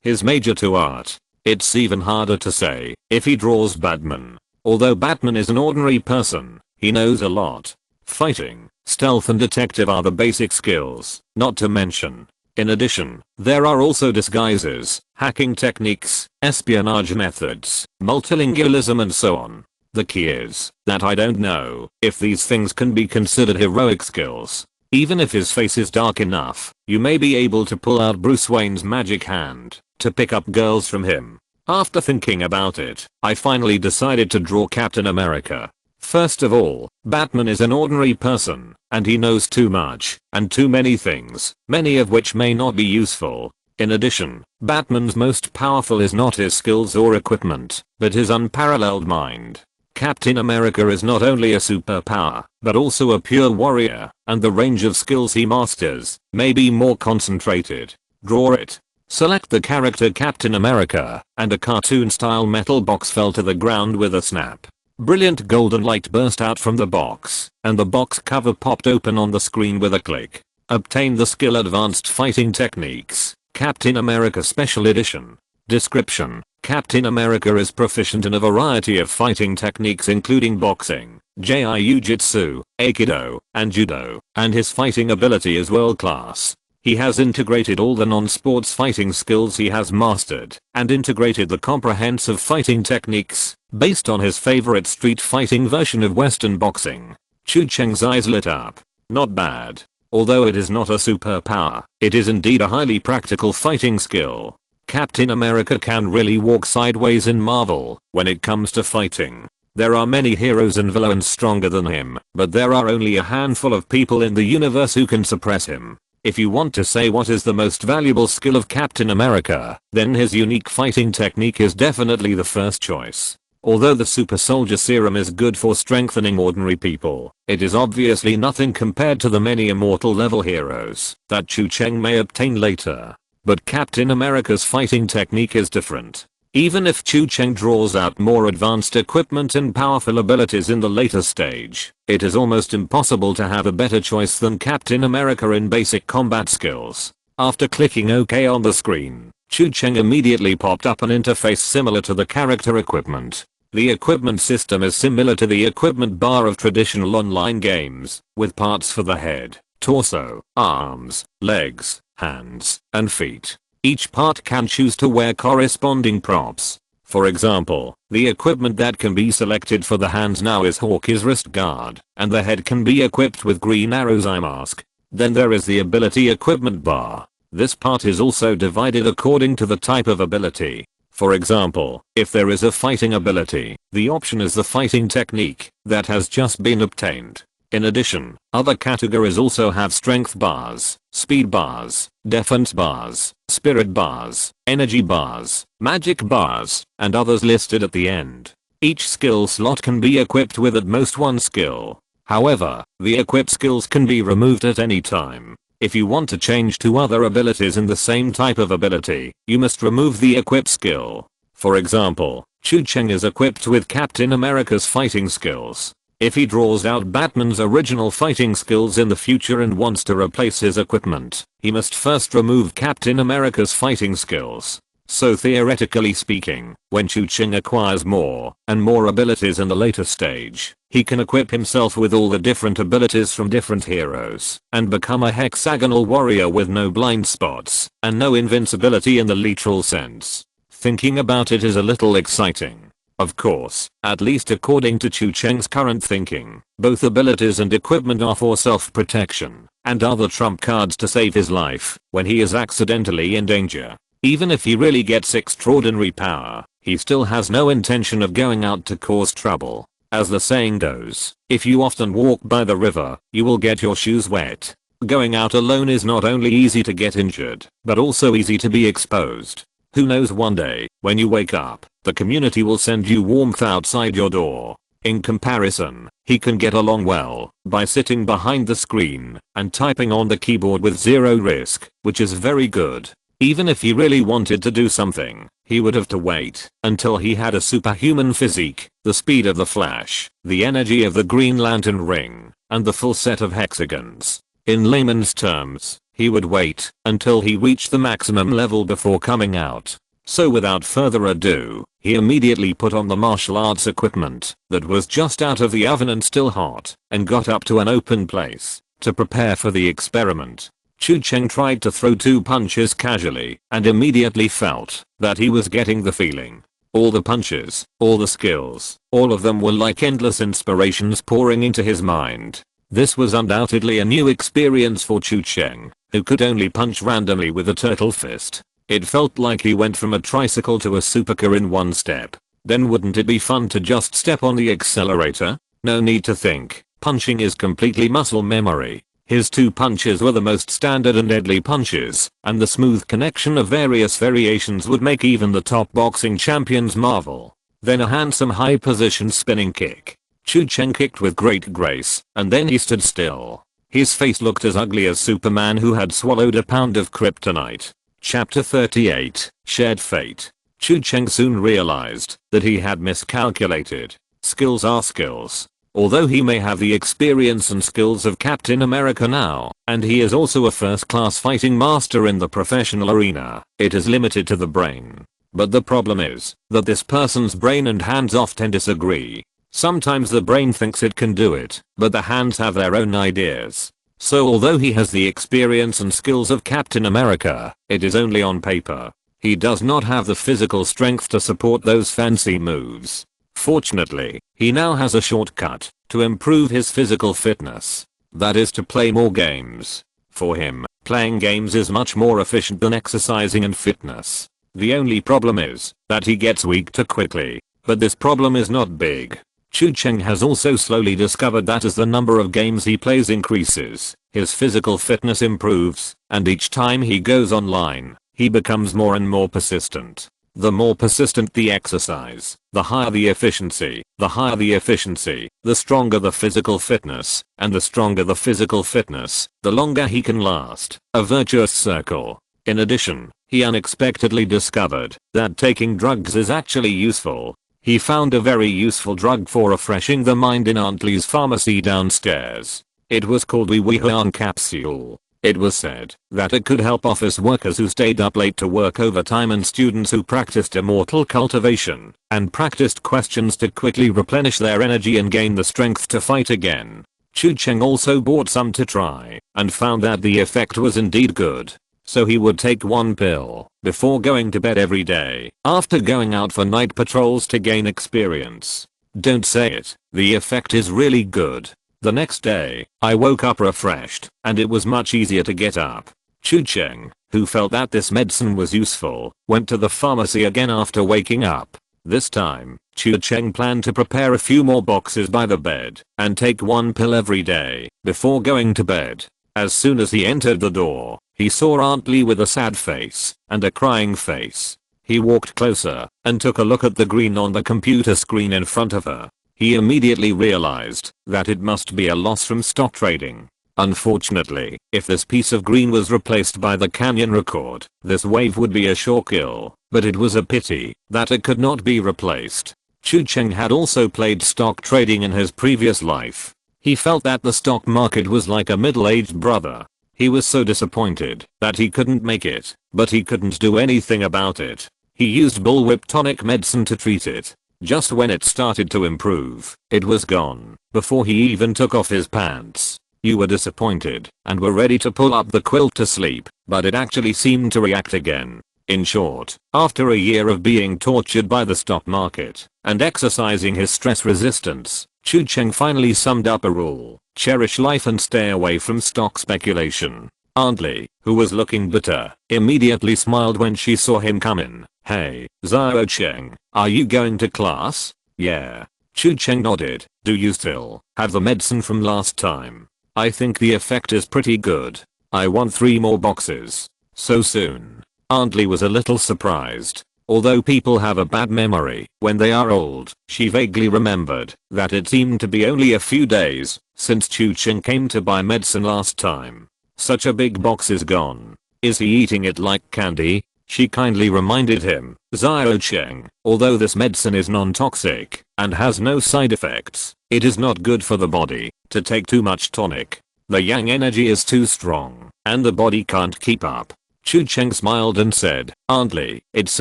his major to art. It's even harder to say if he draws Batman. Although Batman is an ordinary person, he knows a lot. Fighting, stealth and detective are the basic skills, not to mention. In addition, there are also disguises, hacking techniques, espionage methods, multilingualism and so on. The key is that I don't know if these things can be considered heroic skills. Even if his face is dark enough, you may be able to pull out Bruce Wayne's magic hand to pick up girls from him. After thinking about it, I finally decided to draw Captain America. First of all, Batman is an ordinary person, and he knows too much, and too many things, many of which may not be useful. In addition, Batman's most powerful is not his skills or equipment, but his unparalleled mind. Captain America is not only a superpower, but also a pure warrior, and the range of skills he masters may be more concentrated. Draw it. Select the character Captain America, and a cartoon-style metal box fell to the ground with a snap. Brilliant golden light burst out from the box, and the box cover popped open on the screen with a click. Obtain the skill Advanced Fighting Techniques, Captain America Special Edition. Description: Captain America is proficient in a variety of fighting techniques including boxing, jiu-jitsu, aikido, and judo, and his fighting ability is world class. He has integrated all the non-sports fighting skills he has mastered, and integrated the comprehensive fighting techniques, based on his favorite street fighting version of Western boxing. Chu Cheng's eyes lit up. Not bad. Although it is not a superpower, it is indeed a highly practical fighting skill. Captain America can really walk sideways in Marvel when it comes to fighting. There are many heroes and villains stronger than him, but there are only a handful of people in the universe who can suppress him. If you want to say what is the most valuable skill of Captain America, then his unique fighting technique is definitely the first choice. Although the Super Soldier Serum is good for strengthening ordinary people, it is obviously nothing compared to the many immortal level heroes that Chu Cheng may obtain later. But Captain America's fighting technique is different. Even if Chu Cheng draws out more advanced equipment and powerful abilities in the later stage, it is almost impossible to have a better choice than Captain America in basic combat skills. After clicking OK on the screen, Chu Cheng immediately popped up an interface similar to the character equipment. The equipment system is similar to the equipment bar of traditional online games, with parts for the head, torso, arms, legs, hands, and feet. Each part can choose to wear corresponding props. For example, the equipment that can be selected for the hands now is Hawkeye's wrist guard, and the head can be equipped with Green Arrow's eye mask. Then there is the ability equipment bar. This part is also divided according to the type of ability. For example, if there is a fighting ability, the option is the fighting technique that has just been obtained. In addition, other categories also have strength bars, speed bars, defense bars, spirit bars, energy bars, magic bars, and others listed at the end. Each skill slot can be equipped with at most one skill. However, the equipped skills can be removed at any time. If you want to change to other abilities in the same type of ability, you must remove the equipped skill. For example, Chu Cheng is equipped with Captain America's fighting skills. If he draws out Batman's original fighting skills in the future and wants to replace his equipment, he must first remove Captain America's fighting skills. So theoretically speaking, when Chu Cheng acquires more and more abilities in the later stage, he can equip himself with all the different abilities from different heroes and become a hexagonal warrior with no blind spots and no invincibility in the literal sense. Thinking about it is a little exciting. Of course, at least according to Chu Cheng's current thinking, both abilities and equipment are for self-protection and are the trump cards to save his life when he is accidentally in danger. Even if he really gets extraordinary power, he still has no intention of going out to cause trouble. As the saying goes, if you often walk by the river, you will get your shoes wet. Going out alone is not only easy to get injured, but also easy to be exposed. Who knows, one day, when you wake up, the community will send you warmth outside your door. In comparison, he can get along well by sitting behind the screen and typing on the keyboard with zero risk, which is very good. Even if he really wanted to do something, he would have to wait until he had a superhuman physique, the speed of the Flash, the energy of the Green Lantern ring, and the full set of hexagons. In layman's terms, he would wait until he reached the maximum level before coming out. So without further ado, he immediately put on the martial arts equipment that was just out of the oven and still hot, and got up to an open place to prepare for the experiment. Chu Cheng tried to throw 2 punches casually and immediately felt that he was getting the feeling. All the punches, all the skills, all of them were like endless inspirations pouring into his mind. This was undoubtedly a new experience for Chu Cheng, who could only punch randomly with a turtle fist. It felt like he went from a tricycle to a supercar in one step. Then wouldn't it be fun to just step on the accelerator? No need to think, punching is completely muscle memory. His 2 punches were the most standard and deadly punches, and the smooth connection of various variations would make even the top boxing champions marvel. Then a handsome high position spinning kick. Chu Cheng kicked with great grace, and then he stood still. His face looked as ugly as Superman who had swallowed a pound of kryptonite. Chapter 38, Shared Fate. Chu Cheng soon realized that he had miscalculated. Skills are skills. Although he may have the experience and skills of Captain America now, and he is also a first-class fighting master in the professional arena, it is limited to the brain. But the problem is that this person's brain and hands often disagree. Sometimes the brain thinks it can do it, but the hands have their own ideas. So although he has the experience and skills of Captain America, it is only on paper. He does not have the physical strength to support those fancy moves. Fortunately, he now has a shortcut to improve his physical fitness. That is to play more games. For him, playing games is much more efficient than exercising and fitness. The only problem is that he gets weak too quickly. But this problem is not big. Chu Cheng has also slowly discovered that as the number of games he plays increases, his physical fitness improves, and each time he goes online, he becomes more and more persistent. The more persistent the exercise, the higher the efficiency, the stronger the physical fitness, and the stronger the physical fitness, the longer he can last. A virtuous circle. In addition, he unexpectedly discovered that taking drugs is actually useful. He found a very useful drug for refreshing the mind in Aunt Lee's pharmacy downstairs. It was called Wee Wee Huan capsule. It was said that it could help office workers who stayed up late to work overtime and students who practiced immortal cultivation and practiced questions to quickly replenish their energy and gain the strength to fight again. Chu Cheng also bought some to try and found that the effect was indeed good. So he would take 1 pill before going to bed every day after going out for night patrols to gain experience. Don't say it, the effect is really good. The next day, I woke up refreshed, and it was much easier to get up. Chu Cheng, who felt that this medicine was useful, went to the pharmacy again after waking up. This time, Chu Cheng planned to prepare a few more boxes by the bed and take 1 pill every day before going to bed. As soon as he entered the door, he saw Aunt Lee with a sad face and a crying face. He walked closer and took a look at the green on the computer screen in front of her. He immediately realized that it must be a loss from stock trading. Unfortunately, if this piece of green was replaced by the Canyon record, this wave would be a sure kill, but it was a pity that it could not be replaced. Chu Cheng had also played stock trading in his previous life. He felt that the stock market was like a middle-aged brother. He was so disappointed that he couldn't make it, but he couldn't do anything about it. He used bullwhip tonic medicine to treat it. Just when it started to improve, it was gone, before he even took off his pants. You were disappointed and were ready to pull up the quilt to sleep, but it actually seemed to react again. In short, after a year of being tortured by the stock market and exercising his stress resistance, Chu Cheng finally summed up a rule: cherish life and stay away from stock speculation. Aunt Lee, who was looking bitter, immediately smiled when she saw him come in. Hey, Xiao Cheng, are you going to class? Yeah. Chu Cheng nodded. Do you still have the medicine from last time? I think the effect is pretty good. I want 3 more boxes. So soon? Aunt Lee was a little surprised. Although people have a bad memory when they are old, she vaguely remembered that it seemed to be only a few days since Chu Cheng came to buy medicine last time. Such a big box is gone. Is he eating it like candy? She kindly reminded him, Xiao Cheng, although this medicine is non-toxic and has no side effects, it is not good for the body to take too much tonic. The yang energy is too strong and the body can't keep up. Chu Cheng smiled and said, Aunt Lee, it's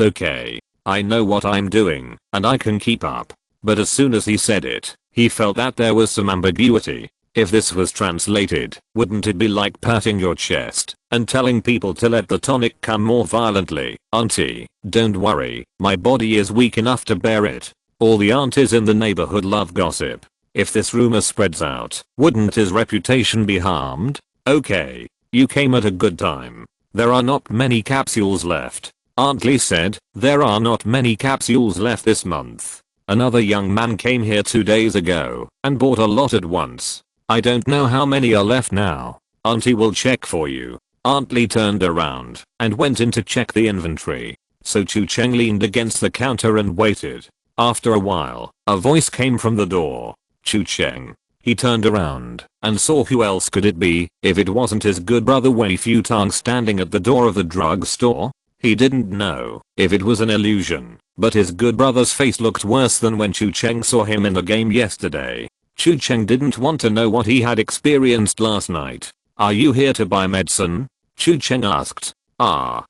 okay. I know what I'm doing and I can keep up. But as soon as he said it, he felt that there was some ambiguity. If this was translated, wouldn't it be like patting your chest and telling people to let the tonic come more violently? Auntie, don't worry, my body is weak enough to bear it. All the aunties in the neighborhood love gossip. If this rumor spreads out, wouldn't his reputation be harmed? Okay, you came at a good time. There are not many capsules left. Aunt Lee said, there are not many capsules left this month. Another young man came here 2 days ago and bought a lot at once. I don't know how many are left now. Auntie will check for you. Aunt Lee turned around and went in to check the inventory. So Chu Cheng leaned against the counter and waited. After a while, a voice came from the door. Chu Cheng. He turned around and saw who else could it be if it wasn't his good brother Wei Futang standing at the door of the drugstore. He didn't know if it was an illusion, but his good brother's face looked worse than when Chu Cheng saw him in the game yesterday. Chu Cheng didn't want to know what he had experienced last night. Are you here to buy medicine? Chu Cheng asked. Wei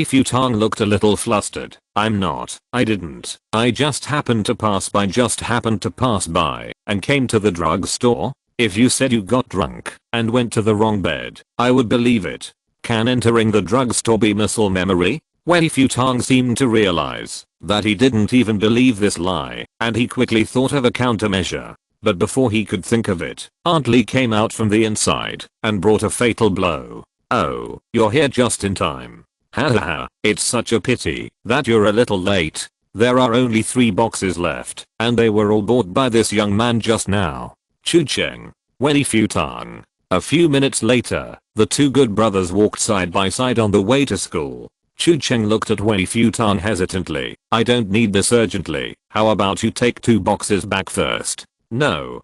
Futang looked a little flustered. I'm not. I didn't. I just happened to pass by and came to the drugstore. If you said you got drunk and went to the wrong bed, I would believe it. Can entering the drugstore be muscle memory? Wei Futang seemed to realize that he didn't even believe this lie, and he quickly thought of a countermeasure. But before he could think of it, Aunt Lee came out from the inside and brought a fatal blow. Oh, you're here just in time. Haha, it's such a pity that you're a little late. There are only 3 boxes left, and they were all bought by this young man just now. Chu Cheng. Wei Futang. A few minutes later, the 2 good brothers walked side by side on the way to school. Chu Cheng looked at Wei Futang hesitantly. I don't need this urgently. How about you take 2 boxes back first? No.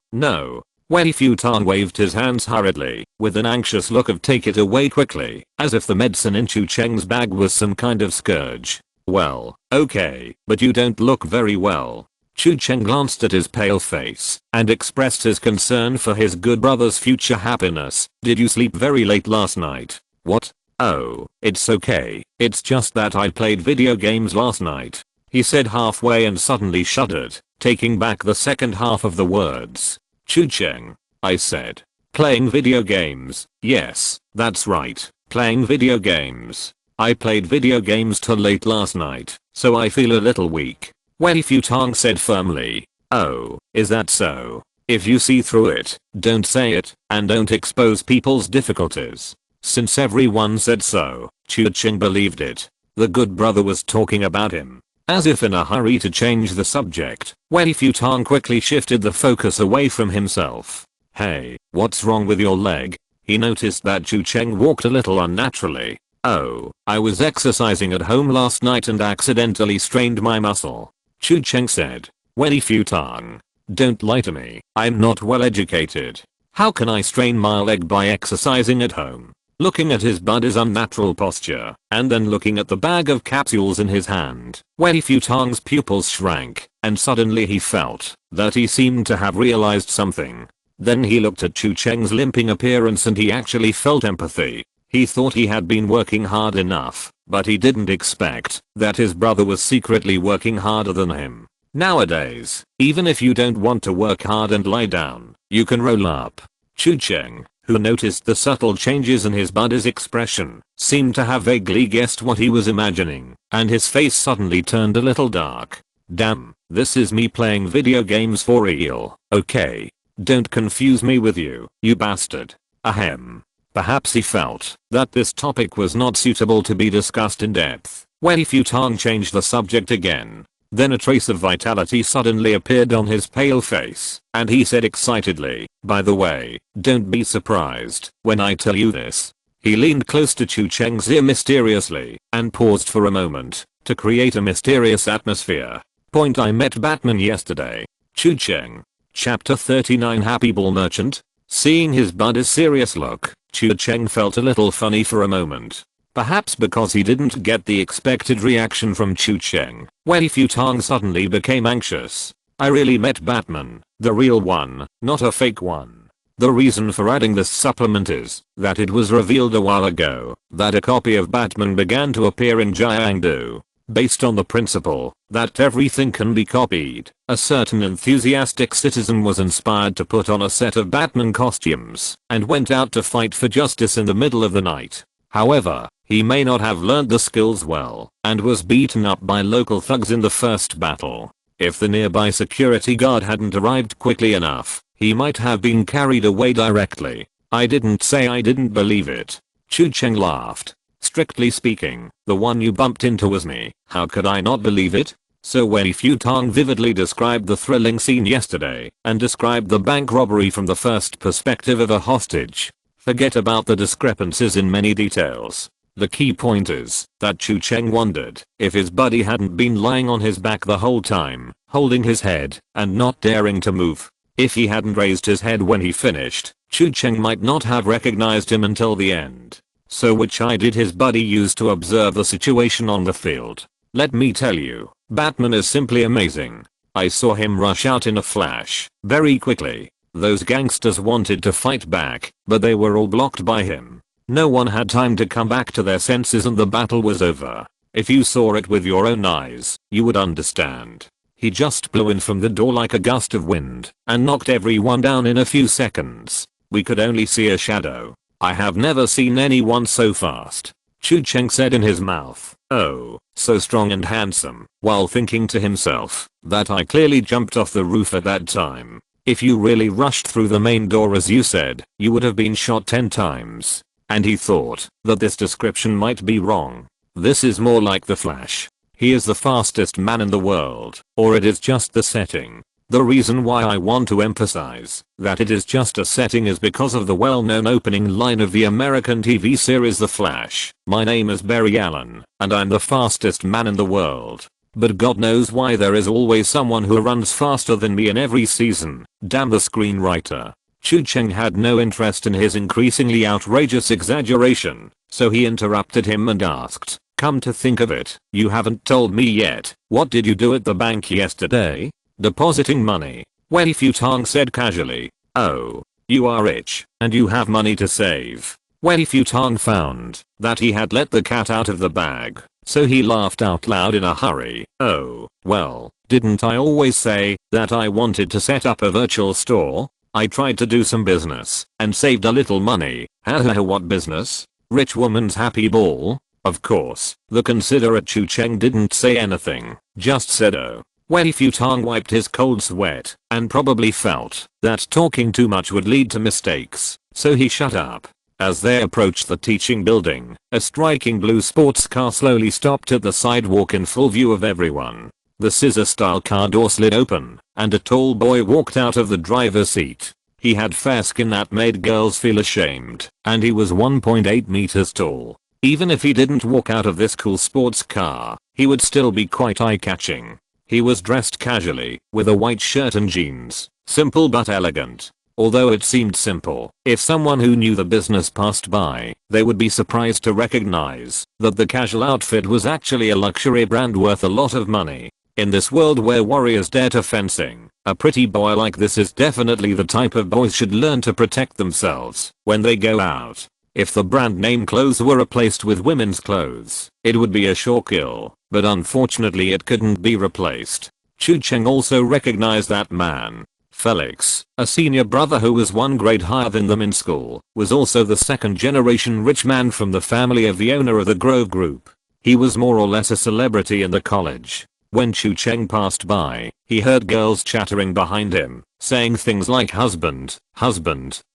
Wei Futang waved his hands hurriedly, with an anxious look of take it away quickly, as if the medicine in Chu Cheng's bag was some kind of scourge. Well, okay, but you don't look very well. Chu Cheng glanced at his pale face and expressed his concern for his good brother's future happiness. Did you sleep very late last night? What? Oh, it's okay. It's just that I played video games last night, he said halfway and suddenly shuddered, taking back the second half of the words. Chu Cheng, I said. Playing video games. Yes, that's right. Playing video games. I played video games till late last night, so I feel a little weak. Wei Futang said firmly. Oh, is that so? If you see through it, don't say it, and don't expose people's difficulties. Since everyone said so, Chu Cheng believed it. The good brother was talking about him. As if in a hurry to change the subject, Wei Futang quickly shifted the focus away from himself. Hey, what's wrong with your leg? He noticed that Chu Cheng walked a little unnaturally. Oh, I was exercising at home last night and accidentally strained my muscle. Chu Cheng said. Wei Futang. Don't lie to me, I'm not well educated. How can I strain my leg by exercising at home? Looking at his buddy's unnatural posture, and then looking at the bag of capsules in his hand, Wei Futang's pupils shrank, and suddenly he felt that he seemed to have realized something. Then he looked at Chu Cheng's limping appearance and he actually felt empathy. He thought he had been working hard enough, but he didn't expect that his brother was secretly working harder than him. Nowadays, even if you don't want to work hard and lie down, you can roll up. Chu Cheng, who noticed the subtle changes in his buddy's expression, seemed to have vaguely guessed what he was imagining, and his face suddenly turned a little dark. Damn, this is me playing video games for real, okay? Don't confuse me with you, you bastard. Ahem. Perhaps he felt that this topic was not suitable to be discussed in depth. Wei Futong changed the subject again. Then a trace of vitality suddenly appeared on his pale face, and he said excitedly, "By the way, don't be surprised when I tell you this." He leaned close to Chu Cheng's ear mysteriously, and paused for a moment, to create a mysterious atmosphere. I met Batman yesterday. Chu Cheng. Chapter 39 Happy Ball Merchant? Seeing his buddy's serious look, Chu Cheng felt a little funny for a moment. Perhaps because he didn't get the expected reaction from Chu Cheng, Wei Futong suddenly became anxious. I really met Batman, the real one, not a fake one. The reason for adding this supplement is that it was revealed a while ago that a copy of Batman began to appear in Jiangdu. Based on the principle that everything can be copied, a certain enthusiastic citizen was inspired to put on a set of Batman costumes and went out to fight for justice in the middle of the night. However, he may not have learned the skills well and was beaten up by local thugs in the first battle. If the nearby security guard hadn't arrived quickly enough, he might have been carried away directly. I didn't say I didn't believe it. Chu Cheng laughed. Strictly speaking, the one you bumped into was me. How could I not believe it? So Wei Futong vividly described the thrilling scene yesterday and described the bank robbery from the first perspective of a hostage. Forget about the discrepancies in many details. The key point is that Chu Cheng wondered if his buddy hadn't been lying on his back the whole time, holding his head and not daring to move. If he hadn't raised his head when he finished, Chu Cheng might not have recognized him until the end. So which eye did his buddy use to observe the situation on the field? Let me tell you, Batman is simply amazing. I saw him rush out in a flash, very quickly. Those gangsters wanted to fight back, but they were all blocked by him. No one had time to come back to their senses and the battle was over. If you saw it with your own eyes, you would understand. He just blew in from the door like a gust of wind and knocked everyone down in a few seconds. We could only see a shadow. I have never seen anyone so fast. Chu Cheng said in his mouth, "Oh, so strong and handsome," while thinking to himself that I clearly jumped off the roof at that time. If you really rushed through the main door as you said, you would have been shot 10 times. And he thought that this description might be wrong. This is more like the Flash. He is the fastest man in the world, or it is just the setting. The reason why I want to emphasize that it is just a setting is because of the well-known opening line of the American TV series The Flash. My name is Barry Allen, and I'm the fastest man in the world. But God knows why there is always someone who runs faster than me in every season. Damn the screenwriter. Chu Cheng had no interest in his increasingly outrageous exaggeration, so he interrupted him and asked, "Come to think of it, you haven't told me yet. What did you do at the bank yesterday?" "Depositing money," Wei Futong said casually. "Oh, you are rich, and you have money to save." Wei Futong found that he had let the cat out of the bag, so he laughed out loud in a hurry. "Oh, well, didn't I always say that I wanted to set up a virtual store? I tried to do some business and saved a little money." Haha, what business? Rich woman's happy ball? Of course, the considerate Chu Cheng didn't say anything, just said oh. Wei Futong wiped his cold sweat and probably felt that talking too much would lead to mistakes, so he shut up. As they approached the teaching building, a striking blue sports car slowly stopped at the sidewalk in full view of everyone. The scissor-style car door slid open, and a tall boy walked out of the driver's seat. He had fair skin that made girls feel ashamed, and he was 1.8 meters tall. Even if he didn't walk out of this cool sports car, he would still be quite eye-catching. He was dressed casually, with a white shirt and jeans, simple but elegant. Although it seemed simple, if someone who knew the business passed by, they would be surprised to recognize that the casual outfit was actually a luxury brand worth a lot of money. In this world where warriors dare to fencing, a pretty boy like this is definitely the type of boys should learn to protect themselves when they go out. If the brand name clothes were replaced with women's clothes, it would be a sure kill, but unfortunately it couldn't be replaced. Chu Cheng also recognized that man. Felix, a senior brother who was 1 grade higher than them in school, was also the second generation rich man from the family of the owner of the Grove Group. He was more or less a celebrity in the college. When Chu Cheng passed by, he heard girls chattering behind him, saying things like husband,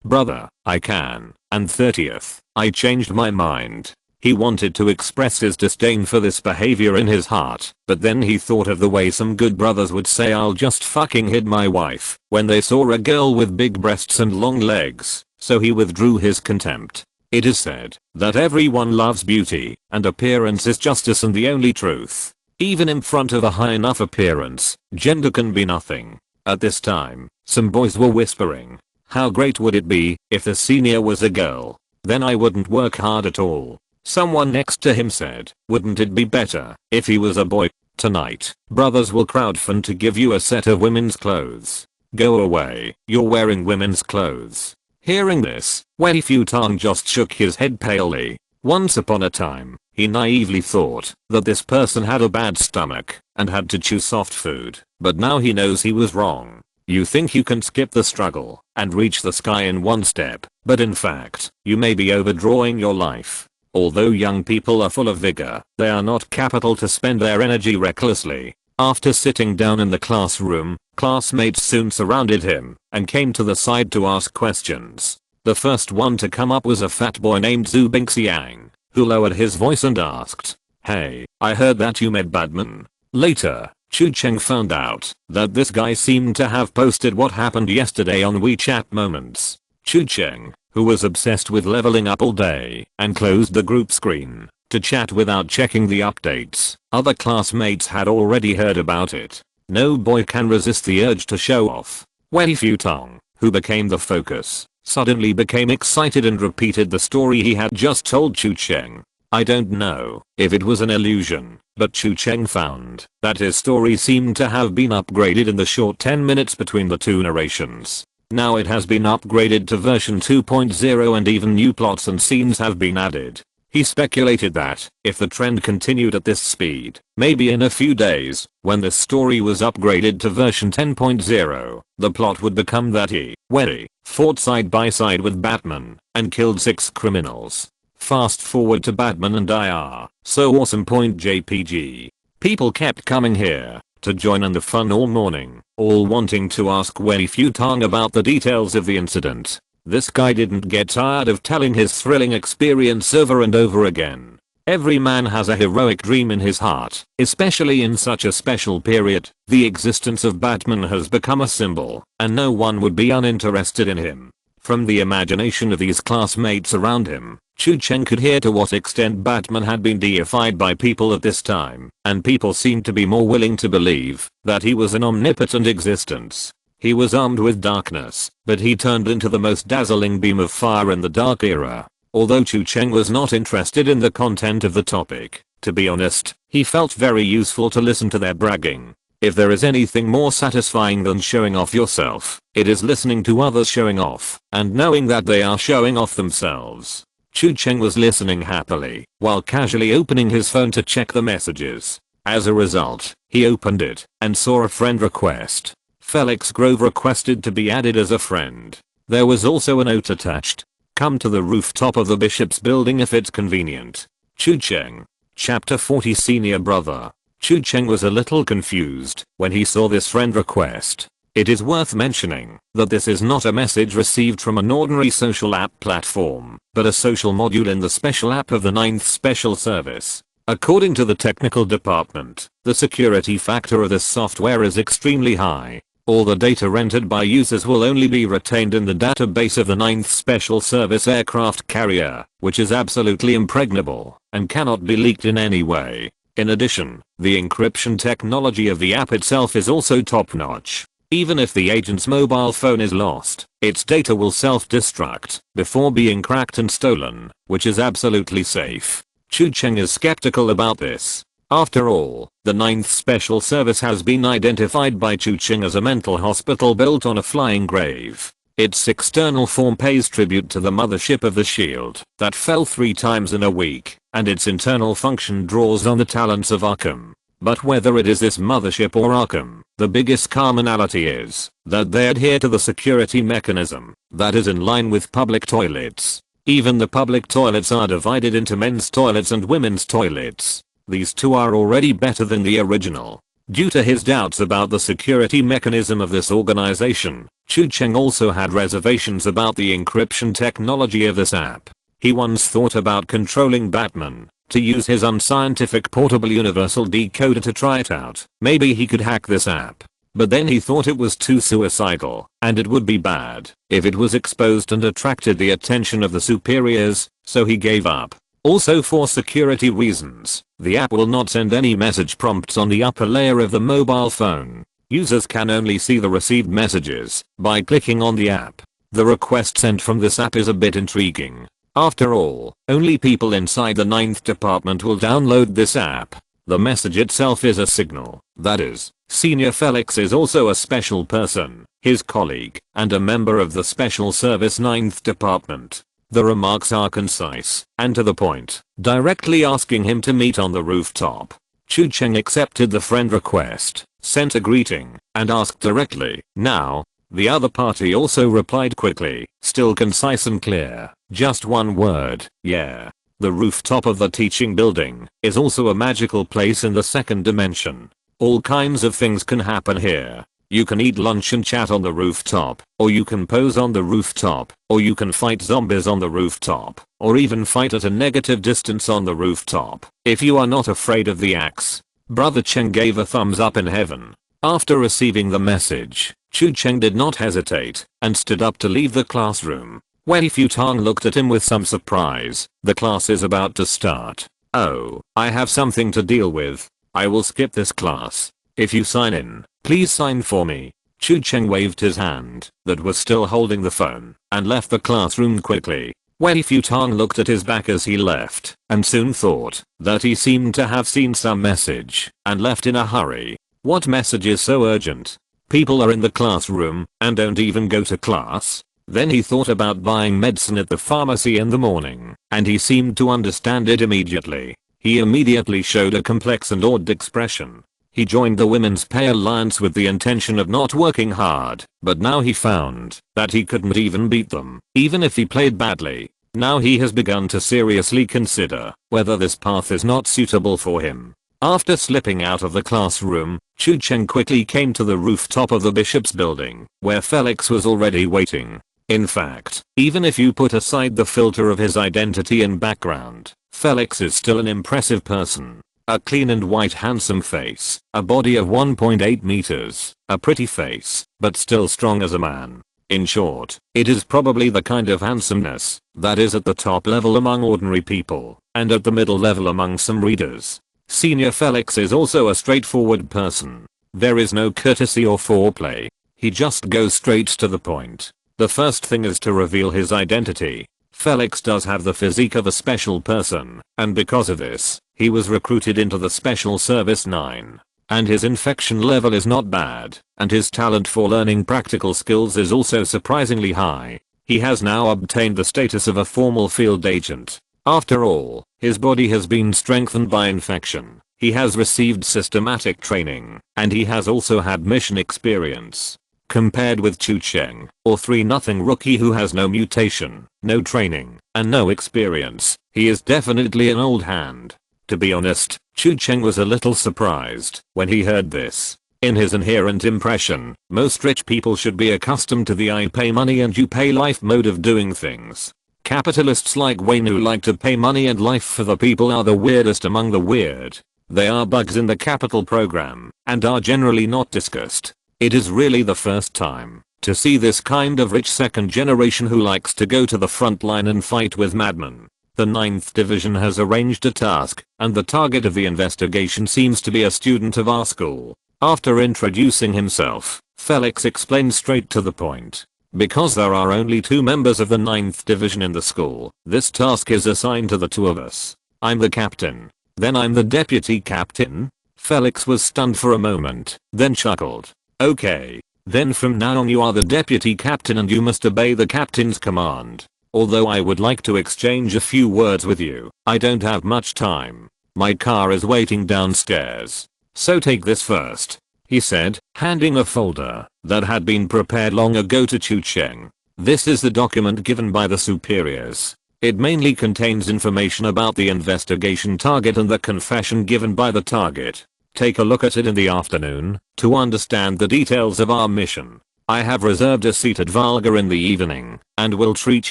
brother, I can, and 30th, I changed my mind. He wanted to express his disdain for this behavior in his heart, but then he thought of the way some good brothers would say I'll just fucking hit my wife when they saw a girl with big breasts and long legs, so he withdrew his contempt. It is said that everyone loves beauty, and appearance is justice and the only truth. Even in front of a high enough appearance, gender can be nothing. At this time, some boys were whispering, how great would it be if the senior was a girl? Then I wouldn't work hard at all. Someone next to him said, wouldn't it be better if he was a boy? Tonight, brothers will crowdfund to give you a set of women's clothes. Go away, you're wearing women's clothes. Hearing this, Wei Futong just shook his head palely. Once upon a time, he naively thought that this person had a bad stomach and had to chew soft food, but now he knows he was wrong. You think you can skip the struggle and reach the sky in one step, but in fact, you may be overdrawing your life. Although young people are full of vigor, they are not capital to spend their energy recklessly. After sitting down in the classroom, classmates soon surrounded him and came to the side to ask questions. The first one to come up was a fat boy named Zhu Bingxiang, who lowered his voice and asked, hey, I heard that you met Batman. Later, Chu Cheng found out that this guy seemed to have posted what happened yesterday on WeChat Moments. Chu Cheng, who was obsessed with leveling up all day and closed the group screen to chat without checking the updates. Other classmates had already heard about it. No boy can resist the urge to show off. Wei Futong, who became the focus, suddenly became excited and repeated the story he had just told Chu Cheng. I don't know if it was an illusion, but Chu Cheng found that his story seemed to have been upgraded in the short 10 minutes between the two narrations. Now it has been upgraded to version 2.0 and even new plots and scenes have been added. He speculated that, if the trend continued at this speed, maybe in a few days, when the story was upgraded to version 10.0, the plot would become that Wei fought side by side with Batman and killed 6 criminals. Fast forward to Batman and IR, so awesome. JPG. People kept coming here to join in the fun all morning, all wanting to ask Wei Futong about the details of the incident. This guy didn't get tired of telling his thrilling experience over and over again. Every man has a heroic dream in his heart, especially in such a special period. The existence of Batman has become a symbol, and no one would be uninterested in him. From the imagination of these classmates around him, Chu Cheng could hear to what extent Batman had been deified by people at this time, and people seemed to be more willing to believe that he was an omnipotent existence. He was armed with darkness, but he turned into the most dazzling beam of fire in the dark era. Although Chu Cheng was not interested in the content of the topic, to be honest, he felt very useful to listen to their bragging. If there is anything more satisfying than showing off yourself, it is listening to others showing off and knowing that they are showing off themselves. Chu Cheng was listening happily while casually opening his phone to check the messages. As a result, he opened it and saw a friend request. Felix Grove requested to be added as a friend. There was also a note attached. Come to the rooftop of the Bishop's building if it's convenient. Chu Cheng. Chapter 40 Senior Brother. Chu Cheng was a little confused when he saw this friend request. It is worth mentioning that this is not a message received from an ordinary social app platform, but a social module in the special app of the 9th Special Service. According to the technical department, the security factor of this software is extremely high. All the data entered by users will only be retained in the database of the 9th Special Service aircraft carrier, which is absolutely impregnable and cannot be leaked in any way. In addition, the encryption technology of the app itself is also top-notch. Even if the agent's mobile phone is lost, its data will self-destruct before being cracked and stolen, which is absolutely safe. Chu Cheng is skeptical about this. After all, the 9th Special Service has been identified by Chu Cheng as a mental hospital built on a flying grave. Its external form pays tribute to the mothership of the Shield that fell 3 times in a week, and its internal function draws on the talents of Arkham. But whether it is this mothership or Arkham, the biggest commonality is that they adhere to the security mechanism that is in line with public toilets. Even the public toilets are divided into men's toilets and women's toilets. These two are already better than the original. Due to his doubts about the security mechanism of this organization, Chu Cheng also had reservations about the encryption technology of this app. He once thought about controlling Batman to use his unscientific portable universal decoder to try it out. Maybe he could hack this app. But then he thought it was too suicidal, and it would be bad if it was exposed and attracted the attention of the superiors, so he gave up. Also, for security reasons, the app will not send any message prompts on the upper layer of the mobile phone. Users can only see the received messages by clicking on the app. The request sent from this app is a bit intriguing. After all, only people inside the 9th department will download this app. The message itself is a signal. That is, Senior Felix is also a special person, his colleague, and a member of the Special Service 9th Department. The remarks are concise and to the point, directly asking him to meet on the rooftop. Chu Cheng accepted the friend request, sent a greeting, and asked directly, "Now?" The other party also replied quickly, still concise and clear, just one word, "Yeah." The rooftop of the teaching building is also a magical place in the second dimension. All kinds of things can happen here. You can eat lunch and chat on the rooftop, or you can pose on the rooftop, or you can fight zombies on the rooftop, or even fight at a negative distance on the rooftop, if you are not afraid of the axe. Brother Cheng gave a thumbs up in heaven. After receiving the message, Chu Cheng did not hesitate and stood up to leave the classroom. Wei Futong looked at him with some surprise. The class is about to start. "Oh, I have something to deal with. I will skip this class. If you sign in, please sign for me." Chu Cheng waved his hand that was still holding the phone and left the classroom quickly. Wei Futong looked at his back as he left and soon thought that he seemed to have seen some message and left in a hurry. What message is so urgent? People are in the classroom and don't even go to class. Then he thought about buying medicine at the pharmacy in the morning, and he seemed to understand it immediately. He immediately showed a complex and awed expression. He joined the Women's Pay Alliance with the intention of not working hard, but now he found that he couldn't even beat them, even if he played badly. Now he has begun to seriously consider whether this path is not suitable for him. After slipping out of the classroom, Chu Cheng quickly came to the rooftop of the bishop's building, where Felix was already waiting. In fact, even if you put aside the filter of his identity and background, Felix is still an impressive person. A clean and white handsome face, a body of 1.8 meters, a pretty face, but still strong as a man. In short, it is probably the kind of handsomeness that is at the top level among ordinary people, and at the middle level among some readers. Senior Felix is also a straightforward person. There is no courtesy or foreplay. He just goes straight to the point. The first thing is to reveal his identity. Felix does have the physique of a special person, and because of this, he was recruited into the Special Service 9. And his infection level is not bad, and his talent for learning practical skills is also surprisingly high. He has now obtained the status of a formal field agent. After all, his body has been strengthened by infection. He has received systematic training, and he has also had mission experience. Compared with Chu Cheng, or 3-0 rookie who has no mutation, no training, and no experience, he is definitely an old hand. To be honest, Chu Cheng was a little surprised when he heard this. In his inherent impression, most rich people should be accustomed to the I pay money and you pay life mode of doing things. Capitalists like Wayne who like to pay money and life for the people are the weirdest among the weird. They are bugs in the capital program, and are generally not discussed. It is really the first time to see this kind of rich second generation who likes to go to the front line and fight with madmen. The 9th Division has arranged a task, and the target of the investigation seems to be a student of our school. After introducing himself, Felix explained straight to the point. Because there are only 2 members of the 9th Division in the school, this task is assigned to the 2 of us. I'm the captain. Then I'm the deputy captain? Felix was stunned for a moment, then chuckled. Okay. Then from now on you are the deputy captain and you must obey the captain's command. Although I would like to exchange a few words with you, I don't have much time. My car is waiting downstairs. So take this first, he said, handing a folder that had been prepared long ago to Chu Cheng. This is the document given by the superiors. It mainly contains information about the investigation target and the confession given by the target. Take a look at it in the afternoon to understand the details of our mission. I have reserved a seat at Valga in the evening and will treat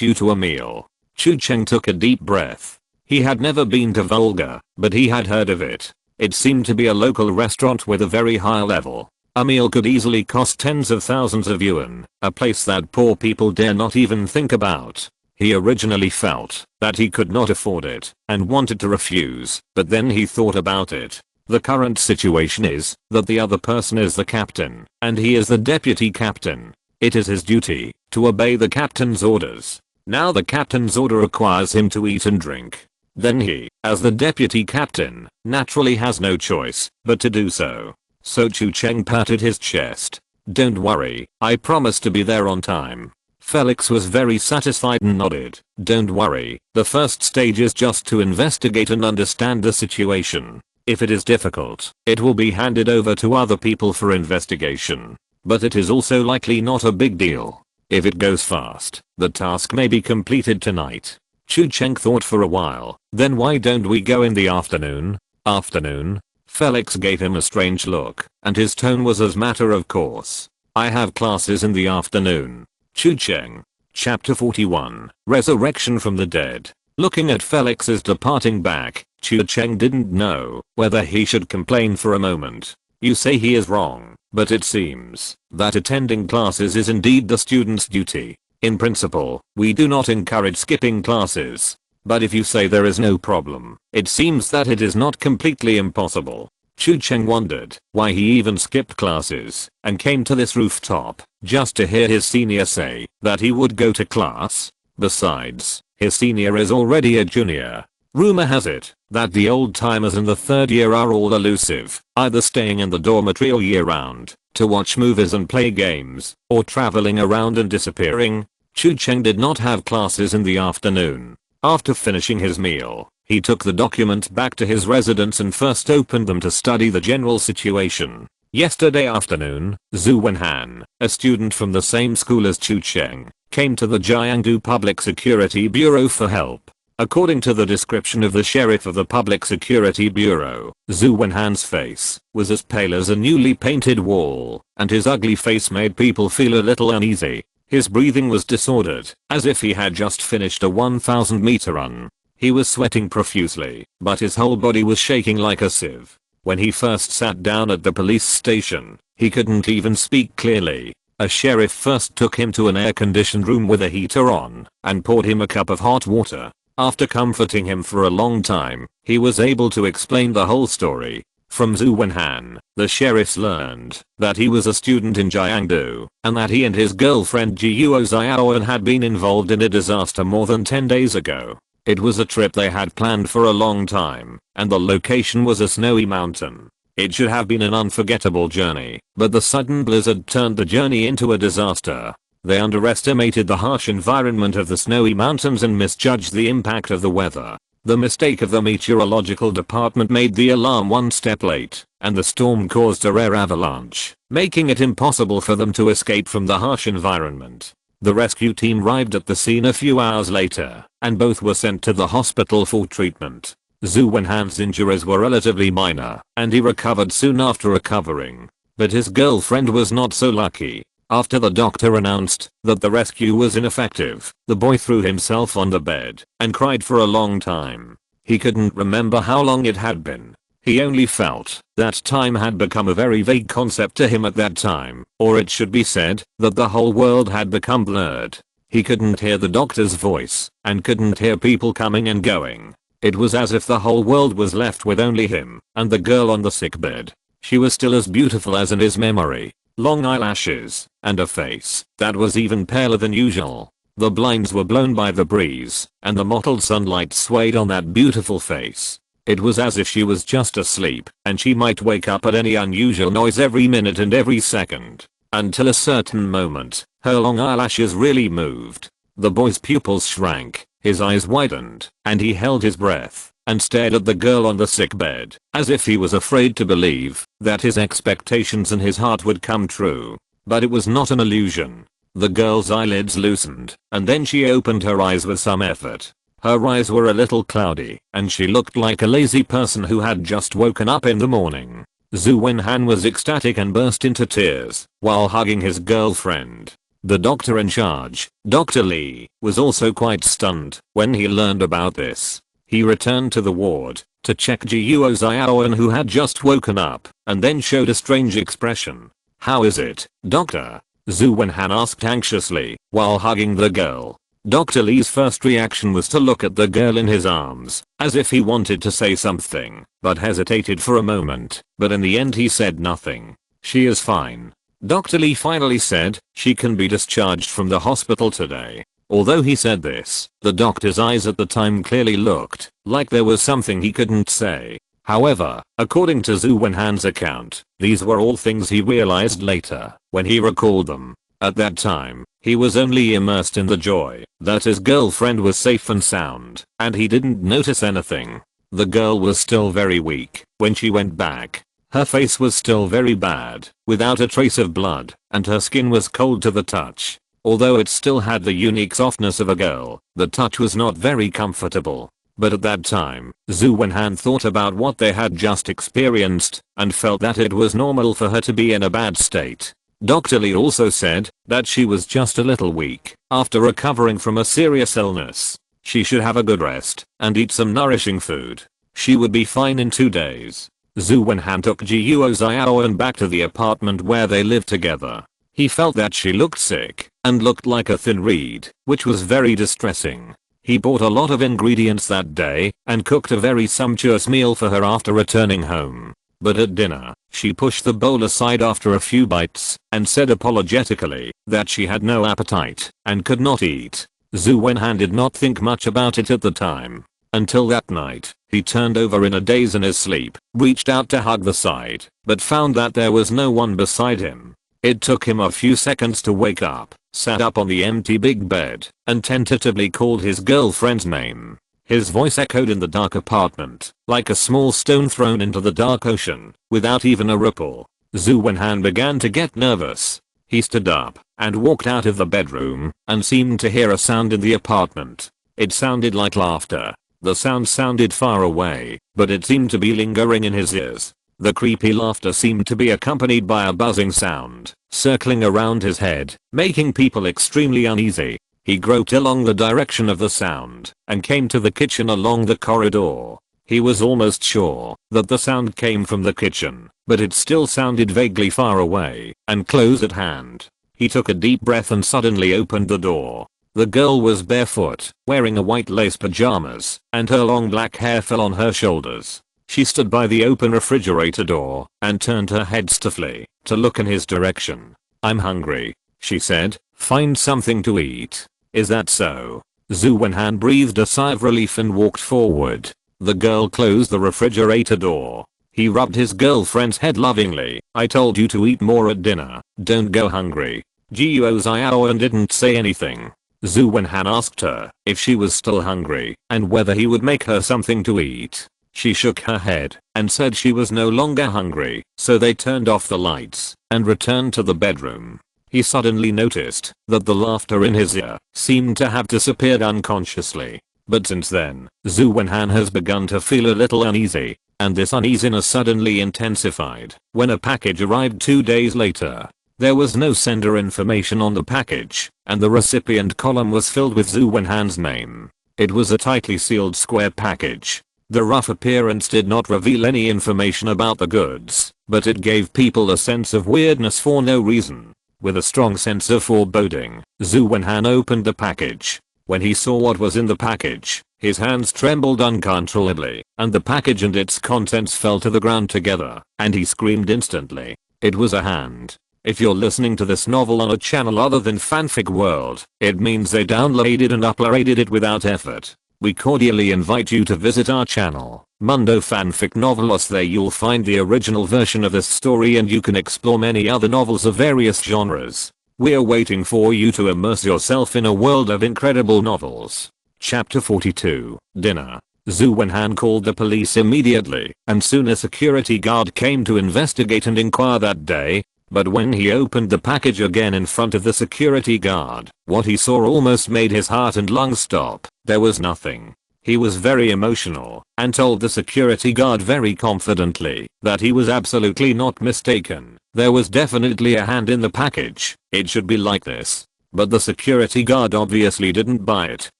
you to a meal. Chu Cheng took a deep breath. He had never been to Volga, but he had heard of it. It seemed to be a local restaurant with a very high level. A meal could easily cost tens of thousands of yuan, a place that poor people dare not even think about. He originally felt that he could not afford it and wanted to refuse, but then he thought about it. The current situation is that the other person is the captain and he is the deputy captain. It is his duty to obey the captain's orders. Now the captain's order requires him to eat and drink. Then he, as the deputy captain, naturally has no choice but to do so. So Chu Cheng patted his chest. Don't worry, I promise to be there on time. Felix was very satisfied and nodded. Don't worry, the first stage is just to investigate and understand the situation. If it is difficult, it will be handed over to other people for investigation. But it is also likely not a big deal. If it goes fast, the task may be completed tonight. Chu Cheng thought for a while. Then why don't we go in the afternoon? Afternoon? Felix gave him a strange look, and his tone was as matter of course. I have classes in the afternoon. Chu Cheng. Chapter 41. Resurrection from the Dead. Looking at Felix's departing back, Chu Cheng didn't know whether he should complain for a moment. You say he is wrong, but it seems that attending classes is indeed the student's duty. In principle, we do not encourage skipping classes. But if you say there is no problem, it seems that it is not completely impossible. Chu Cheng wondered why he even skipped classes and came to this rooftop just to hear his senior say that he would go to class. Besides, his senior is already a junior. Rumor has it that the old timers in the third year are all elusive, either staying in the dormitory all year round to watch movies and play games, or traveling around and disappearing. Chu Cheng did not have classes in the afternoon. After finishing his meal, he took the document back to his residence and first opened them to study the general situation. Yesterday afternoon, Zhu Wenhan, a student from the same school as Chu Cheng, came to the Jiangdu Public Security Bureau for help. According to the description of the sheriff of the Public Security Bureau, Zhu Wenhan's face was as pale as a newly painted wall, and his ugly face made people feel a little uneasy. His breathing was disordered, as if he had just finished a 1,000-meter run. He was sweating profusely, but his whole body was shaking like a sieve. When he first sat down at the police station, he couldn't even speak clearly. A sheriff first took him to an air-conditioned room with a heater on, and poured him a cup of hot water. After comforting him for a long time, he was able to explain the whole story. From Zhu Wenhan, the sheriffs learned that he was a student in Jiangdu, and that he and his girlfriend Jiuo Xiaoan had been involved in a disaster more than 10 days ago. It was a trip they had planned for a long time, and the location was a snowy mountain. It should have been an unforgettable journey, but the sudden blizzard turned the journey into a disaster. They underestimated the harsh environment of the snowy mountains and misjudged the impact of the weather. The mistake of the meteorological department made the alarm one step late, and the storm caused a rare avalanche, making it impossible for them to escape from the harsh environment. The rescue team arrived at the scene a few hours later, and both were sent to the hospital for treatment. Zhu Wenhan's injuries were relatively minor, and he recovered soon after recovering. But his girlfriend was not so lucky. After the doctor announced that the rescue was ineffective, the boy threw himself on the bed and cried for a long time. He couldn't remember how long it had been. He only felt that time had become a very vague concept to him at that time, or it should be said that the whole world had become blurred. He couldn't hear the doctor's voice and couldn't hear people coming and going. It was as if the whole world was left with only him and the girl on the sickbed. She was still as beautiful as in his memory. Long eyelashes, and a face that was even paler than usual. The blinds were blown by the breeze, and the mottled sunlight swayed on that beautiful face. It was as if she was just asleep, and she might wake up at any unusual noise every minute and every second. Until a certain moment, her long eyelashes really moved. The boy's pupils shrank, his eyes widened, and he held his breath. and stared at the girl on the sick bed, as if he was afraid to believe that his expectations in his heart would come true. But it was not an illusion. The girl's eyelids loosened, and then she opened her eyes with some effort. Her eyes were a little cloudy, and she looked like a lazy person who had just woken up in the morning. Zhu Wenhan was ecstatic and burst into tears while hugging his girlfriend. The doctor in charge, Dr. Lee, was also quite stunned when he learned about this. He returned to the ward to check Jiuo Xiaoan, who had just woken up, and then showed a strange expression. "How is it, doctor?" Zhu Wenhan asked anxiously while hugging the girl. Dr. Lee's first reaction was to look at the girl in his arms, as if he wanted to say something, but hesitated for a moment, but in the end he said nothing. "She is fine." Dr. Lee finally said, "She can be discharged from the hospital today." Although he said this, the doctor's eyes at the time clearly looked like there was something he couldn't say. However, according to Zhu Wenhan's account, these were all things he realized later when he recalled them. At that time, he was only immersed in the joy that his girlfriend was safe and sound, and he didn't notice anything. The girl was still very weak when she went back. Her face was still very bad, without a trace of blood, and her skin was cold to the touch. Although it still had the unique softness of a girl, the touch was not very comfortable. But at that time, Zhu Wenhan thought about what they had just experienced, and felt that it was normal for her to be in a bad state. Dr. Lee also said that she was just a little weak after recovering from a serious illness. She should have a good rest and eat some nourishing food. She would be fine in 2 days. Zhu Wenhan took Jiuo Xiaoan back to the apartment where they lived together. He felt that she looked sick and looked like a thin reed, which was very distressing. He bought a lot of ingredients that day and cooked a very sumptuous meal for her after returning home. But at dinner, she pushed the bowl aside after a few bites and said apologetically that she had no appetite and could not eat. Zhu Wenhan did not think much about it at the time. Until that night, he turned over in a daze in his sleep, reached out to hug the side, but found that there was no one beside him. It took him a few seconds to wake up, sat up on the empty big bed, and tentatively called his girlfriend's name. His voice echoed in the dark apartment, like a small stone thrown into the dark ocean, without even a ripple. Zhu Wenhan began to get nervous. He stood up and walked out of the bedroom and seemed to hear a sound in the apartment. It sounded like laughter. The sound sounded far away, but it seemed to be lingering in his ears. The creepy laughter seemed to be accompanied by a buzzing sound, circling around his head, making people extremely uneasy. He groped along the direction of the sound and came to the kitchen along the corridor. He was almost sure that the sound came from the kitchen, but it still sounded vaguely far away and close at hand. He took a deep breath and suddenly opened the door. The girl was barefoot, wearing a white lace pajamas, and her long black hair fell on her shoulders. She stood by the open refrigerator door and turned her head stiffly to look in his direction. "I'm hungry," she said. "Find something to eat." "Is that so?" Zhu Wenhan breathed a sigh of relief and walked forward. The girl closed the refrigerator door. He rubbed his girlfriend's head lovingly. "I told you to eat more at dinner. Don't go hungry." Jiuo Xiaoan didn't say anything. Zhu Wenhan asked her if she was still hungry and whether he would make her something to eat. She shook her head and said she was no longer hungry, so they turned off the lights and returned to the bedroom. He suddenly noticed that the laughter in his ear seemed to have disappeared unconsciously. But since then, Zhu Wenhan has begun to feel a little uneasy, and this uneasiness suddenly intensified when a package arrived 2 days later. There was no sender information on the package, and the recipient column was filled with Zhu Wenhan's name. It was a tightly sealed square package. The rough appearance did not reveal any information about the goods, but it gave people a sense of weirdness for no reason. With a strong sense of foreboding, Zhu Wenhan opened the package. When he saw what was in the package, his hands trembled uncontrollably, and the package and its contents fell to the ground together, and he screamed instantly. It was a hand. If you're listening to this novel on a channel other than Fanfic World, it means they downloaded and uploaded it without effort. We cordially invite you to visit our channel, Mundo Fanfic Novelos. There you'll find the original version of this story and you can explore many other novels of various genres. We're waiting for you to immerse yourself in a world of incredible novels. Chapter 42, Dinner. Zhu Wenhan called the police immediately, and soon a security guard came to investigate and inquire that day. But when he opened the package again in front of the security guard, what he saw almost made his heart and lungs stop. There was nothing. He was very emotional and told the security guard very confidently that he was absolutely not mistaken. There was definitely a hand in the package. It should be like this. But the security guard obviously didn't buy it,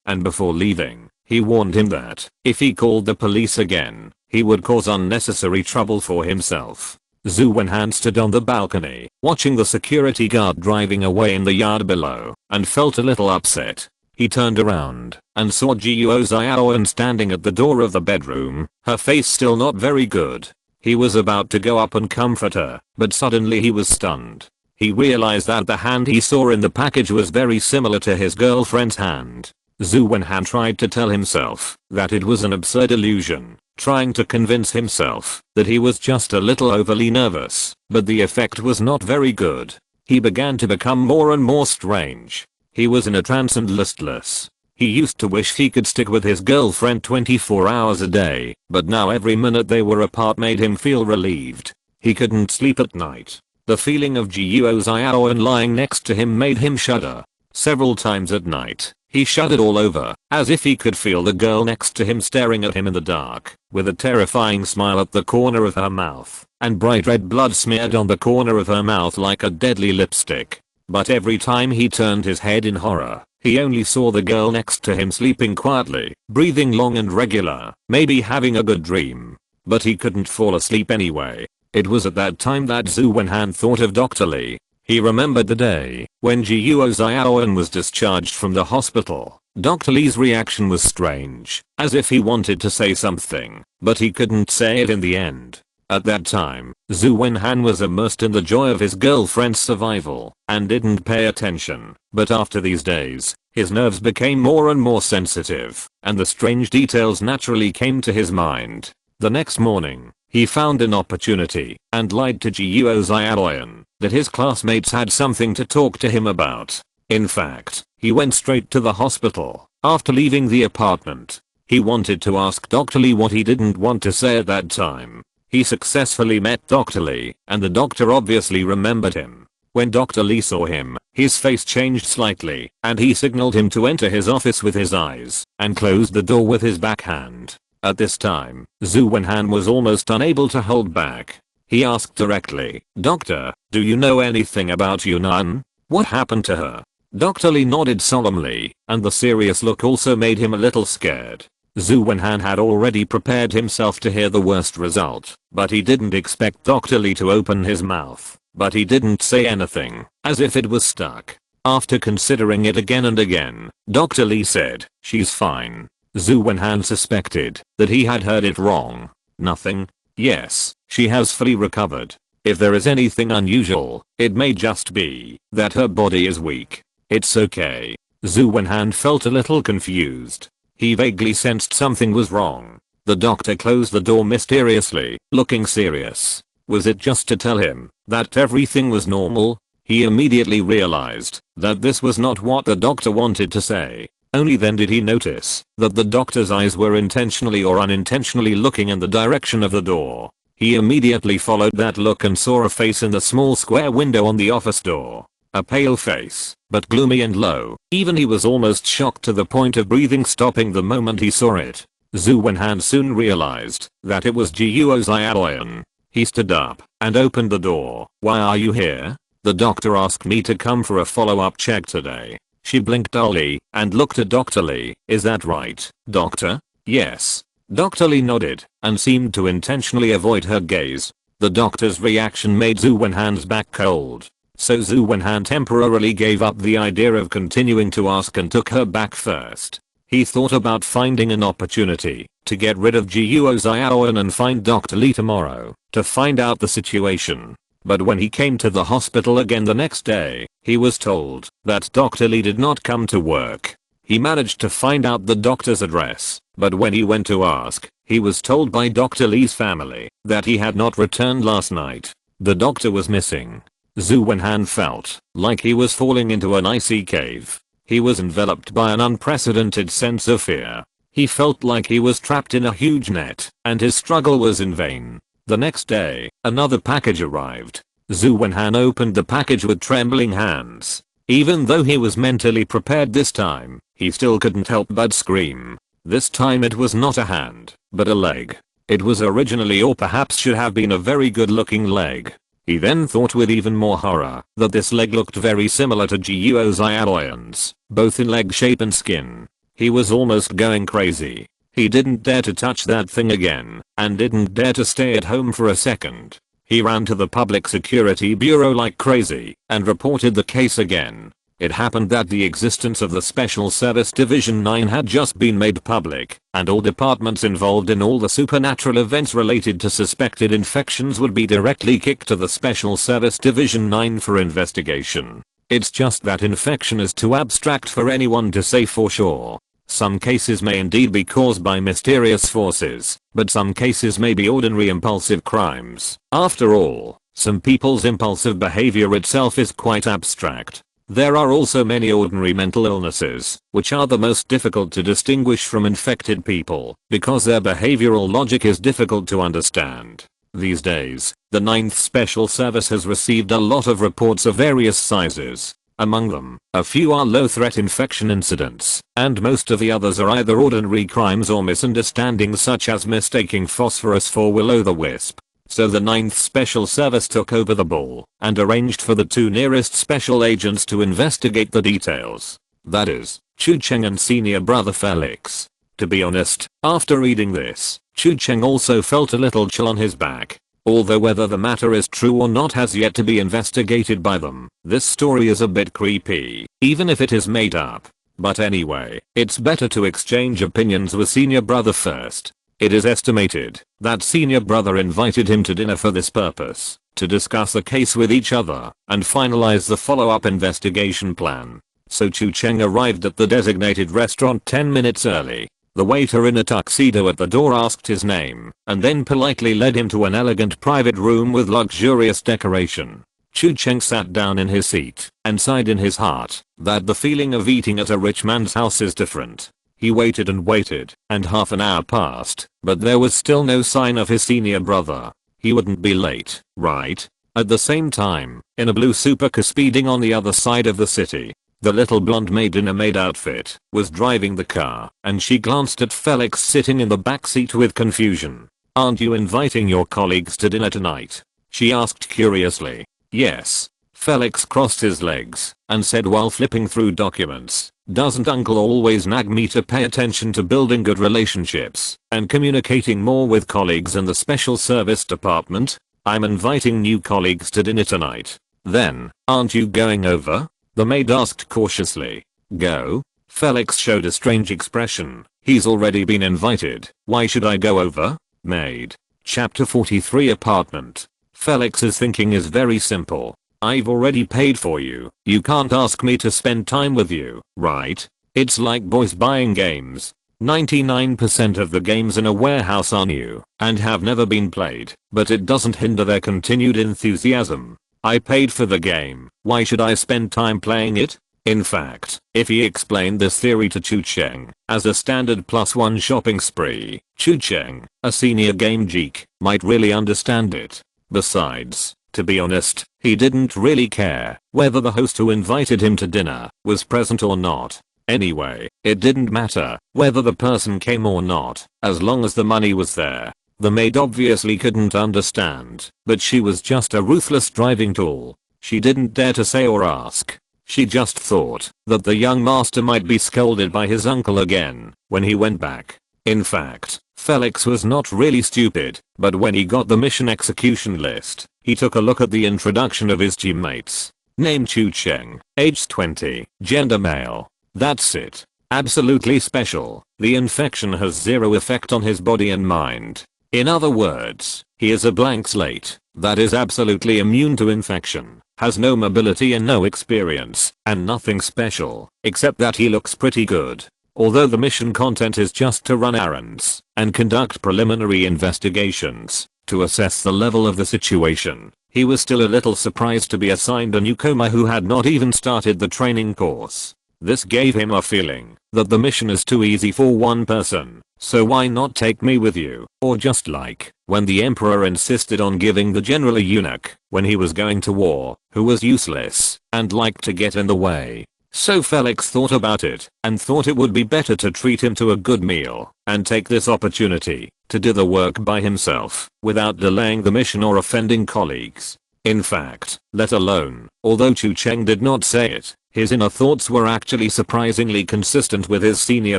and before leaving, he warned him that if he called the police again, he would cause unnecessary trouble for himself. Zhu Wenhan stood on the balcony, watching the security guard driving away in the yard below, and felt a little upset. He turned around and saw Jiuo Xiaoan standing at the door of the bedroom, her face still not very good. He was about to go up and comfort her, but suddenly he was stunned. He realized that the hand he saw in the package was very similar to his girlfriend's hand. Zhu Wenhan tried to tell himself that it was an absurd illusion, trying to convince himself that he was just a little overly nervous, but the effect was not very good. He began to become more and more strange. He was in a trance and listless. He used to wish he could stick with his girlfriend 24 hours a day, but now every minute they were apart made him feel relieved. He couldn't sleep at night. The feeling of Jiuo Xiaoan lying next to him made him shudder. Several times at night, he shuddered all over, as if he could feel the girl next to him staring at him in the dark, with a terrifying smile at the corner of her mouth, and bright red blood smeared on the corner of her mouth like a deadly lipstick. But every time he turned his head in horror, he only saw the girl next to him sleeping quietly, breathing long and regular, maybe having a good dream. But he couldn't fall asleep anyway. It was at that time that Zhu Wenhan thought of Dr. Li. He remembered the day when Jiuo Xiaoan was discharged from the hospital. Dr. Li's reaction was strange, as if he wanted to say something, but he couldn't say it in the end. At that time, Zhu Wenhan was immersed in the joy of his girlfriend's survival and didn't pay attention. But after these days, his nerves became more and more sensitive, and the strange details naturally came to his mind. The next morning, he found an opportunity and lied to Jiuo Xiaoyan that his classmates had something to talk to him about. In fact, he went straight to the hospital. After leaving the apartment, he wanted to ask Dr. Li what he didn't want to say at that time. He successfully met Dr. Li, and the doctor obviously remembered him. When Dr. Li saw him, his face changed slightly, and he signaled him to enter his office with his eyes, and closed the door with his backhand. At this time, Zhu Wenhan was almost unable to hold back. He asked directly, "Doctor, do you know anything about Yunnan? What happened to her?" Dr. Li nodded solemnly, and the serious look also made him a little scared. Zhu Wenhan had already prepared himself to hear the worst result, but he didn't expect Dr. Li to open his mouth. But he didn't say anything, as if it was stuck. After considering it again and again, Dr. Li said, "She's fine." Zhu Wenhan suspected that he had heard it wrong. "Nothing? Yes, she has fully recovered. If there is anything unusual, it may just be that her body is weak. It's okay." Zhu Wenhan felt a little confused. He vaguely sensed something was wrong. The doctor closed the door mysteriously, looking serious. Was it just to tell him that everything was normal? He immediately realized that this was not what the doctor wanted to say. Only then did he notice that the doctor's eyes were intentionally or unintentionally looking in the direction of the door. He immediately followed that look and saw a face in the small square window on the office door. A pale face, but gloomy and low. Even he was almost shocked to the point of breathing stopping the moment he saw it. Zhu Wenhan soon realized that it was Jiuo Xiaoyan. He stood up and opened the door. "Why are you here?" "The doctor asked me to come for a follow-up check today." She blinked dully and looked at Dr. Li. "Is that right, doctor?" "Yes." Dr. Li nodded and seemed to intentionally avoid her gaze. The doctor's reaction made Zhu Wenhan's back cold. So Zhu Wenhan temporarily gave up the idea of continuing to ask and took her back first. He thought about finding an opportunity to get rid of Jiuo Xiaoyan and find Dr. Li tomorrow to find out the situation. But when he came to the hospital again the next day, he was told that Dr. Li did not come to work. He managed to find out the doctor's address, but when he went to ask, he was told by Dr. Li's family that he had not returned last night. The doctor was missing. Zhu Wenhan felt like he was falling into an icy cave. He was enveloped by an unprecedented sense of fear. He felt like he was trapped in a huge net, and his struggle was in vain. The next day, another package arrived. Zhu Wenhan opened the package with trembling hands. Even though he was mentally prepared this time, he still couldn't help but scream. This time it was not a hand, but a leg. It was originally, or perhaps should have been, a very good looking leg. He then thought with even more horror that this leg looked very similar to Guo Xiaoyan's, both in leg shape and skin. He was almost going crazy. He didn't dare to touch that thing again, and didn't dare to stay at home for a second. He ran to the Public Security Bureau like crazy, and reported the case again. It happened that the existence of the Special Service Division 9 had just been made public, and all departments involved in all the supernatural events related to suspected infections would be directly kicked to the Special Service Division 9 for investigation. It's just that infection is too abstract for anyone to say for sure. Some cases may indeed be caused by mysterious forces, but some cases may be ordinary impulsive crimes. After all, some people's impulsive behavior itself is quite abstract. There are also many ordinary mental illnesses, which are the most difficult to distinguish from infected people, because their behavioral logic is difficult to understand. These days, the 9th Special Service has received a lot of reports of various sizes. Among them, a few are low-threat infection incidents, and most of the others are either ordinary crimes or misunderstandings, such as mistaking phosphorus for will-o'-the-wisp. So the 9th Special Service took over the ball and arranged for the 2 nearest special agents to investigate the details. That is, Chu Cheng and senior brother Felix. To be honest, after reading this, Chu Cheng also felt a little chill on his back. Although whether the matter is true or not has yet to be investigated by them, this story is a bit creepy, even if it is made up. But anyway, it's better to exchange opinions with senior brother first. It is estimated that senior brother invited him to dinner for this purpose, to discuss the case with each other and finalize the follow-up investigation plan. So Chu Cheng arrived at the designated restaurant 10 minutes early. The waiter in a tuxedo at the door asked his name, and then politely led him to an elegant private room with luxurious decoration. Chu Cheng sat down in his seat, and sighed in his heart that the feeling of eating at a rich man's house is different. He waited and waited, and half an hour passed, but there was still no sign of his senior brother. He wouldn't be late, right? At the same time, in a blue supercar speeding on the other side of the city, the little blonde maid in a maid outfit was driving the car, and she glanced at Felix sitting in the back seat with confusion. "Aren't you inviting your colleagues to dinner tonight?" she asked curiously. "Yes." Felix crossed his legs and said while flipping through documents, "Doesn't uncle always nag me to pay attention to building good relationships and communicating more with colleagues in the Special Service Department? I'm inviting new colleagues to dinner tonight." "Then, aren't you going over?" the maid asked cautiously. "Go?" Felix showed a strange expression. "He's already been invited. Why should I go over?" Maid. Chapter 43 Apartment. Felix's thinking is very simple. I've already paid for you. You can't ask me to spend time with you, right? It's like boys buying games. 99% of the games in a warehouse are new and have never been played, but it doesn't hinder their continued enthusiasm. I paid for the game, why should I spend time playing it? In fact, if he explained this theory to Chu Cheng as a standard +1 shopping spree, Chu Cheng, a senior game geek, might really understand it. Besides, to be honest, he didn't really care whether the host who invited him to dinner was present or not. Anyway, it didn't matter whether the person came or not, as long as the money was there. The maid obviously couldn't understand, but she was just a ruthless driving tool. She didn't dare to say or ask. She just thought that the young master might be scolded by his uncle again when he went back. In fact, Felix was not really stupid, but when he got the mission execution list, he took a look at the introduction of his teammates. Name Chu Cheng, age 20, gender male. That's it. Absolutely special. The infection has zero effect on his body and mind. In other words, he is a blank slate that is absolutely immune to infection, has no mobility and no experience, and nothing special, except that he looks pretty good. Although the mission content is just to run errands and conduct preliminary investigations to assess the level of the situation, he was still a little surprised to be assigned a newcomer who had not even started the training course. This gave him a feeling that the mission is too easy for one person, so why not take me with you? Or just like when the emperor insisted on giving the general a eunuch when he was going to war, who was useless and liked to get in the way. So Felix thought about it and thought it would be better to treat him to a good meal and take this opportunity to do the work by himself without delaying the mission or offending colleagues. In fact, let alone, although Chu Cheng did not say it, his inner thoughts were actually surprisingly consistent with his senior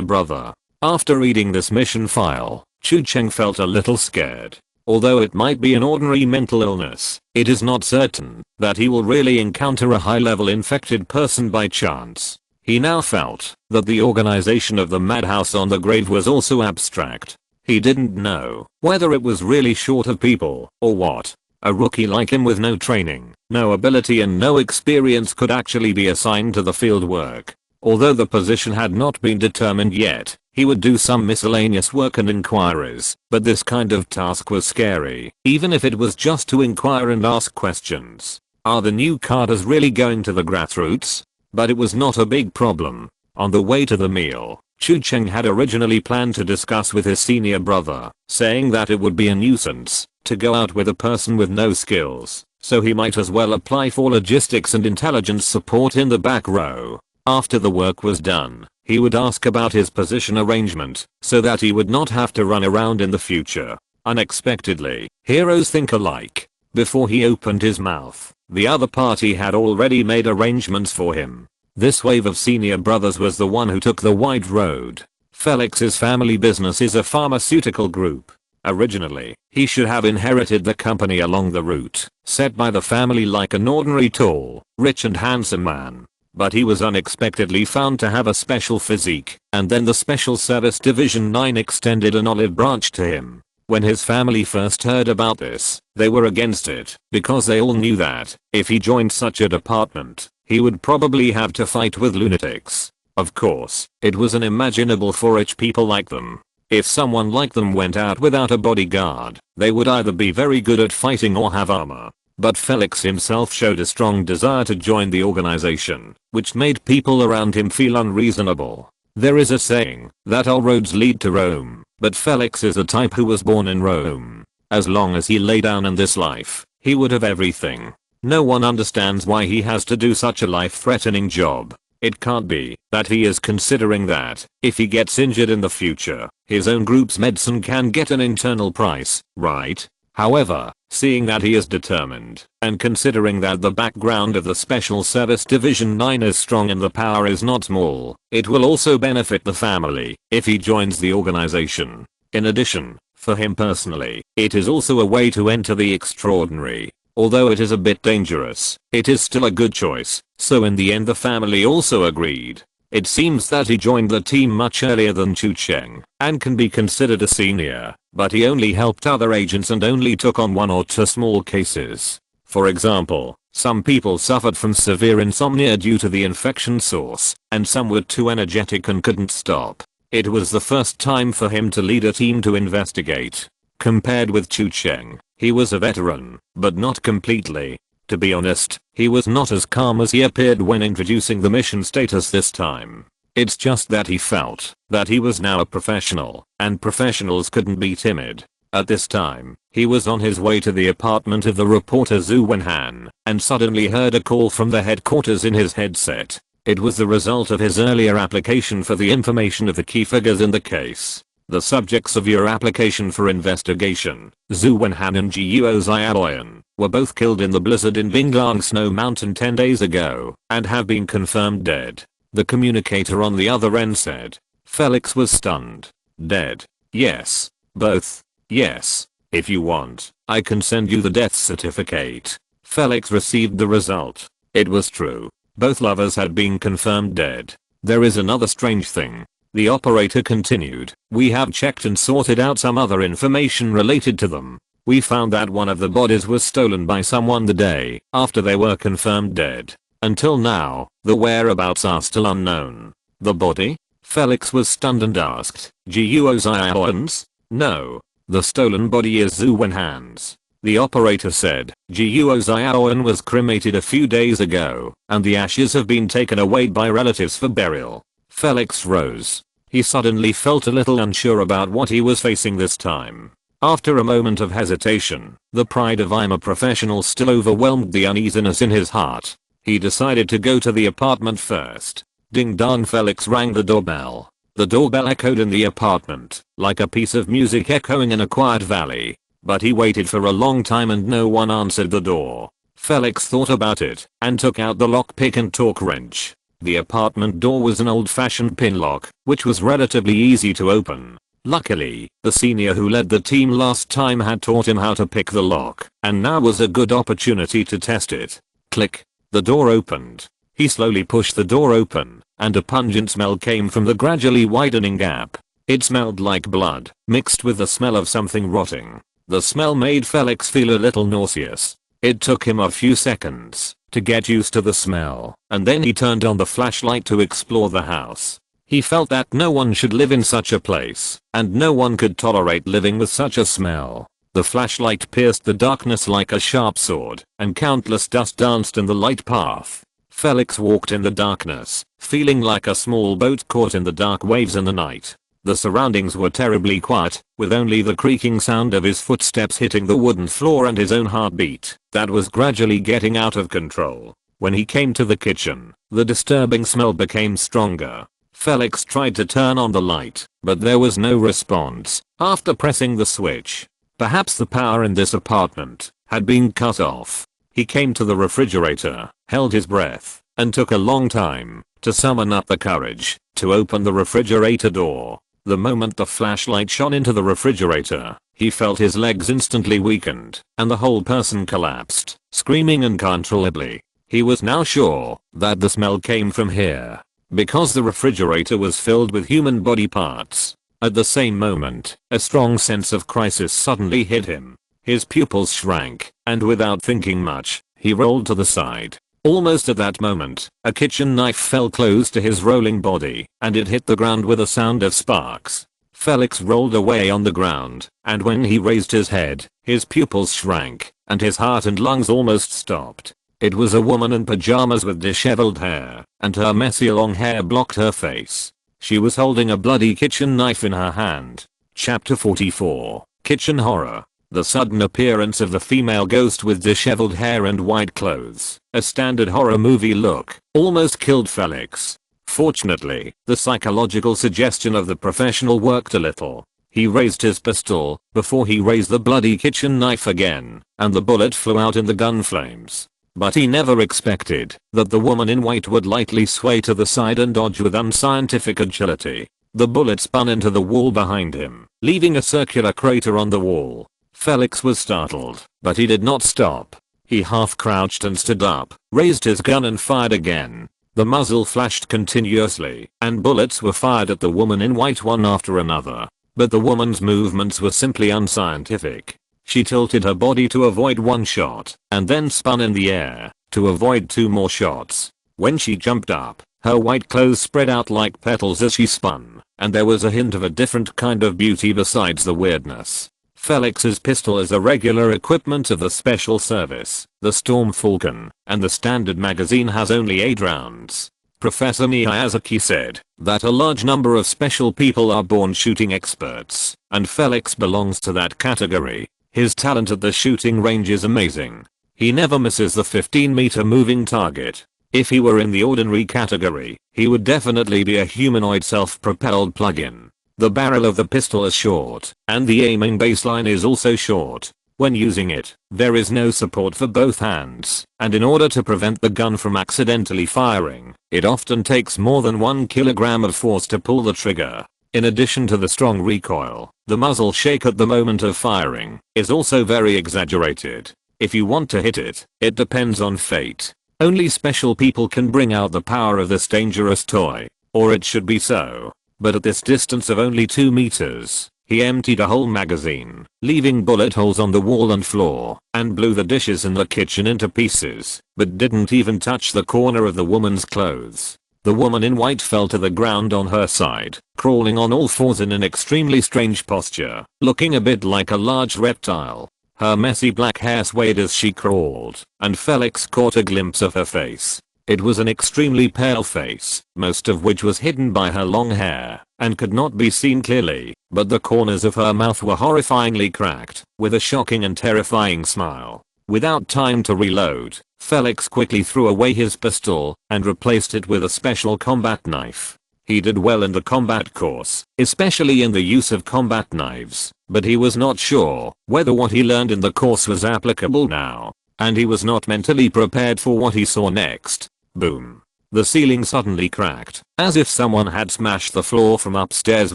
brother. After reading this mission file, Chu Cheng felt a little scared. Although it might be an ordinary mental illness, it is not certain that he will really encounter a high-level infected person by chance. He now felt that the organization of the madhouse on the grave was also abstract. He didn't know whether it was really short of people or what. A rookie like him with no training, no ability and no experience could actually be assigned to the field work. Although the position had not been determined yet, he would do some miscellaneous work and inquiries, but this kind of task was scary, even if it was just to inquire and ask questions. Are the new carters really going to the grassroots? But it was not a big problem. On the way to the meal, Chu Cheng had originally planned to discuss with his senior brother, saying that it would be a nuisance to go out with a person with no skills, so he might as well apply for logistics and intelligence support in the back row. After the work was done, he would ask about his position arrangement so that he would not have to run around in the future. Unexpectedly, heroes think alike. Before he opened his mouth, the other party had already made arrangements for him. This wave of senior brothers was the one who took the wide road. Felix's family business is a pharmaceutical group. Originally, he should have inherited the company along the route set by the family like an ordinary tall, rich and handsome man. But he was unexpectedly found to have a special physique, and then the Special Service Division 9 extended an olive branch to him. When his family first heard about this, they were against it, because they all knew that, if he joined such a department, he would probably have to fight with lunatics. Of course, it was unimaginable for rich people like them. If someone like them went out without a bodyguard, they would either be very good at fighting or have armor. But Felix himself showed a strong desire to join the organization, which made people around him feel unreasonable. There is a saying that all roads lead to Rome, but Felix is the type who was born in Rome. As long as he lay down in this life, he would have everything. No one understands why he has to do such a life-threatening job. It can't be that he is considering that, if he gets injured in the future, his own group's medicine can get an internal price, right? However, seeing that he is determined, and considering that the background of the Special Service Division 9 is strong and the power is not small, it will also benefit the family if he joins the organization. In addition, for him personally, it is also a way to enter the extraordinary. Although it is a bit dangerous, it is still a good choice, so in the end the family also agreed. It seems that he joined the team much earlier than Chu Cheng, and can be considered a senior, but he only helped other agents and only took on 1 or 2 small cases. For example, some people suffered from severe insomnia due to the infection source, and some were too energetic and couldn't stop. It was the first time for him to lead a team to investigate. Compared with Chu Cheng, he was a veteran, but not completely. To be honest, he was not as calm as he appeared when introducing the mission status this time. It's just that he felt that he was now a professional, and professionals couldn't be timid. At this time, he was on his way to the apartment of the reporter Zhu Wenhan, and suddenly heard a call from the headquarters in his headset. It was the result of his earlier application for the information of the key figures in the case. The subjects of your application for investigation, Zhu Wenhan and Guo Xiaoyan, were both killed in the blizzard in Binglang Snow Mountain 10 days ago, and have been confirmed dead. The communicator on the other end said. Felix was stunned. Dead? Yes. Both? Yes. If you want, I can send you the death certificate. Felix received the result. It was true. Both lovers had been confirmed dead. There is another strange thing. The operator continued. We have checked and sorted out some other information related to them. We found that one of the bodies was stolen by someone the day after they were confirmed dead. Until now, the whereabouts are still unknown. The body? Felix was stunned and asked. Guo Xiaoyan's? No. The stolen body is Zhu Wenhan's. The operator said, Guo Xiaoan was cremated a few days ago, and the ashes have been taken away by relatives for burial. Felix rose. He suddenly felt a little unsure about what he was facing this time. After a moment of hesitation, the pride of "I'm a professional" still overwhelmed the uneasiness in his heart. He decided to go to the apartment first. Ding dong. Felix rang the doorbell. The doorbell echoed in the apartment, like a piece of music echoing in a quiet valley. But he waited for a long time and no one answered the door. Felix thought about it, and took out the lockpick and torque wrench. The apartment door was an old-fashioned pin lock, which was relatively easy to open. Luckily, the senior who led the team last time had taught him how to pick the lock, and now was a good opportunity to test it. Click. The door opened. He slowly pushed the door open, and a pungent smell came from the gradually widening gap. It smelled like blood, mixed with the smell of something rotting. The smell made Felix feel a little nauseous. It took him a few seconds to get used to the smell, and then he turned on the flashlight to explore the house. He felt that no one should live in such a place, and no one could tolerate living with such a smell. The flashlight pierced the darkness like a sharp sword, and countless dust danced in the light path. Felix walked in the darkness, feeling like a small boat caught in the dark waves in the night. The surroundings were terribly quiet, with only the creaking sound of his footsteps hitting the wooden floor and his own heartbeat that was gradually getting out of control. When he came to the kitchen, the disturbing smell became stronger. Felix tried to turn on the light, but there was no response after pressing the switch. Perhaps the power in this apartment had been cut off. He came to the refrigerator, held his breath, and took a long time to summon up the courage to open the refrigerator door. The moment the flashlight shone into the refrigerator, he felt his legs instantly weakened, and the whole person collapsed, screaming uncontrollably. He was now sure that the smell came from here, because the refrigerator was filled with human body parts. At the same moment, a strong sense of crisis suddenly hit him. His pupils shrank, and without thinking much, he rolled to the side. Almost at that moment, a kitchen knife fell close to his rolling body, and it hit the ground with a sound of sparks. Felix rolled away on the ground, and when he raised his head, his pupils shrank, and his heart and lungs almost stopped. It was a woman in pajamas with disheveled hair, and her messy long hair blocked her face. She was holding a bloody kitchen knife in her hand. Chapter 44. Kitchen Horror. The sudden appearance of the female ghost with disheveled hair and white clothes, a standard horror movie look, almost killed Felix. Fortunately, the psychological suggestion of the professional worked a little. He raised his pistol before he raised the bloody kitchen knife again, and the bullet flew out in the gun flames. But he never expected that the woman in white would lightly sway to the side and dodge with unscientific agility. The bullet spun into the wall behind him, leaving a circular crater on the wall. Felix was startled, but he did not stop. He half crouched and stood up, raised his gun and fired again. The muzzle flashed continuously, and bullets were fired at the woman in white one after another. But the woman's movements were simply unscientific. She tilted her body to avoid one shot, and then spun in the air to avoid two more shots. When she jumped up, her white clothes spread out like petals as she spun, and there was a hint of a different kind of beauty besides the weirdness. Felix's pistol is a regular equipment of the Special Service, the Storm Falcon, and the standard magazine has only 8 rounds. Professor Miyazaki said that a large number of special people are born shooting experts, and Felix belongs to that category. His talent at the shooting range is amazing. He never misses the 15-meter moving target. If he were in the ordinary category, he would definitely be a humanoid self-propelled plug-in. The barrel of the pistol is short, and the aiming baseline is also short. When using it, there is no support for both hands, and in order to prevent the gun from accidentally firing, it often takes more than 1 kilogram of force to pull the trigger. In addition to the strong recoil, the muzzle shake at the moment of firing is also very exaggerated. If you want to hit it, it depends on fate. Only special people can bring out the power of this dangerous toy, or it should be so. But at this distance of only 2 meters, he emptied a whole magazine, leaving bullet holes on the wall and floor, and blew the dishes in the kitchen into pieces, but didn't even touch the corner of the woman's clothes. The woman in white fell to the ground on her side, crawling on all fours in an extremely strange posture, looking a bit like a large reptile. Her messy black hair swayed as she crawled, and Felix caught a glimpse of her face. It was an extremely pale face, most of which was hidden by her long hair, and could not be seen clearly, but the corners of her mouth were horrifyingly cracked, with a shocking and terrifying smile. Without time to reload, Felix quickly threw away his pistol, and replaced it with a special combat knife. He did well in the combat course, especially in the use of combat knives, but he was not sure whether what he learned in the course was applicable now, and he was not mentally prepared for what he saw next. Boom. The ceiling suddenly cracked, as if someone had smashed the floor from upstairs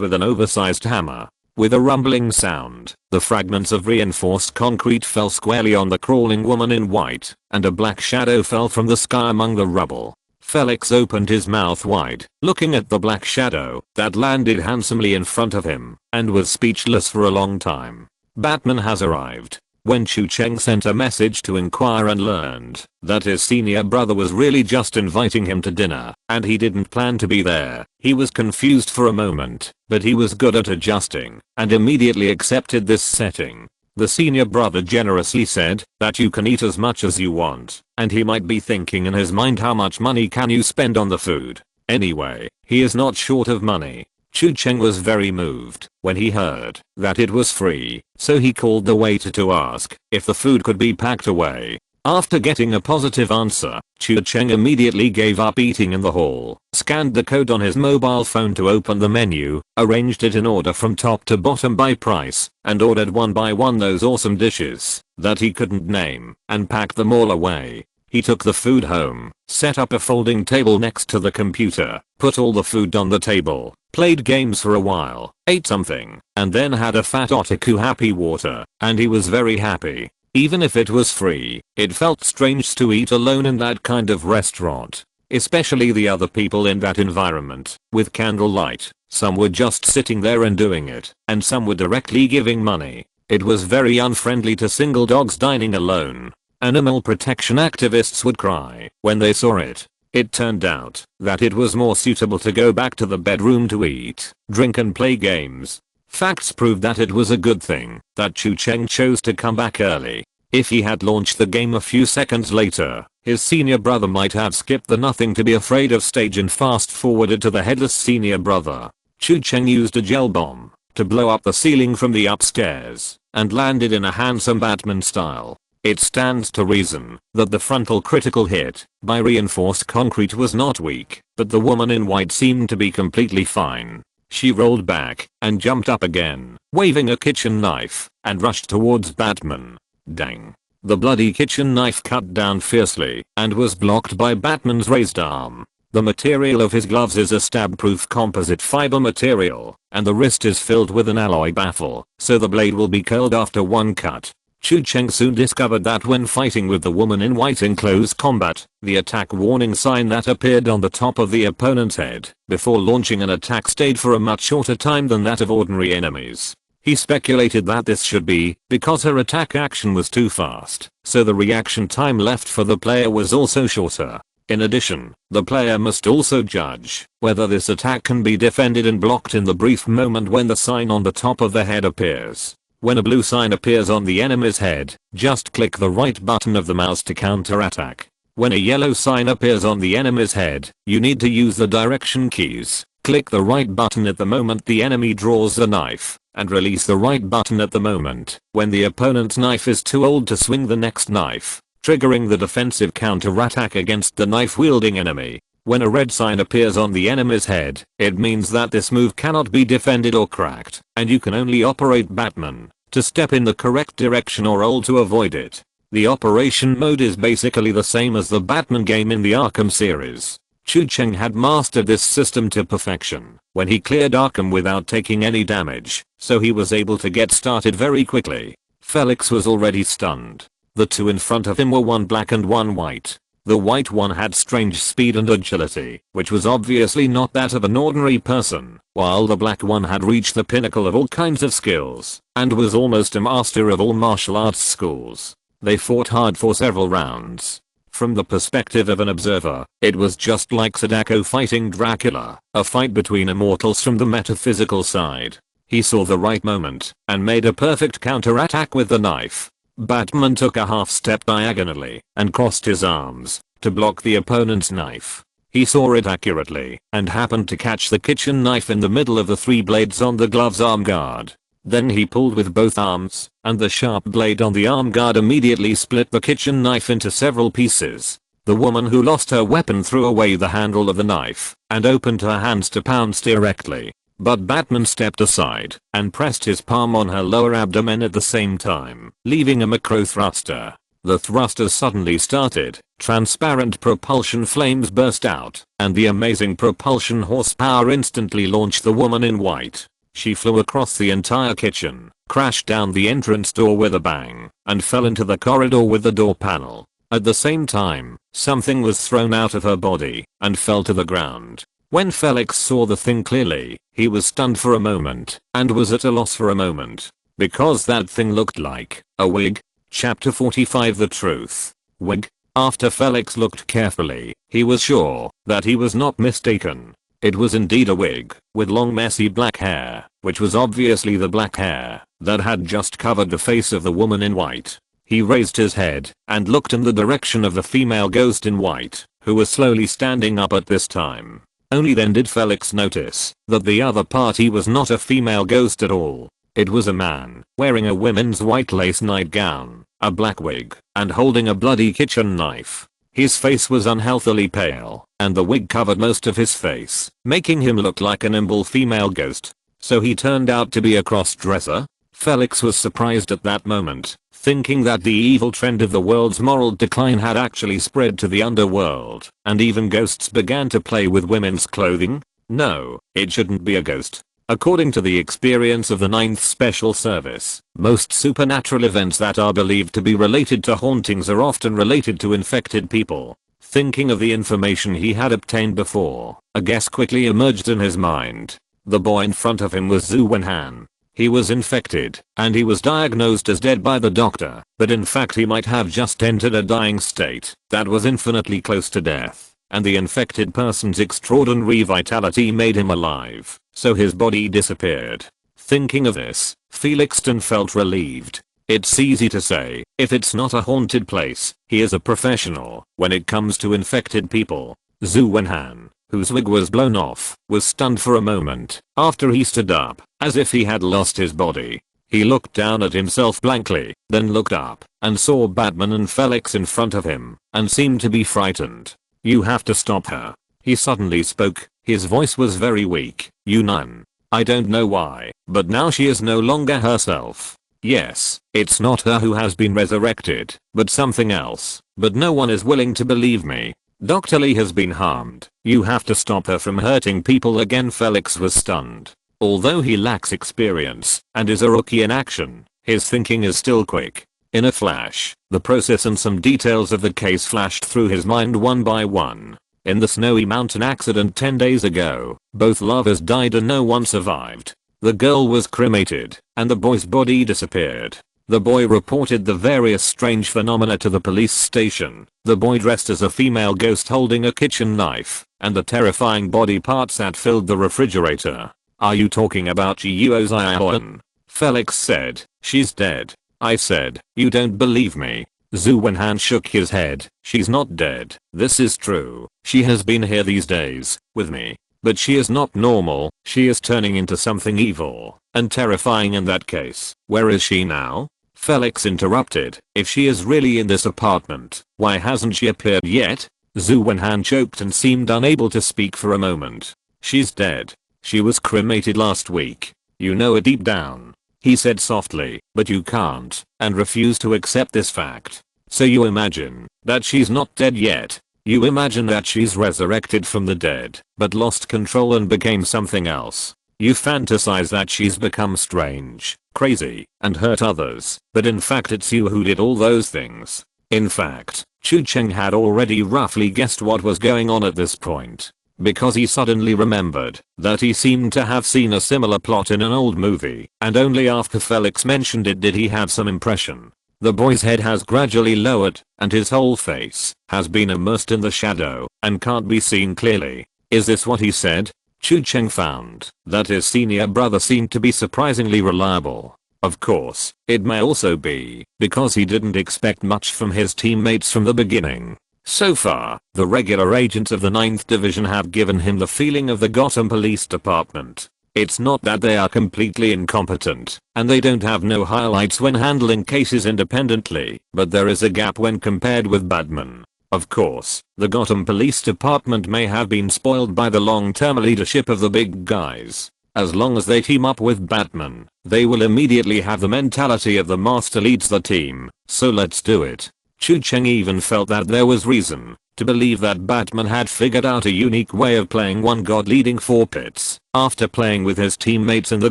with an oversized hammer. With a rumbling sound, the fragments of reinforced concrete fell squarely on the crawling woman in white, and a black shadow fell from the sky among the rubble. Felix opened his mouth wide, looking at the black shadow that landed handsomely in front of him, and was speechless for a long time. Batman has arrived. When Chu Cheng sent a message to inquire and learned that his senior brother was really just inviting him to dinner, and he didn't plan to be there, he was confused for a moment, but he was good at adjusting, and immediately accepted this setting. The senior brother generously said that you can eat as much as you want, and he might be thinking in his mind, how much money can you spend on the food? Anyway, he is not short of money. Chu Cheng was very moved when he heard that it was free, so he called the waiter to ask if the food could be packed away. After getting a positive answer, Chu Cheng immediately gave up eating in the hall, scanned the code on his mobile phone to open the menu, arranged it in order from top to bottom by price, and ordered one by one those awesome dishes that he couldn't name, and packed them all away. He took the food home, set up a folding table next to the computer, put all the food on the table, played games for a while, ate something, and then had a fat otaku happy water, and he was very happy. Even if it was free, it felt strange to eat alone in that kind of restaurant. Especially the other people in that environment, with candlelight. Some were just sitting there and doing it, and some were directly giving money. It was very unfriendly to single dogs dining alone. Animal protection activists would cry when they saw it. It turned out that it was more suitable to go back to the bedroom to eat, drink and play games. Facts proved that it was a good thing that Chu Cheng chose to come back early. If he had launched the game a few seconds later, his senior brother might have skipped the nothing to be afraid of stage and fast forwarded to the headless senior brother. Chu Cheng used a gel bomb to blow up the ceiling from the upstairs and landed in a handsome Batman style. It stands to reason that the frontal critical hit by reinforced concrete was not weak, but the woman in white seemed to be completely fine. She rolled back and jumped up again, waving a kitchen knife, and rushed towards Batman. Dang. The bloody kitchen knife cut down fiercely and was blocked by Batman's raised arm. The material of his gloves is a stab-proof composite fiber material, and the wrist is filled with an alloy baffle, so the blade will be curled after one cut. Chu Cheng soon discovered that when fighting with the woman in white in close combat, the attack warning sign that appeared on the top of the opponent's head before launching an attack stayed for a much shorter time than that of ordinary enemies. He speculated that this should be because her attack action was too fast, so the reaction time left for the player was also shorter. In addition, the player must also judge whether this attack can be defended and blocked in the brief moment when the sign on the top of the head appears. When a blue sign appears on the enemy's head, just click the right button of the mouse to counterattack. When a yellow sign appears on the enemy's head, you need to use the direction keys. Click the right button at the moment the enemy draws the knife, and release the right button at the moment when the opponent's knife is too old to swing the next knife, triggering the defensive counterattack against the knife-wielding enemy. When a red sign appears on the enemy's head, it means that this move cannot be defended or cracked, and you can only operate Batman to step in the correct direction or roll to avoid it. The operation mode is basically the same as the Batman game in the Arkham series. Chu Cheng had mastered this system to perfection when he cleared Arkham without taking any damage, so he was able to get started very quickly. Felix was already stunned. The two in front of him were one black and one white. The white one had strange speed and agility, which was obviously not that of an ordinary person, while the black one had reached the pinnacle of all kinds of skills, and was almost a master of all martial arts schools. They fought hard for several rounds. From the perspective of an observer, it was just like Sadako fighting Dracula, a fight between immortals from the metaphysical side. He saw the right moment, and made a perfect counterattack with the knife. Batman took a half step diagonally and crossed his arms to block the opponent's knife. He saw it accurately and happened to catch the kitchen knife in the middle of the 3 blades on the glove's arm guard. Then he pulled with both arms, and the sharp blade on the arm guard immediately split the kitchen knife into several pieces. The woman who lost her weapon threw away the handle of the knife and opened her hands to pounce directly. But Batman stepped aside and pressed his palm on her lower abdomen at the same time, leaving a macro thruster. The thrusters suddenly started, transparent propulsion flames burst out, and the amazing propulsion horsepower instantly launched the woman in white. She flew across the entire kitchen, crashed down the entrance door with a bang, and fell into the corridor with the door panel. At the same time, something was thrown out of her body and fell to the ground. When Felix saw the thing clearly, he was stunned for a moment and was at a loss for a moment. Because that thing looked like a wig. Chapter 45 The Truth. Wig. After Felix looked carefully, he was sure that he was not mistaken. It was indeed a wig, with long messy black hair, which was obviously the black hair that had just covered the face of the woman in white. He raised his head and looked in the direction of the female ghost in white, who was slowly standing up at this time. Only then did Felix notice that the other party was not a female ghost at all. It was a man, wearing a women's white lace nightgown, a black wig, and holding a bloody kitchen knife. His face was unhealthily pale, and the wig covered most of his face, making him look like an immoral female ghost. So he turned out to be a cross-dresser? Felix was surprised at that moment, thinking that the evil trend of the world's moral decline had actually spread to the underworld, and even ghosts began to play with women's clothing. No, it shouldn't be a ghost. According to the experience of the 9th Special Service, most supernatural events that are believed to be related to hauntings are often related to infected people. Thinking of the information he had obtained before, a guess quickly emerged in his mind. The boy in front of him was Zhu Wenhan. He was infected, and he was diagnosed as dead by the doctor, but in fact he might have just entered a dying state that was infinitely close to death, and the infected person's extraordinary vitality made him alive, so his body disappeared. Thinking of this, Felixton felt relieved. It's easy to say, if it's not a haunted place, he is a professional when it comes to infected people. Zhu Wenhan, whose wig was blown off, was stunned for a moment after he stood up, as if he had lost his body. He looked down at himself blankly, then looked up and saw Batman and Felix in front of him and seemed to be frightened. "You have to stop her." He suddenly spoke. His voice was very weak. "You nun. I don't know why, but now she is no longer herself. Yes, it's not her who has been resurrected, but something else, but no one is willing to believe me. Dr. Lee has been harmed. You have to stop her from hurting people again." Felix was stunned. Although he lacks experience and is a rookie in action, his thinking is still quick. In a flash, the process and some details of the case flashed through his mind one by one. In the snowy mountain accident 10 days ago, both lovers died and no one survived. The girl was cremated, and the boy's body disappeared. The boy reported the various strange phenomena to the police station. The boy dressed as a female ghost holding a kitchen knife, and the terrifying body parts that filled the refrigerator. "Are you talking about Jiuo Zion?" Felix said. "She's dead." I said, "You don't believe me." Zhu Wenhan shook his head. "She's not dead. This is true. She has been here these days, with me. But she is not normal. She is turning into something evil and terrifying in that case. Where is she now?" Felix interrupted. "If she is really in this apartment, why hasn't she appeared yet?" Zhu Wenhan choked and seemed unable to speak for a moment. "She's dead. She was cremated last week. You know it deep down," he said softly, "but you can't and refuse to accept this fact. So you imagine that she's not dead yet. You imagine that she's resurrected from the dead, but lost control and became something else. You fantasize that she's become strange, crazy, and hurt others, but in fact it's you who did all those things." In fact, Chu Cheng had already roughly guessed what was going on at this point, because he suddenly remembered that he seemed to have seen a similar plot in an old movie, and only after Felix mentioned it did he have some impression. The boy's head has gradually lowered, and his whole face has been immersed in the shadow and can't be seen clearly. Is this what he said? Chu Cheng found that his senior brother seemed to be surprisingly reliable. Of course, it may also be because he didn't expect much from his teammates from the beginning. So far, the regular agents of the 9th Division have given him the feeling of the Gotham Police Department. It's not that they are completely incompetent, and they don't have no highlights when handling cases independently, but there is a gap when compared with Batman. Of course, the Gotham Police Department may have been spoiled by the long-term leadership of the big guys. As long as they team up with Batman, they will immediately have the mentality of the master leads the team, so let's do it. Chu Cheng even felt that there was reason to believe that Batman had figured out a unique way of playing one god leading 4 pits after playing with his teammates in the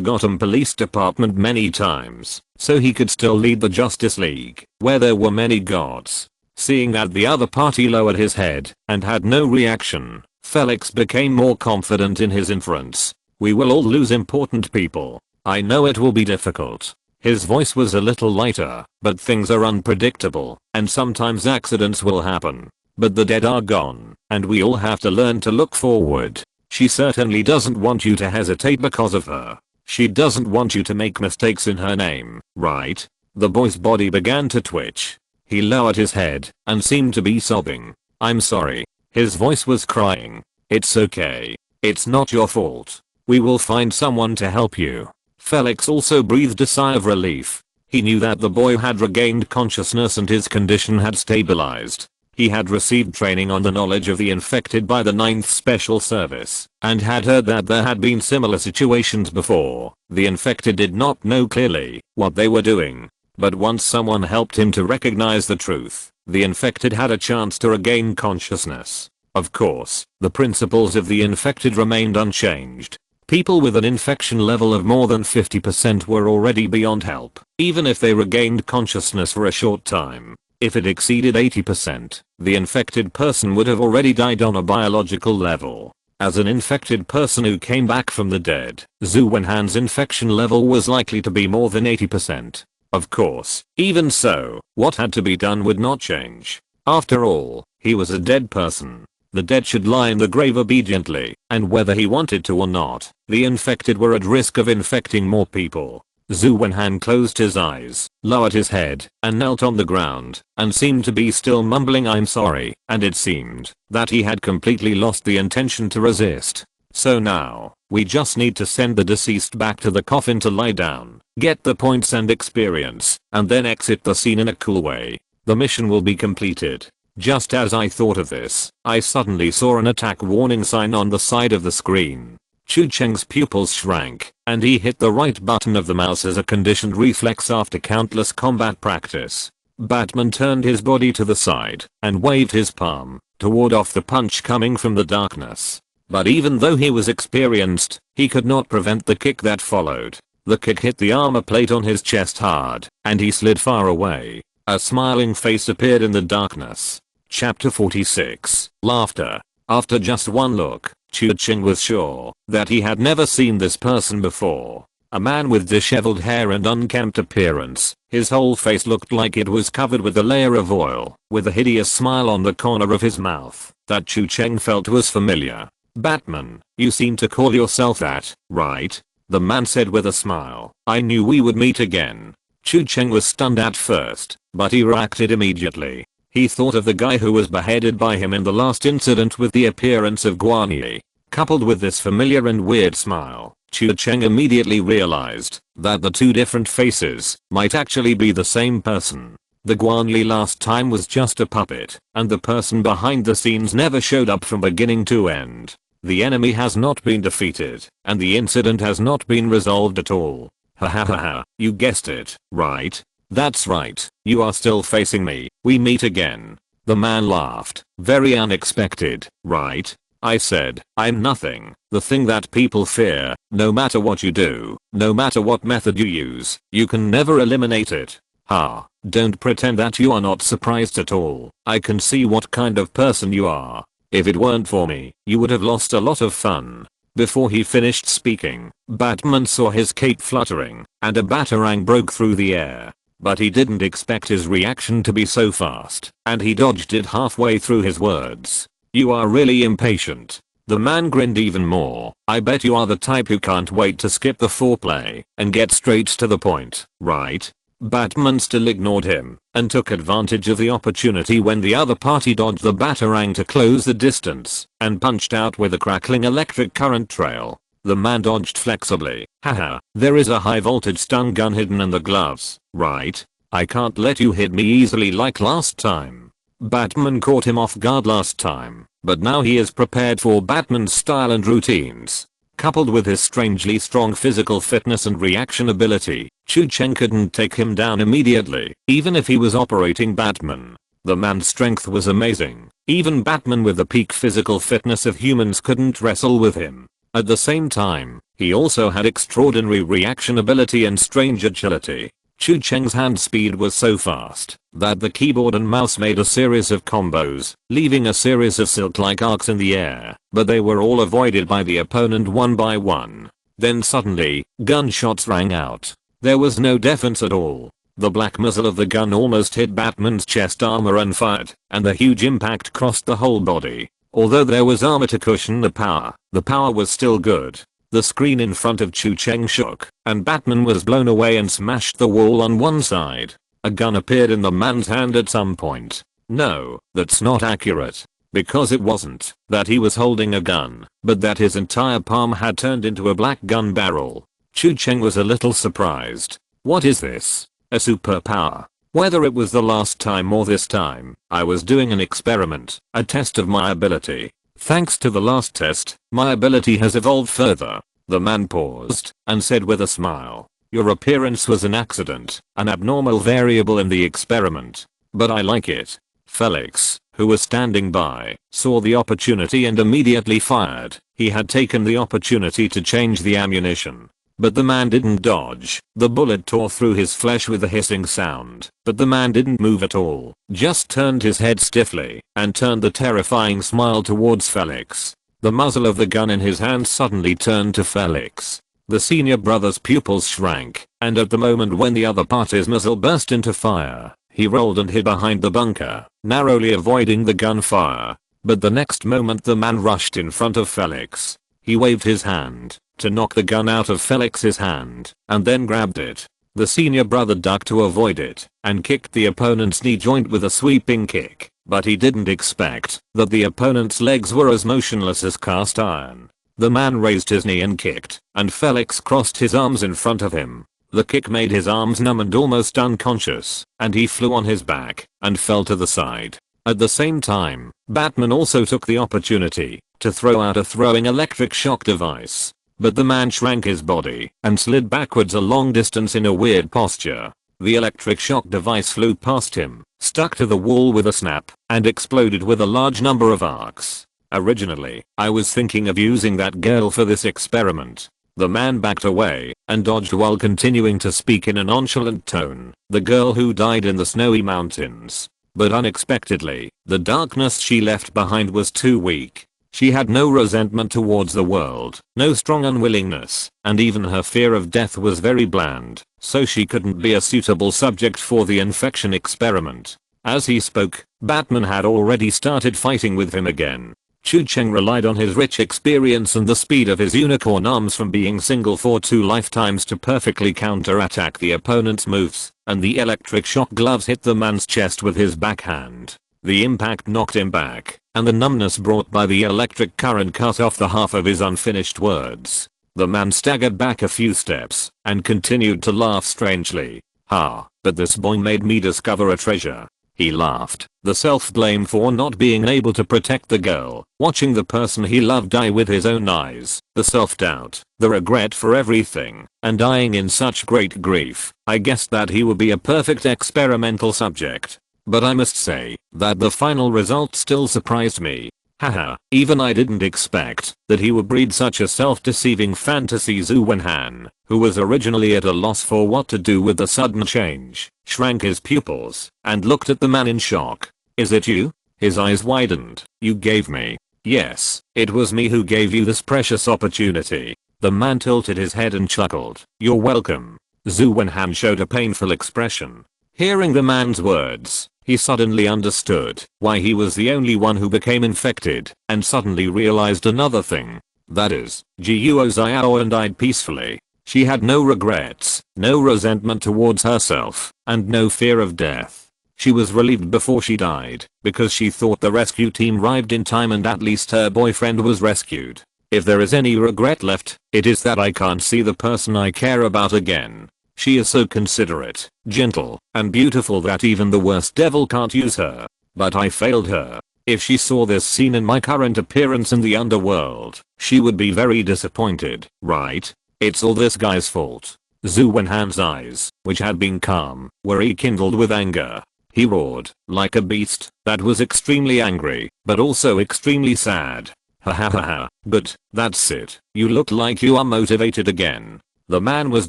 Gotham Police Department many times, so he could still lead the Justice League, where there were many gods. Seeing that the other party lowered his head and had no reaction, Felix became more confident in his inference. We will all lose important people. I know it will be difficult. His voice was a little lighter, but things are unpredictable, and sometimes accidents will happen. But the dead are gone, and we all have to learn to look forward. She certainly doesn't want you to hesitate because of her. She doesn't want you to make mistakes in her name, right? The boy's body began to twitch. He lowered his head and seemed to be sobbing. I'm sorry. His voice was crying. It's okay. It's not your fault. We will find someone to help you. Felix also breathed a sigh of relief. He knew that the boy had regained consciousness and his condition had stabilized. He had received training on the knowledge of the infected by the 9th Special Service, and had heard that there had been similar situations before. The infected did not know clearly what they were doing, but once someone helped him to recognize the truth, the infected had a chance to regain consciousness. Of course, the principles of the infected remained unchanged. People with an infection level of more than 50% were already beyond help, even if they regained consciousness for a short time. If it exceeded 80%, the infected person would have already died on a biological level. As an infected person who came back from the dead, Zhu Wenhan's infection level was likely to be more than 80%. Of course, even so, what had to be done would not change. After all, he was a dead person. The dead should lie in the grave obediently, and whether he wanted to or not, the infected were at risk of infecting more people. Zhu Wenhan closed his eyes, lowered his head, and knelt on the ground, and seemed to be still mumbling I'm sorry, and it seemed that he had completely lost the intention to resist. So now, we just need to send the deceased back to the coffin to lie down, get the points and experience, and then exit the scene in a cool way. The mission will be completed. Just as I thought of this, I suddenly saw an attack warning sign on the side of the screen. Chu Cheng's pupils shrank, and he hit the right button of the mouse as a conditioned reflex after countless combat practice. Batman turned his body to the side and waved his palm to ward off the punch coming from the darkness. But even though he was experienced, he could not prevent the kick that followed. The kick hit the armor plate on his chest hard, and he slid far away. A smiling face appeared in the darkness. Chapter 46. Laughter. After just one look, Chu Cheng was sure that he had never seen this person before. A man with disheveled hair and unkempt appearance. His whole face looked like it was covered with a layer of oil, with a hideous smile on the corner of his mouth that Chu Cheng felt was familiar. Batman, you seem to call yourself that, right? The man said with a smile. I knew we would meet again. Chu Cheng was stunned at first, but he reacted immediately. He thought of the guy who was beheaded by him in the last incident with the appearance of Guan Yi. Coupled with this familiar and weird smile, Chu Cheng immediately realized that the two different faces might actually be the same person. The Guan Yi last time was just a puppet, and the person behind the scenes never showed up from beginning to end. The enemy has not been defeated, and the incident has not been resolved at all. Ha ha ha ha, you guessed it, right? That's right, you are still facing me, we meet again. The man laughed. Very unexpected, right? I said, I'm nothing, the thing that people fear. No matter what you do, no matter what method you use, you can never eliminate it. Ha, don't pretend that you are not surprised at all. I can see what kind of person you are. If it weren't for me, you would have lost a lot of fun. Before he finished speaking, Batman saw his cape fluttering, and a batarang broke through the air. But he didn't expect his reaction to be so fast, and he dodged it halfway through his words. You are really impatient. The man grinned even more. I bet you are the type who can't wait to skip the foreplay and get straight to the point, right? Batman still ignored him and took advantage of the opportunity when the other party dodged the batarang to close the distance and punched out with a crackling electric current trail. The man dodged flexibly. Haha, there is a high voltage stun gun hidden in the gloves, right? I can't let you hit me easily like last time. Batman caught him off guard last time, but now he is prepared for Batman's style and routines. Coupled with his strangely strong physical fitness and reaction ability, Chu Cheng couldn't take him down immediately, even if he was operating Batman. The man's strength was amazing. Even Batman with the peak physical fitness of humans couldn't wrestle with him. At the same time, he also had extraordinary reaction ability and strange agility. Chu Cheng's hand speed was so fast that the keyboard and mouse made a series of combos, leaving a series of silk-like arcs in the air, but they were all avoided by the opponent one by one. Then suddenly, gunshots rang out. There was no defense at all. The black muzzle of the gun almost hit Batman's chest armor and fired, and the huge impact crossed the whole body. Although there was armor to cushion the power was still good. The screen in front of Chu Cheng shook, and Batman was blown away and smashed the wall on one side. A gun appeared in the man's hand at some point. No, that's not accurate. Because it wasn't that he was holding a gun, but that his entire palm had turned into a black gun barrel. Chu Cheng was a little surprised. What is this? A superpower? Whether it was the last time or this time, I was doing an experiment, a test of my ability. Thanks to the last test, my ability has evolved further. The man paused and said with a smile, your appearance was an accident, an abnormal variable in the experiment. But I like it. Felix, who was standing by, saw the opportunity and immediately fired. He had taken the opportunity to change the ammunition. But the man didn't dodge. The bullet tore through his flesh with a hissing sound, but the man didn't move at all, just turned his head stiffly and turned the terrifying smile towards Felix. The muzzle of the gun in his hand suddenly turned to Felix. The senior brother's pupils shrank, and at the moment when the other party's muzzle burst into fire, he rolled and hid behind the bunker, narrowly avoiding the gunfire. But the next moment the man rushed in front of Felix. He waved his hand to knock the gun out of Felix's hand, and then grabbed it. The senior brother ducked to avoid it, and kicked the opponent's knee joint with a sweeping kick, but he didn't expect that the opponent's legs were as motionless as cast iron. The man raised his knee and kicked, and Felix crossed his arms in front of him. The kick made his arms numb and almost unconscious, and he flew on his back and fell to the side. At the same time, Batman also took the opportunity to throw out a throwing electric shock device. But the man shrank his body and slid backwards a long distance in a weird posture. The electric shock device flew past him, stuck to the wall with a snap, and exploded with a large number of arcs. Originally, I was thinking of using that girl for this experiment. The man backed away and dodged while continuing to speak in a nonchalant tone. The girl who died in the snowy mountains. But unexpectedly, the darkness she left behind was too weak. She had no resentment towards the world, no strong unwillingness, and even her fear of death was very bland, so she couldn't be a suitable subject for the infection experiment. As he spoke, Batman had already started fighting with him again. Chu Cheng relied on his rich experience and the speed of his unicorn arms from being single for 2 lifetimes to perfectly counterattack the opponent's moves, and the electric shock gloves hit the man's chest with his backhand. The impact knocked him back, and the numbness brought by the electric current cut off the half of his unfinished words. The man staggered back a few steps and continued to laugh strangely. But this boy made me discover a treasure. He laughed. The self-blame for not being able to protect the girl, watching the person he loved die with his own eyes, the self-doubt, the regret for everything, and dying in such great grief. I guessed that he would be a perfect experimental subject. But I must say that the final result still surprised me. Haha, even I didn't expect that he would breed such a self-deceiving fantasy. Zhu Wenhan, who was originally at a loss for what to do with the sudden change, shrank his pupils and looked at the man in shock. Is it you? His eyes widened. You gave me. Yes, it was me who gave you this precious opportunity. The man tilted his head and chuckled. You're welcome. Zhu Wenhan showed a painful expression. Hearing the man's words, he suddenly understood why he was the only one who became infected, and suddenly realized another thing. That is, Guo Xiao and died peacefully. She had no regrets, no resentment towards herself, and no fear of death. She was relieved before she died, because she thought the rescue team arrived in time and at least her boyfriend was rescued. If there is any regret left, it is that I can't see the person I care about again. She is so considerate, gentle, and beautiful that even the worst devil can't use her. But I failed her. If she saw this scene in my current appearance in the underworld, she would be very disappointed, right? It's all this guy's fault. Zhu Wenhan's eyes, which had been calm, were rekindled with anger. He roared, like a beast, that was extremely angry, but also extremely sad. Ha ha ha ha, but, that's it, you look like you are motivated again. The man was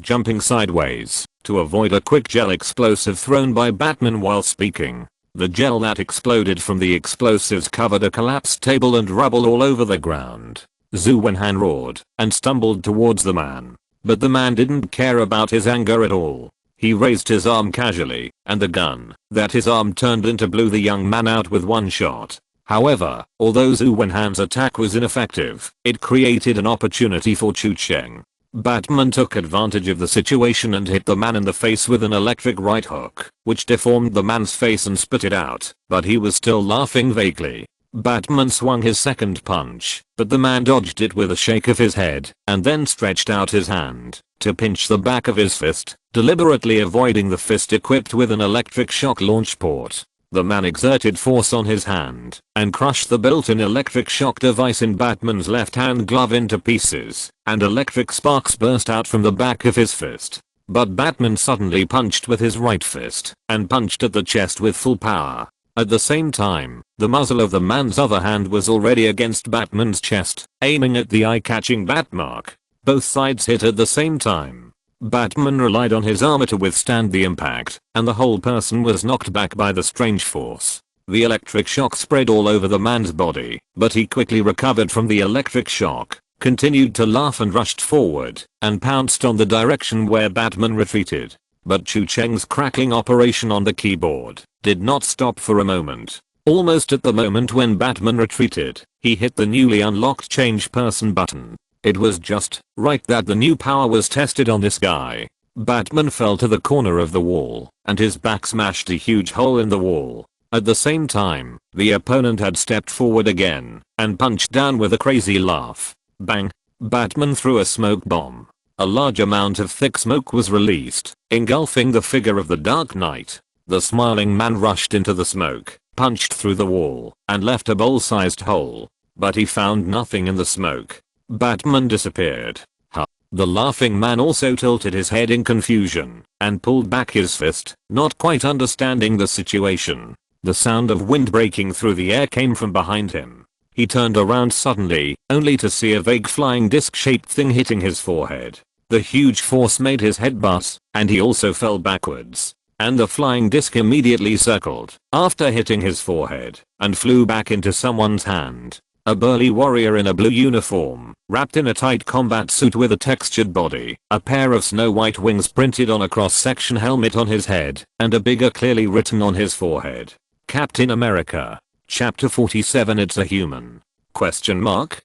jumping sideways to avoid a quick gel explosive thrown by Batman while speaking. The gel that exploded from the explosives covered a collapsed table and rubble all over the ground. Zhu Wenhan roared and stumbled towards the man. But the man didn't care about his anger at all. He raised his arm casually, and the gun that his arm turned into blew the young man out with one shot. However, although Zhu Wenhan's attack was ineffective, it created an opportunity for Chu Cheng. Batman took advantage of the situation and hit the man in the face with an electric right hook, which deformed the man's face and spit it out, but he was still laughing vaguely. Batman swung his second punch, but the man dodged it with a shake of his head, and then stretched out his hand to pinch the back of his fist, deliberately avoiding the fist equipped with an electric shock launch port. The man exerted force on his hand and crushed the built-in electric shock device in Batman's left-hand glove into pieces, and electric sparks burst out from the back of his fist. But Batman suddenly punched with his right fist and punched at the chest with full power. At the same time, the muzzle of the man's other hand was already against Batman's chest, aiming at the eye-catching Batmark. Both sides hit at the same time. Batman relied on his armor to withstand the impact, and the whole person was knocked back by the strange force. The electric shock spread all over the man's body, but he quickly recovered from the electric shock, continued to laugh and rushed forward, and pounced on the direction where Batman retreated. But Chu Cheng's cracking operation on the keyboard did not stop for a moment. Almost at the moment when Batman retreated, he hit the newly unlocked change person button. It was just right that the new power was tested on this guy. Batman fell to the corner of the wall, and his back smashed a huge hole in the wall. At the same time, the opponent had stepped forward again, and punched down with a crazy laugh. Bang! Batman threw a smoke bomb. A large amount of thick smoke was released, engulfing the figure of the Dark Knight. The smiling man rushed into the smoke, punched through the wall, and left a bowl-sized hole. But he found nothing in the smoke. Batman disappeared. Ha. The laughing man also tilted his head in confusion and pulled back his fist, not quite understanding the situation. The sound of wind breaking through the air came from behind him. He turned around suddenly, only to see a vague flying disc-shaped thing hitting his forehead. The huge force made his head buzz, and he also fell backwards. And the flying disc immediately circled after hitting his forehead and flew back into someone's hand. A burly warrior in a blue uniform, wrapped in a tight combat suit with a textured body, a pair of snow-white wings printed on a cross-section helmet on his head, and a bigger clearly written on his forehead. Captain America. Chapter 47 It's a Human? Question mark?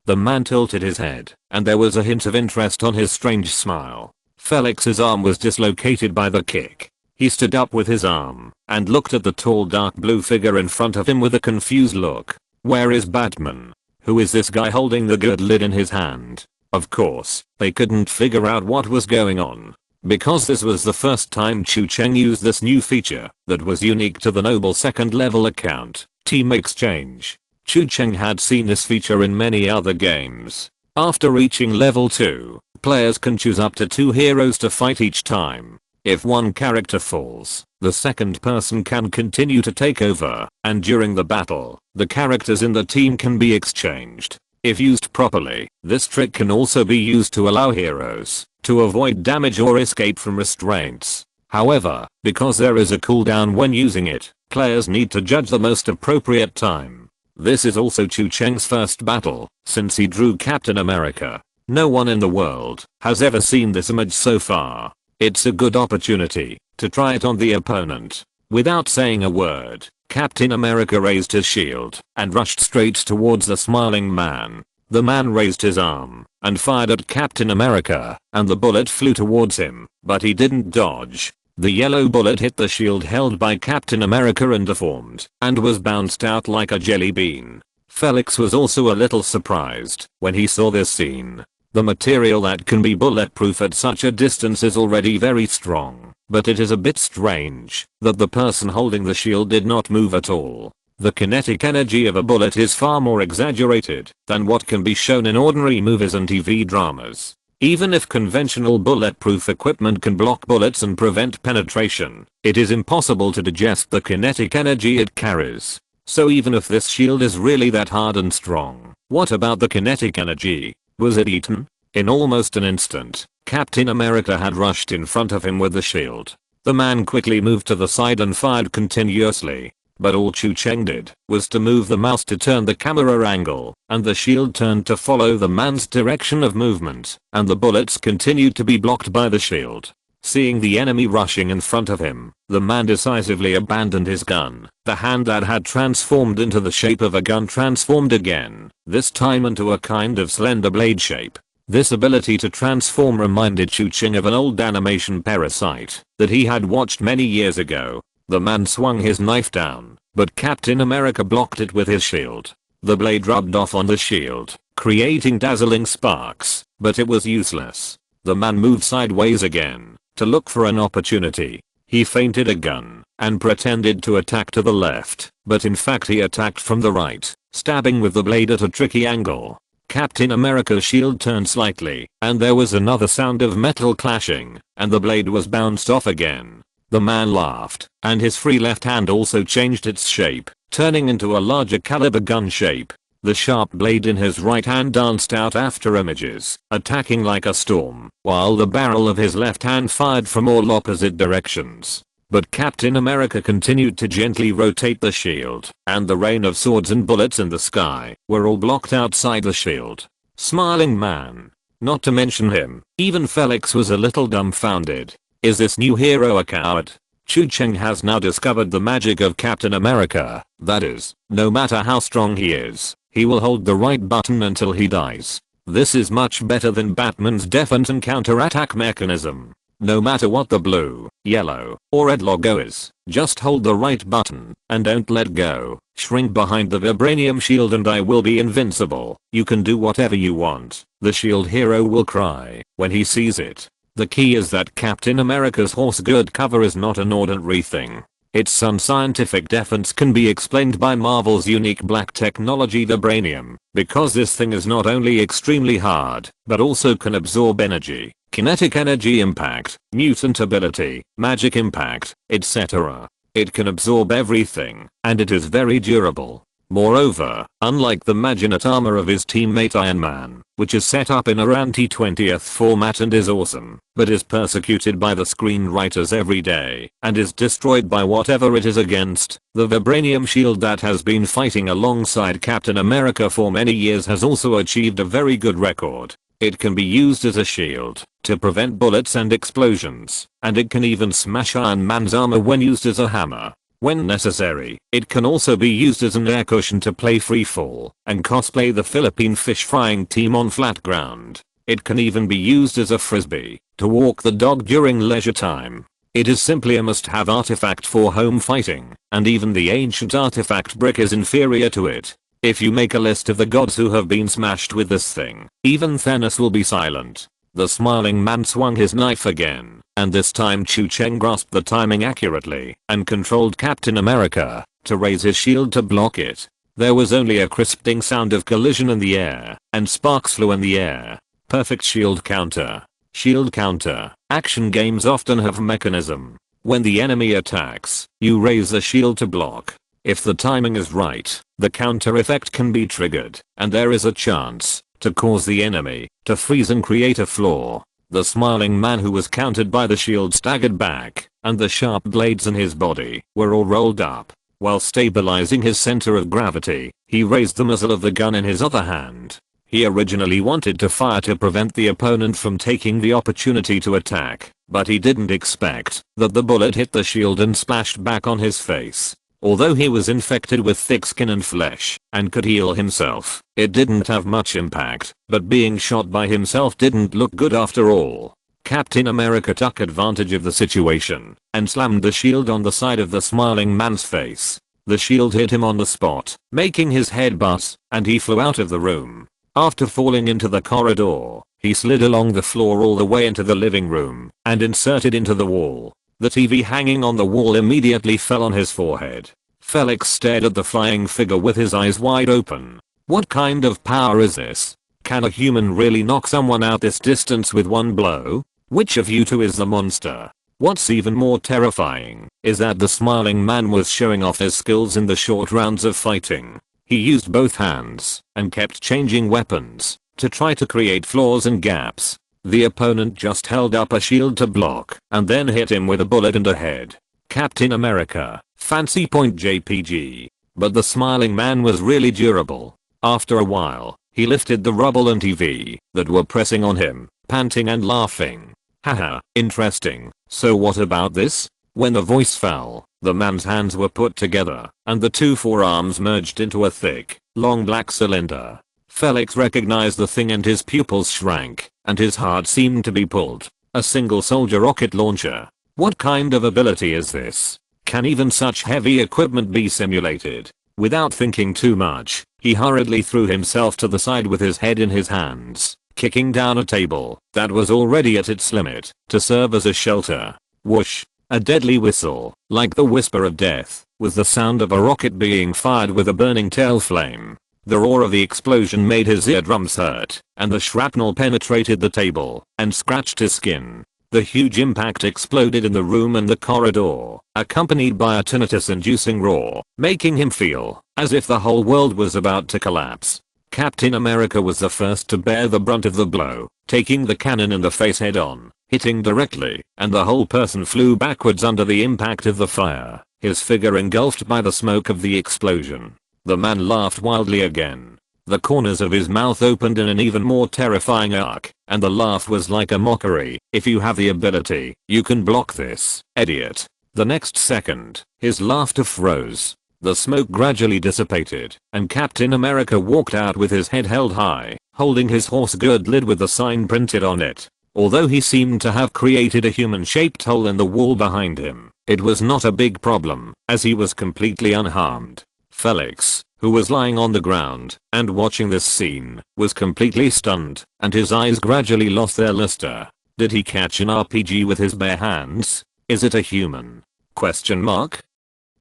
The man tilted his head, and there was a hint of interest on his strange smile. Felix's arm was dislocated by the kick. He stood up with his arm, and looked at the tall dark blue figure in front of him with a confused look. Where is Batman? Who is this guy holding the good lid in his hand? Of course, they couldn't figure out what was going on. Because this was the first time Chu Cheng used this new feature that was unique to the Noble second level account, Team Exchange. Chu Cheng had seen this feature in many other games. After reaching level 2, players can choose up to 2 heroes to fight each time. If one character falls, the second person can continue to take over, and during the battle, the characters in the team can be exchanged. If used properly, this trick can also be used to allow heroes to avoid damage or escape from restraints. However, because there is a cooldown when using it, players need to judge the most appropriate time. This is also Chu Cheng's first battle, since he drew Captain America. No one in the world has ever seen this image so far. It's a good opportunity to try it on the opponent. Without saying a word, Captain America raised his shield and rushed straight towards the smiling man. The man raised his arm and fired at Captain America, and the bullet flew towards him, but he didn't dodge. The yellow bullet hit the shield held by Captain America and deformed, and was bounced out like a jelly bean. Felix was also a little surprised when he saw this scene. The material that can be bulletproof at such a distance is already very strong, but it is a bit strange that the person holding the shield did not move at all. The kinetic energy of a bullet is far more exaggerated than what can be shown in ordinary movies and TV dramas. Even if conventional bulletproof equipment can block bullets and prevent penetration, it is impossible to digest the kinetic energy it carries. So even if this shield is really that hard and strong, what about the kinetic energy? Was it eaten? In almost an instant, Captain America had rushed in front of him with the shield. The man quickly moved to the side and fired continuously. But all Chu Cheng did was to move the mouse to turn the camera angle, and the shield turned to follow the man's direction of movement, and the bullets continued to be blocked by the shield. Seeing the enemy rushing in front of him, the man decisively abandoned his gun. The hand that had transformed into the shape of a gun transformed again, this time into a kind of slender blade shape. This ability to transform reminded Chu Cheng of an old animation Parasite that he had watched many years ago. The man swung his knife down, but Captain America blocked it with his shield. The blade rubbed off on the shield, creating dazzling sparks, but it was useless. The man moved sideways again to look for an opportunity. He feinted a gun and pretended to attack to the left, but in fact he attacked from the right, stabbing with the blade at a tricky angle. Captain America's shield turned slightly, and there was another sound of metal clashing, and the blade was bounced off again. The man laughed, and his free left hand also changed its shape, turning into a larger caliber gun shape. The sharp blade in his right hand danced out after images, attacking like a storm, while the barrel of his left hand fired from all opposite directions. But Captain America continued to gently rotate the shield, and the rain of swords and bullets in the sky were all blocked outside the shield. Smiling man. Not to mention him, even Felix was a little dumbfounded. Is this new hero a coward? Chu Cheng has now discovered the magic of Captain America. That is, no matter how strong he is, he will hold the right button until he dies. This is much better than Batman's defense and counterattack mechanism. No matter what the blue, yellow, or red logo is, just hold the right button and don't let go. Shrink behind the vibranium shield and I will be invincible. You can do whatever you want. The shield hero will cry when he sees it. The key is that Captain America's horse good cover is not an ordinary thing. Its unscientific defense can be explained by Marvel's unique black technology vibranium, because this thing is not only extremely hard, but also can absorb energy, kinetic energy impact, mutant ability, magic impact, etc. It can absorb everything, and it is very durable. Moreover, unlike the Maginot armor of his teammate Iron Man, which is set up in a anti-20th format and is awesome, but is persecuted by the screenwriters every day, and is destroyed by whatever it is against, the vibranium shield that has been fighting alongside Captain America for many years has also achieved a very good record. It can be used as a shield to prevent bullets and explosions, and it can even smash Iron Man's armor when used as a hammer. When necessary, it can also be used as an air cushion to play free fall and cosplay the Philippine fish frying team on flat ground. It can even be used as a frisbee to walk the dog during leisure time. It is simply a must-have artifact for home fighting, and even the ancient artifact brick is inferior to it. If you make a list of the gods who have been smashed with this thing, even Thanos will be silent. The smiling man swung his knife again, and this time Chu Cheng grasped the timing accurately and controlled Captain America to raise his shield to block it. There was only a crisp ding sound of collision in the air, and sparks flew in the air. Perfect shield counter. Shield counter. Action games often have a mechanism. When the enemy attacks, you raise the shield to block. If the timing is right, the counter effect can be triggered, and there is a chance to cause the enemy to freeze and create a flaw. The smiling man who was countered by the shield staggered back, and the sharp blades in his body were all rolled up. While stabilizing his center of gravity, he raised the muzzle of the gun in his other hand. He originally wanted to fire to prevent the opponent from taking the opportunity to attack, but he didn't expect that the bullet hit the shield and splashed back on his face. Although he was infected with thick skin and flesh and could heal himself, it didn't have much impact, but being shot by himself didn't look good after all. Captain America took advantage of the situation and slammed the shield on the side of the smiling man's face. The shield hit him on the spot, making his head buzz, and he flew out of the room. After falling into the corridor, he slid along the floor all the way into the living room and inserted into the wall. The TV hanging on the wall immediately fell on his forehead. Felix stared at the flying figure with his eyes wide open. What kind of power is this? Can a human really knock someone out this distance with one blow? Which of you two is the monster? What's even more terrifying is that the smiling man was showing off his skills in the short rounds of fighting. He used both hands and kept changing weapons to try to create flaws and gaps. The opponent just held up a shield to block and then hit him with a bullet in the head. Captain America, fancy point JPG. But the smiling man was really durable. After a while, he lifted the rubble and TV that were pressing on him, panting and laughing. Haha, interesting. So what about this? When the voice fell, the man's hands were put together, and the two forearms merged into a thick, long black cylinder. Felix recognized the thing and his pupils shrank, and his heart seemed to be pulled. A single soldier rocket launcher. What kind of ability is this? Can even such heavy equipment be simulated? Without thinking too much, he hurriedly threw himself to the side with his head in his hands, kicking down a table that was already at its limit to serve as a shelter. Whoosh! A deadly whistle, like the whisper of death, was the sound of a rocket being fired with a burning tail flame. The roar of the explosion made his eardrums hurt, and the shrapnel penetrated the table and scratched his skin. The huge impact exploded in the room and the corridor, accompanied by a tinnitus-inducing roar, making him feel as if the whole world was about to collapse. Captain America was the first to bear the brunt of the blow, taking the cannon in the face head-on, hitting directly, and the whole person flew backwards under the impact of the fire, his figure engulfed by the smoke of the explosion. The man laughed wildly again. The corners of his mouth opened in an even more terrifying arc, and the laugh was like a mockery. If you have the ability, you can block this, idiot. The next second, his laughter froze. The smoke gradually dissipated, and Captain America walked out with his head held high, holding his horse gourd lid with the sign printed on it. Although he seemed to have created a human-shaped hole in the wall behind him, it was not a big problem, as he was completely unharmed. Felix, who was lying on the ground and watching this scene, was completely stunned, and his eyes gradually lost their luster. Did he catch an RPG with his bare hands? Is it a human? Question mark?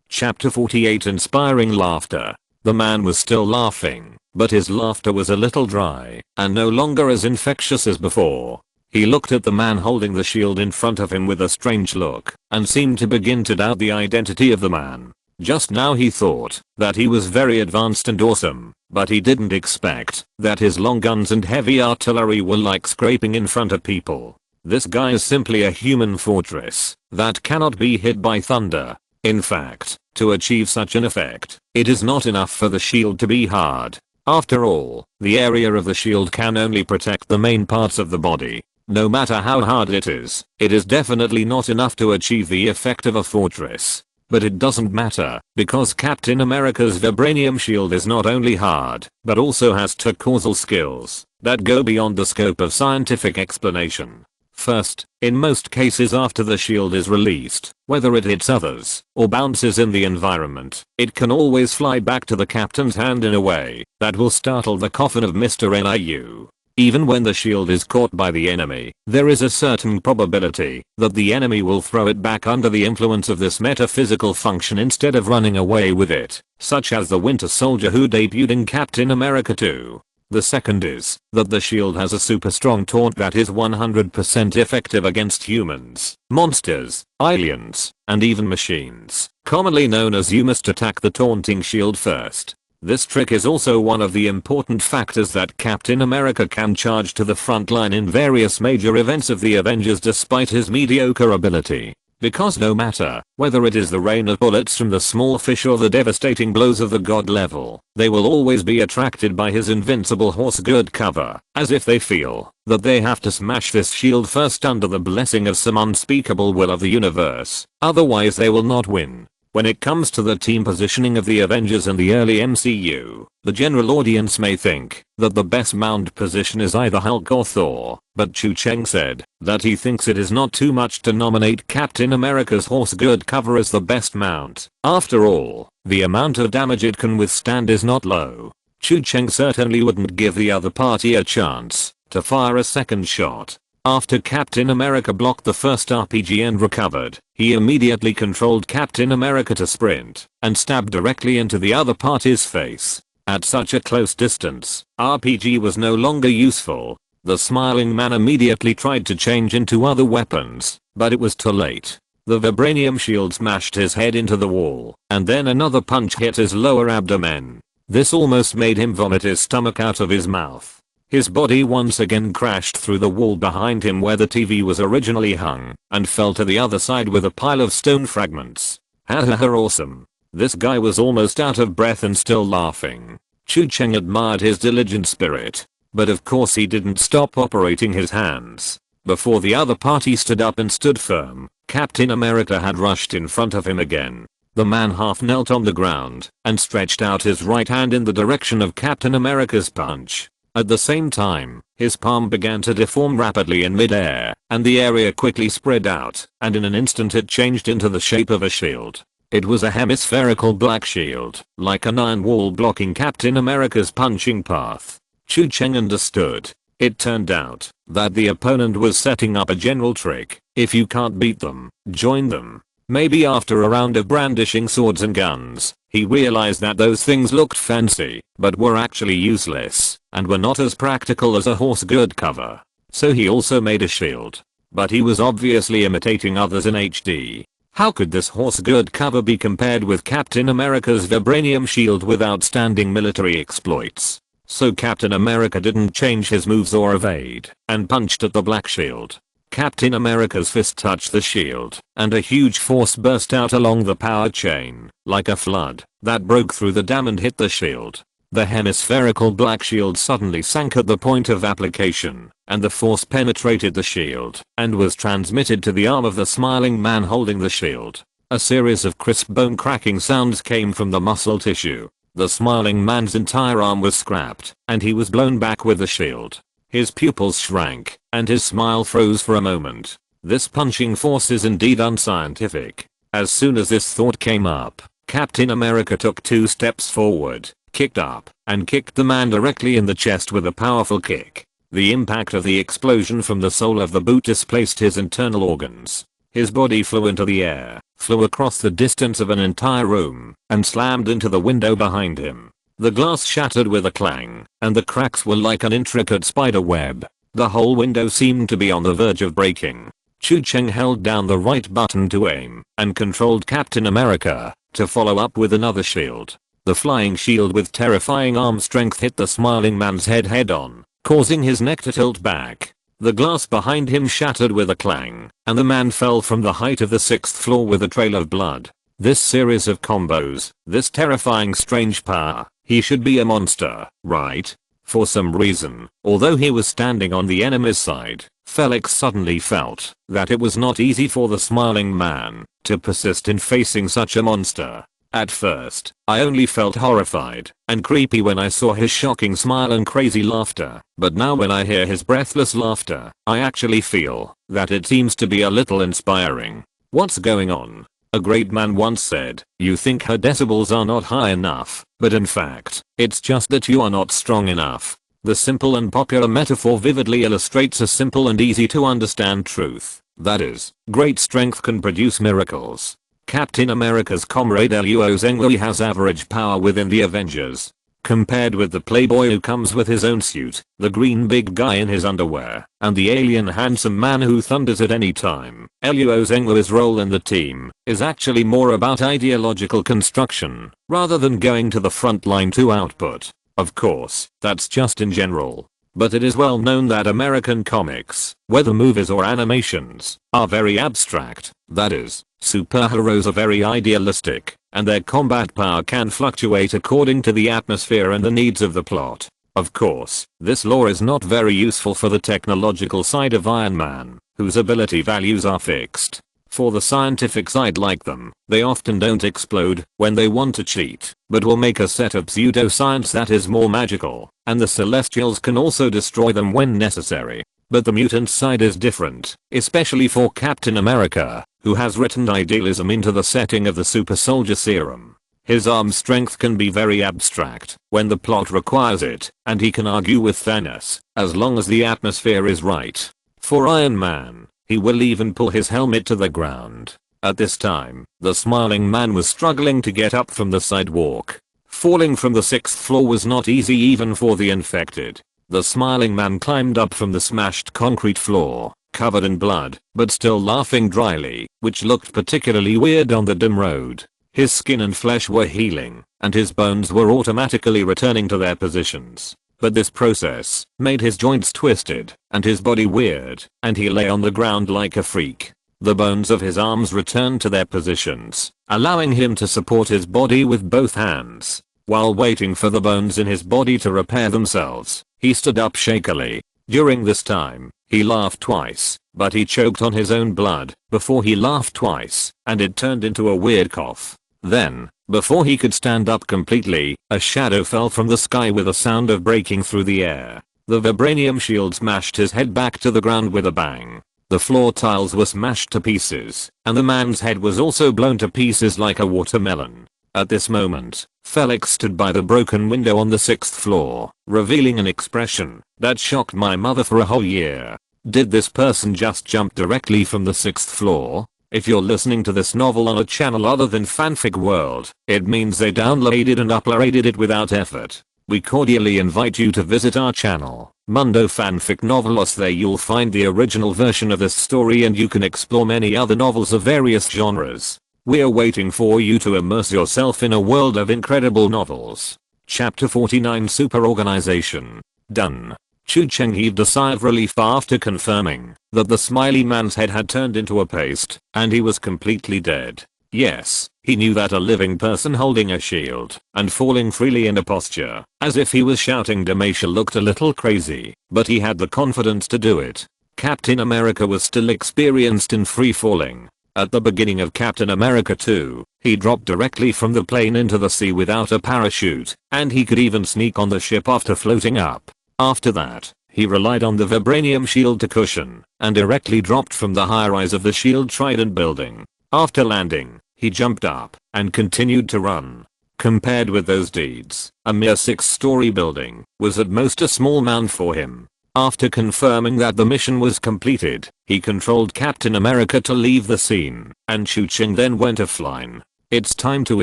Chapter 48 Inspiring Laughter. The man was still laughing, but his laughter was a little dry and no longer as infectious as before. He looked at the man holding the shield in front of him with a strange look and seemed to begin to doubt the identity of the man. Just now he thought that he was very advanced and awesome, but he didn't expect that his long guns and heavy artillery were like scraping in front of people. This guy is simply a human fortress that cannot be hit by thunder. In fact, to achieve such an effect, it is not enough for the shield to be hard. After all, the area of the shield can only protect the main parts of the body. No matter how hard it is definitely not enough to achieve the effect of a fortress. But it doesn't matter, because Captain America's vibranium shield is not only hard, but also has two causal skills that go beyond the scope of scientific explanation. First, in most cases after the shield is released, whether it hits others or bounces in the environment, it can always fly back to the captain's hand in a way that will startle the coffin of Mr. Liu. Even when the shield is caught by the enemy, there is a certain probability that the enemy will throw it back under the influence of this metaphysical function instead of running away with it, such as the Winter Soldier who debuted in Captain America 2. The second is that the shield has a super strong taunt that is 100% effective against humans, monsters, aliens, and even machines. Commonly known as you must attack the taunting shield first. This trick is also one of the important factors that Captain America can charge to the front line in various major events of the Avengers despite his mediocre ability. Because no matter whether it is the rain of bullets from the small fish or the devastating blows of the god level, they will always be attracted by his invincible horse good cover, as if they feel that they have to smash this shield first under the blessing of some unspeakable will of the universe, otherwise they will not win. When it comes to the team positioning of the Avengers in the early MCU, the general audience may think that the best mount position is either Hulk or Thor, but Chu Cheng said that he thinks it is not too much to nominate Captain America's horse good cover as the best mount. After all, the amount of damage it can withstand is not low. Chu Cheng certainly wouldn't give the other party a chance to fire a second shot. After Captain America blocked the first RPG and recovered, he immediately controlled Captain America to sprint and stab directly into the other party's face. At such a close distance, RPG was no longer useful. The smiling man immediately tried to change into other weapons, but it was too late. The vibranium shield smashed his head into the wall, and then another punch hit his lower abdomen. This almost made him vomit his stomach out of his mouth. His body once again crashed through the wall behind him where the TV was originally hung, and fell to the other side with a pile of stone fragments. Hahaha awesome. This guy was almost out of breath and still laughing. Chu Cheng admired his diligent spirit. But of course he didn't stop operating his hands. Before the other party stood up and stood firm, Captain America had rushed in front of him again. The man half knelt on the ground and stretched out his right hand in the direction of Captain America's punch. At the same time, his palm began to deform rapidly in midair, and the area quickly spread out, and in an instant it changed into the shape of a shield. It was a hemispherical black shield, like an iron wall blocking Captain America's punching path. Chu Cheng understood. It turned out that the opponent was setting up a general trick. If you can't beat them, join them. Maybe after a round of brandishing swords and guns, he realized that those things looked fancy, but were actually useless, and were not as practical as a horse good cover. So he also made a shield. But he was obviously imitating others in HD. How could this horse good cover be compared with Captain America's vibranium shield with outstanding military exploits? So Captain America didn't change his moves or evade, and punched at the black shield. Captain America's fist touched the shield, and a huge force burst out along the power chain, like a flood, that broke through the dam and hit the shield. The hemispherical black shield suddenly sank at the point of application, and the force penetrated the shield, and was transmitted to the arm of the smiling man holding the shield. A series of crisp bone cracking sounds came from the muscle tissue. The smiling man's entire arm was scrapped, and he was blown back with the shield. His pupils shrank, and his smile froze for a moment. This punching force is indeed unscientific. As soon as this thought came up, Captain America took 2 steps forward, kicked up, and kicked the man directly in the chest with a powerful kick. The impact of the explosion from the sole of the boot displaced his internal organs. His body flew into the air, flew across the distance of an entire room, and slammed into the window behind him. The glass shattered with a clang, and the cracks were like an intricate spider web. The whole window seemed to be on the verge of breaking. Chu Cheng held down the right button to aim, and controlled Captain America to follow up with another shield. The flying shield with terrifying arm strength hit the smiling man's head head-on, causing his neck to tilt back. The glass behind him shattered with a clang, and the man fell from the height of the 6th floor with a trail of blood. This series of combos, this terrifying strange power, he should be a monster, right? For some reason, although he was standing on the enemy's side, Felix suddenly felt that it was not easy for the smiling man to persist in facing such a monster. At first, I only felt horrified and creepy when I saw his shocking smile and crazy laughter, but now when I hear his breathless laughter, I actually feel that it seems to be a little inspiring. What's going on? A great man once said, you think her decibels are not high enough, but in fact, it's just that you are not strong enough. The simple and popular metaphor vividly illustrates a simple and easy to understand truth. That is, great strength can produce miracles. Captain America's comrade Luo Zhengli has average power within the Avengers. Compared with the playboy who comes with his own suit, the green big guy in his underwear, and the alien handsome man who thunders at any time, Luo Zhengli's role in the team is actually more about ideological construction, rather than going to the front line to output. Of course, that's just in general. but it is well known that American comics, whether movies or animations, are very abstract. That is, superheroes are very idealistic, and their combat power can fluctuate according to the atmosphere and the needs of the plot. Of course, this lore is not very useful for the technological side of Iron Man, whose ability values are fixed. For the scientific side, like them, they often don't explode when they want to cheat, but will make a set of pseudoscience that is more magical, and the Celestials can also destroy them when necessary. But the mutant side is different, especially for Captain America, who has written idealism into the setting of the super soldier serum. His arm strength can be very abstract when the plot requires it, and he can argue with Thanos, as long as the atmosphere is right. For Iron Man, he will even pull his helmet to the ground. At this time, the smiling man was struggling to get up from the sidewalk. Falling from the 6th floor was not easy even for the infected. The smiling man climbed up from the smashed concrete floor, covered in blood, but still laughing dryly, which looked particularly weird on the dim road. His skin and flesh were healing, and his bones were automatically returning to their positions. But this process made his joints twisted and his body weird, and he lay on the ground like a freak. The bones of his arms returned to their positions, allowing him to support his body with both hands. While waiting for the bones in his body to repair themselves, he stood up shakily. During this time, he laughed twice, but he choked on his own blood before he laughed twice, and it turned into a weird cough. Then, before he could stand up completely, a shadow fell from the sky with a sound of breaking through the air. The vibranium shield smashed his head back to the ground with a bang. The floor tiles were smashed to pieces, and the man's head was also blown to pieces like a watermelon. At this moment, Felix stood by the broken window on the 6th floor, revealing an expression that shocked my mother for a whole year. Did this person just jump directly from the 6th floor? If you're listening to this novel on a channel other than Fanfic World, it means they downloaded and uploaded it without effort. We cordially invite you to visit our channel, Mundo Fanfic Novelos. There you'll find the original version of this story, and you can explore many other novels of various genres. We're waiting for you to immerse yourself in a world of incredible novels. Chapter 49, Super Organization. Done. Chu Cheng heaved a sigh of relief after confirming that the smiley man's head had turned into a paste, and he was completely dead. Yes, he knew that a living person holding a shield and falling freely in a posture as if he was shouting Dalmatia looked a little crazy, but he had the confidence to do it. Captain America was still experienced in free falling. At the beginning of Captain America 2, he dropped directly from the plane into the sea without a parachute, and he could even sneak on the ship after floating up. After that, he relied on the vibranium shield to cushion, and directly dropped from the high-rise of the Shield Trident building. After landing, he jumped up and continued to run. Compared with those deeds, a mere 6-story building was at most a small mound for him. After confirming that the mission was completed, he controlled Captain America to leave the scene, and Chu Cheng then went offline. It's time to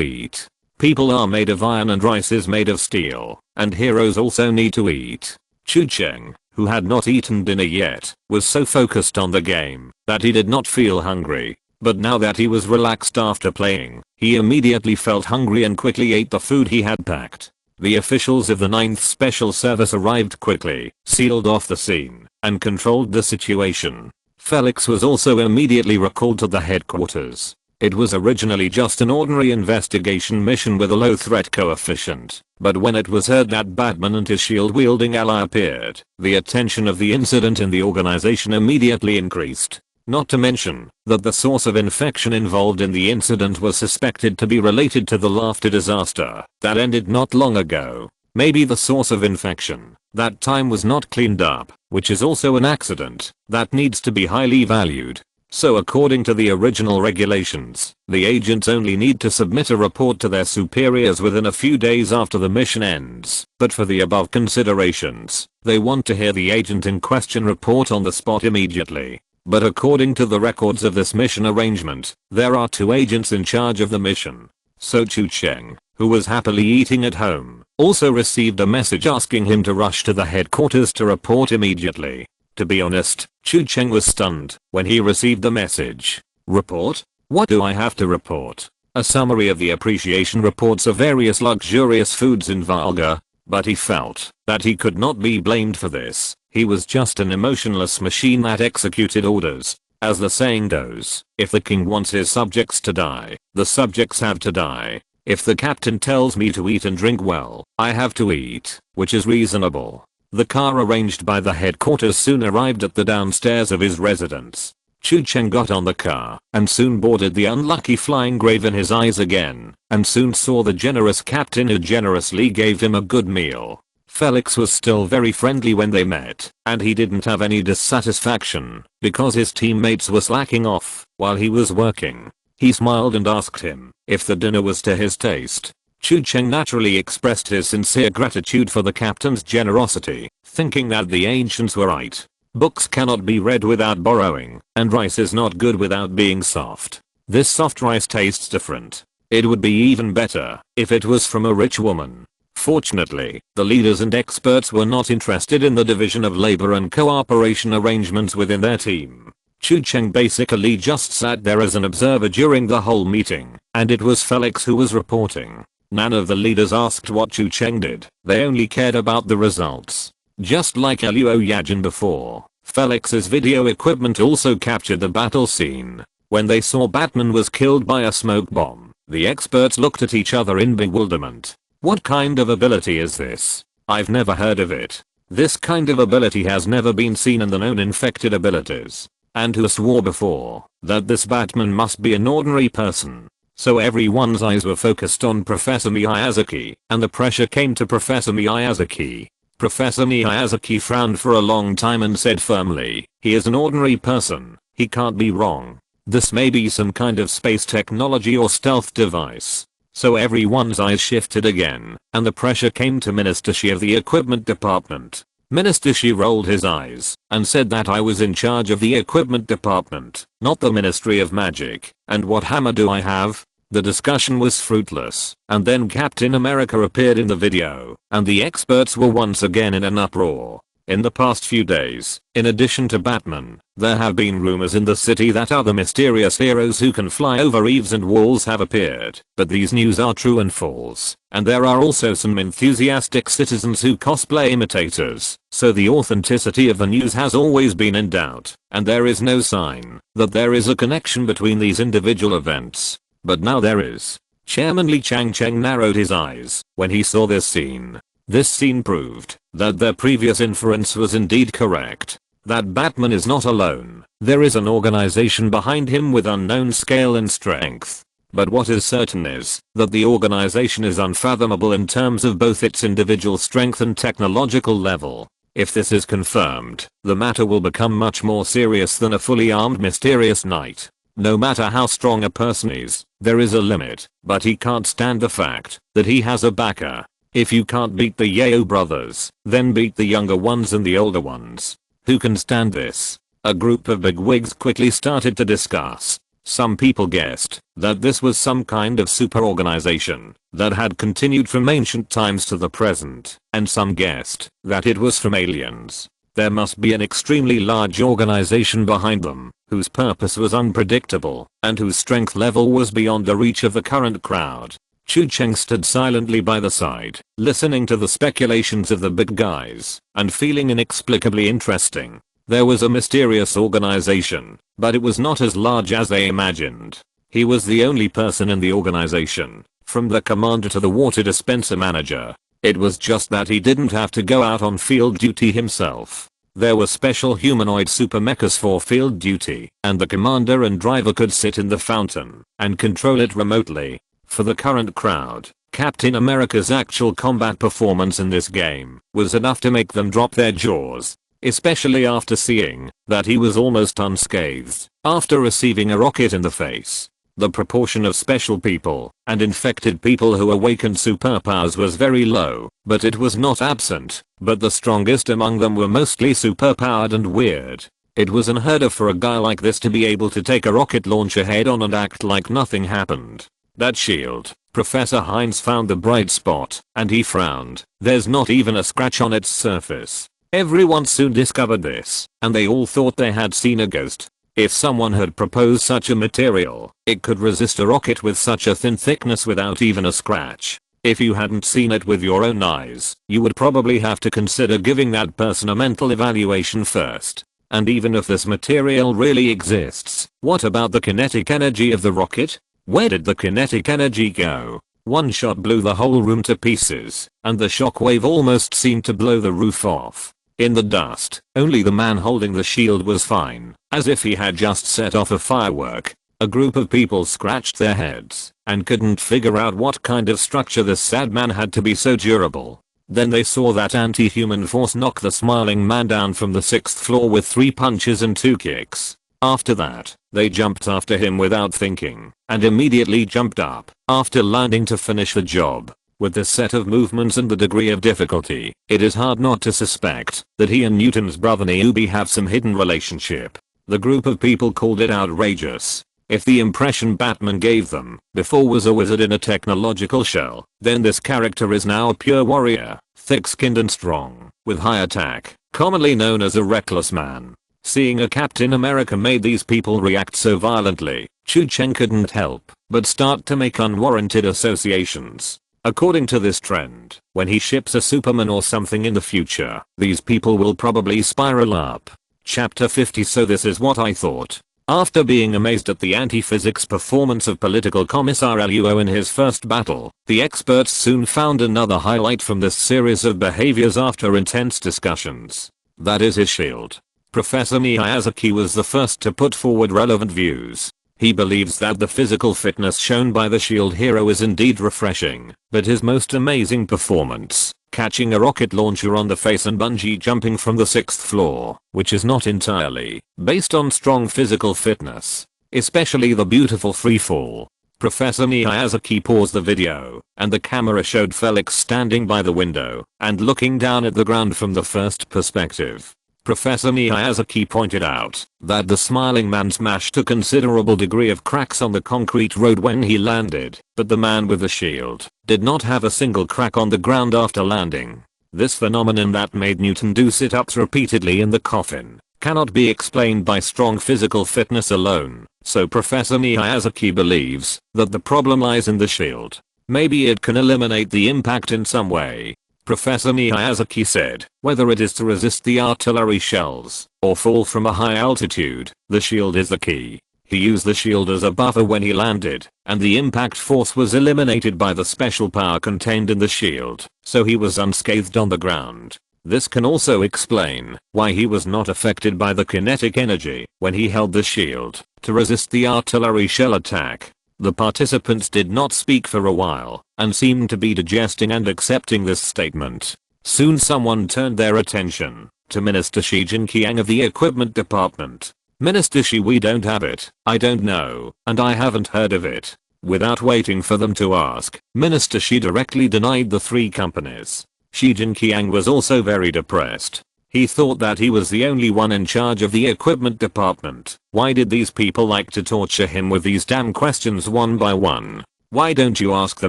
eat. People are made of iron and rice is made of steel, and heroes also need to eat. Chu Cheng, who had not eaten dinner yet, was so focused on the game that he did not feel hungry. But now that he was relaxed after playing, he immediately felt hungry and quickly ate the food he had packed. The officials of the 9th Special Service arrived quickly, sealed off the scene, and controlled the situation. Felix was also immediately recalled to the headquarters. It was originally just an ordinary investigation mission with a low threat coefficient, but when it was heard that Batman and his shield-wielding ally appeared, the attention of the incident in the organization immediately increased. Not to mention that the source of infection involved in the incident was suspected to be related to the laughter disaster that ended not long ago. Maybe the source of infection that time was not cleaned up, which is also an accident that needs to be highly valued. So according to the original regulations, the agents only need to submit a report to their superiors within a few days after the mission ends. But for the above considerations, they want to hear the agent in question report on the spot immediately. But according to the records of this mission arrangement, there are 2 agents in charge of the mission. So Chu Cheng, who was happily eating at home, also received a message asking him to rush to the headquarters to report immediately. To be honest, Chu Cheng was stunned when he received the message. Report? What do I have to report? A summary of the appreciation reports of various luxurious foods in Valga. but he felt that he could not be blamed for this. He was just an emotionless machine that executed orders. As the saying goes, if the king wants his subjects to die, the subjects have to die. If the captain tells me to eat and drink, well, I have to eat, which is reasonable. The car arranged by the headquarters soon arrived at the downstairs of his residence. Chu Cheng got on the car and soon boarded the unlucky flying grave in his eyes again, and soon saw the generous captain who generously gave him a good meal. Felix was still very friendly when they met, and he didn't have any dissatisfaction because his teammates were slacking off while he was working. He smiled and asked him if the dinner was to his taste. Chu Cheng naturally expressed his sincere gratitude for the captain's generosity, thinking that the ancients were right. Books cannot be read without borrowing, and rice is not good without being soft. This soft rice tastes different. It would be even better if it was from a rich woman. Fortunately, the leaders and experts were not interested in the division of labor and cooperation arrangements within their team. Chu Cheng basically just sat there as an observer during the whole meeting, and it was Felix who was reporting. None of the leaders asked what Chu Cheng did, they only cared about the results. Just like Liu Yajin before, Felix's video equipment also captured the battle scene. When they saw Batman was killed by a smoke bomb, the experts looked at each other in bewilderment. What kind of ability is this? I've never heard of it. This kind of ability has never been seen in the known infected abilities. And who swore before that this Batman must be an ordinary person? So everyone's eyes were focused on Professor Miyazaki, and the pressure came to Professor Miyazaki. Professor Miyazaki frowned for a long time and said firmly, he is an ordinary person, he can't be wrong. This may be some kind of space technology or stealth device. So everyone's eyes shifted again, and the pressure came to Minister Shi of the equipment department. Minister Shi rolled his eyes and said that I was in charge of the equipment department, not the Ministry of Magic, and what hammer do I have? The discussion was fruitless, and then Captain America appeared in the video, and the experts were once again in an uproar. In the past few days, in addition to Batman, there have been rumors in the city that other mysterious heroes who can fly over eaves and walls have appeared, but these news are true and false, and there are also some enthusiastic citizens who cosplay imitators, so the authenticity of the news has always been in doubt, and there is no sign that there is a connection between these individual events. But now there is. Chairman Li Changcheng narrowed his eyes when he saw this scene. This scene proved that their previous inference was indeed correct. That Batman is not alone. There is an organization behind him with unknown scale and strength. But what is certain is that the organization is unfathomable in terms of both its individual strength and technological level. If this is confirmed, the matter will become much more serious than a fully armed mysterious knight. No matter how strong a person is, there is a limit, but he can't stand the fact that he has a backer. If you can't beat the Yeo brothers, then beat the younger ones and the older ones. Who can stand this? A group of bigwigs quickly started to discuss. Some people guessed that this was some kind of super organization that had continued from ancient times to the present, and some guessed that it was from aliens. There must be an extremely large organization behind them, whose purpose was unpredictable, and whose strength level was beyond the reach of the current crowd. Chu Cheng stood silently by the side, listening to the speculations of the big guys, and feeling inexplicably interesting. There was a mysterious organization, but it was not as large as they imagined. He was the only person in the organization, from the commander to the water dispenser manager. It was just that he didn't have to go out on field duty himself. There were special humanoid super mechas for field duty, and the commander and driver could sit in the fountain and control it remotely. For the current crowd, Captain America's actual combat performance in this game was enough to make them drop their jaws, especially after seeing that he was almost unscathed after receiving a rocket in the face. The proportion of special people and infected people who awakened superpowers was very low, but it was not absent, but the strongest among them were mostly superpowered and weird. It was unheard of for a guy like this to be able to take a rocket launcher head on and act like nothing happened. That shield, Professor Hines found the bright spot, and he frowned. There's not even a scratch on its surface. Everyone soon discovered this, and they all thought they had seen a ghost. If someone had proposed such a material, it could resist a rocket with such a thin thickness without even a scratch. If you hadn't seen it with your own eyes, you would probably have to consider giving that person a mental evaluation first. And even if this material really exists, what about the kinetic energy of the rocket? Where did the kinetic energy go? One shot blew the whole room to pieces, and the shockwave almost seemed to blow the roof off. In the dust, only the man holding the shield was fine, as if he had just set off a firework. A group of people scratched their heads and couldn't figure out what kind of structure this sad man had to be so durable. Then they saw that anti-human force knock the smiling man down from the 6th floor with 3 punches and 2 kicks. After that, they jumped after him without thinking, and immediately jumped up after landing to finish the job. With this set of movements and the degree of difficulty, it is hard not to suspect that he and Newton's brother Niobe have some hidden relationship. The group of people called it outrageous. If the impression Batman gave them before was a wizard in a technological shell, then this character is now a pure warrior, thick-skinned and strong, with high attack, commonly known as a reckless man. Seeing a Captain America made these people react so violently, Chu Cheng couldn't help but start to make unwarranted associations. According to this trend, when he ships a Superman or something in the future, these people will probably spiral up. Chapter 50. So this is what I thought. After being amazed at the anti-physics performance of political commissar Luo in his first battle, the experts soon found another highlight from this series of behaviors after intense discussions. That is his shield. Professor Miyazaki was the first to put forward relevant views. He believes that the physical fitness shown by the shield hero is indeed refreshing, but his most amazing performance, catching a rocket launcher on the face and bungee jumping from the 6th floor, which is not entirely based on strong physical fitness, especially the beautiful free fall. Professor Miyazaki paused the video, and the camera showed Felix standing by the window and looking down at the ground from the first perspective. Professor Miyazaki pointed out that the smiling man smashed a considerable degree of cracks on the concrete road when he landed, but the man with the shield did not have a single crack on the ground after landing. This phenomenon that made Newton do sit-ups repeatedly in the coffin cannot be explained by strong physical fitness alone, so Professor Miyazaki believes that the problem lies in the shield. Maybe it can eliminate the impact in some way. Professor Miyazaki said, whether it is to resist the artillery shells or fall from a high altitude, the shield is the key. He used the shield as a buffer when he landed, and the impact force was eliminated by the special power contained in the shield, so he was unscathed on the ground. This can also explain why he was not affected by the kinetic energy when he held the shield to resist the artillery shell attack. The participants did not speak for a while and seemed to be digesting and accepting this statement. Soon someone turned their attention to Minister Shi Jinqiang of the equipment department. Minister Shi, we don't have it. I don't know, and I haven't heard of it. Without waiting for them to ask, Minister Shi directly denied the 3 companies. Shi Jinqiang was also very depressed. He thought that he was the only one in charge of the equipment department. Why did these people like to torture him with these damn questions one by one? Why don't you ask the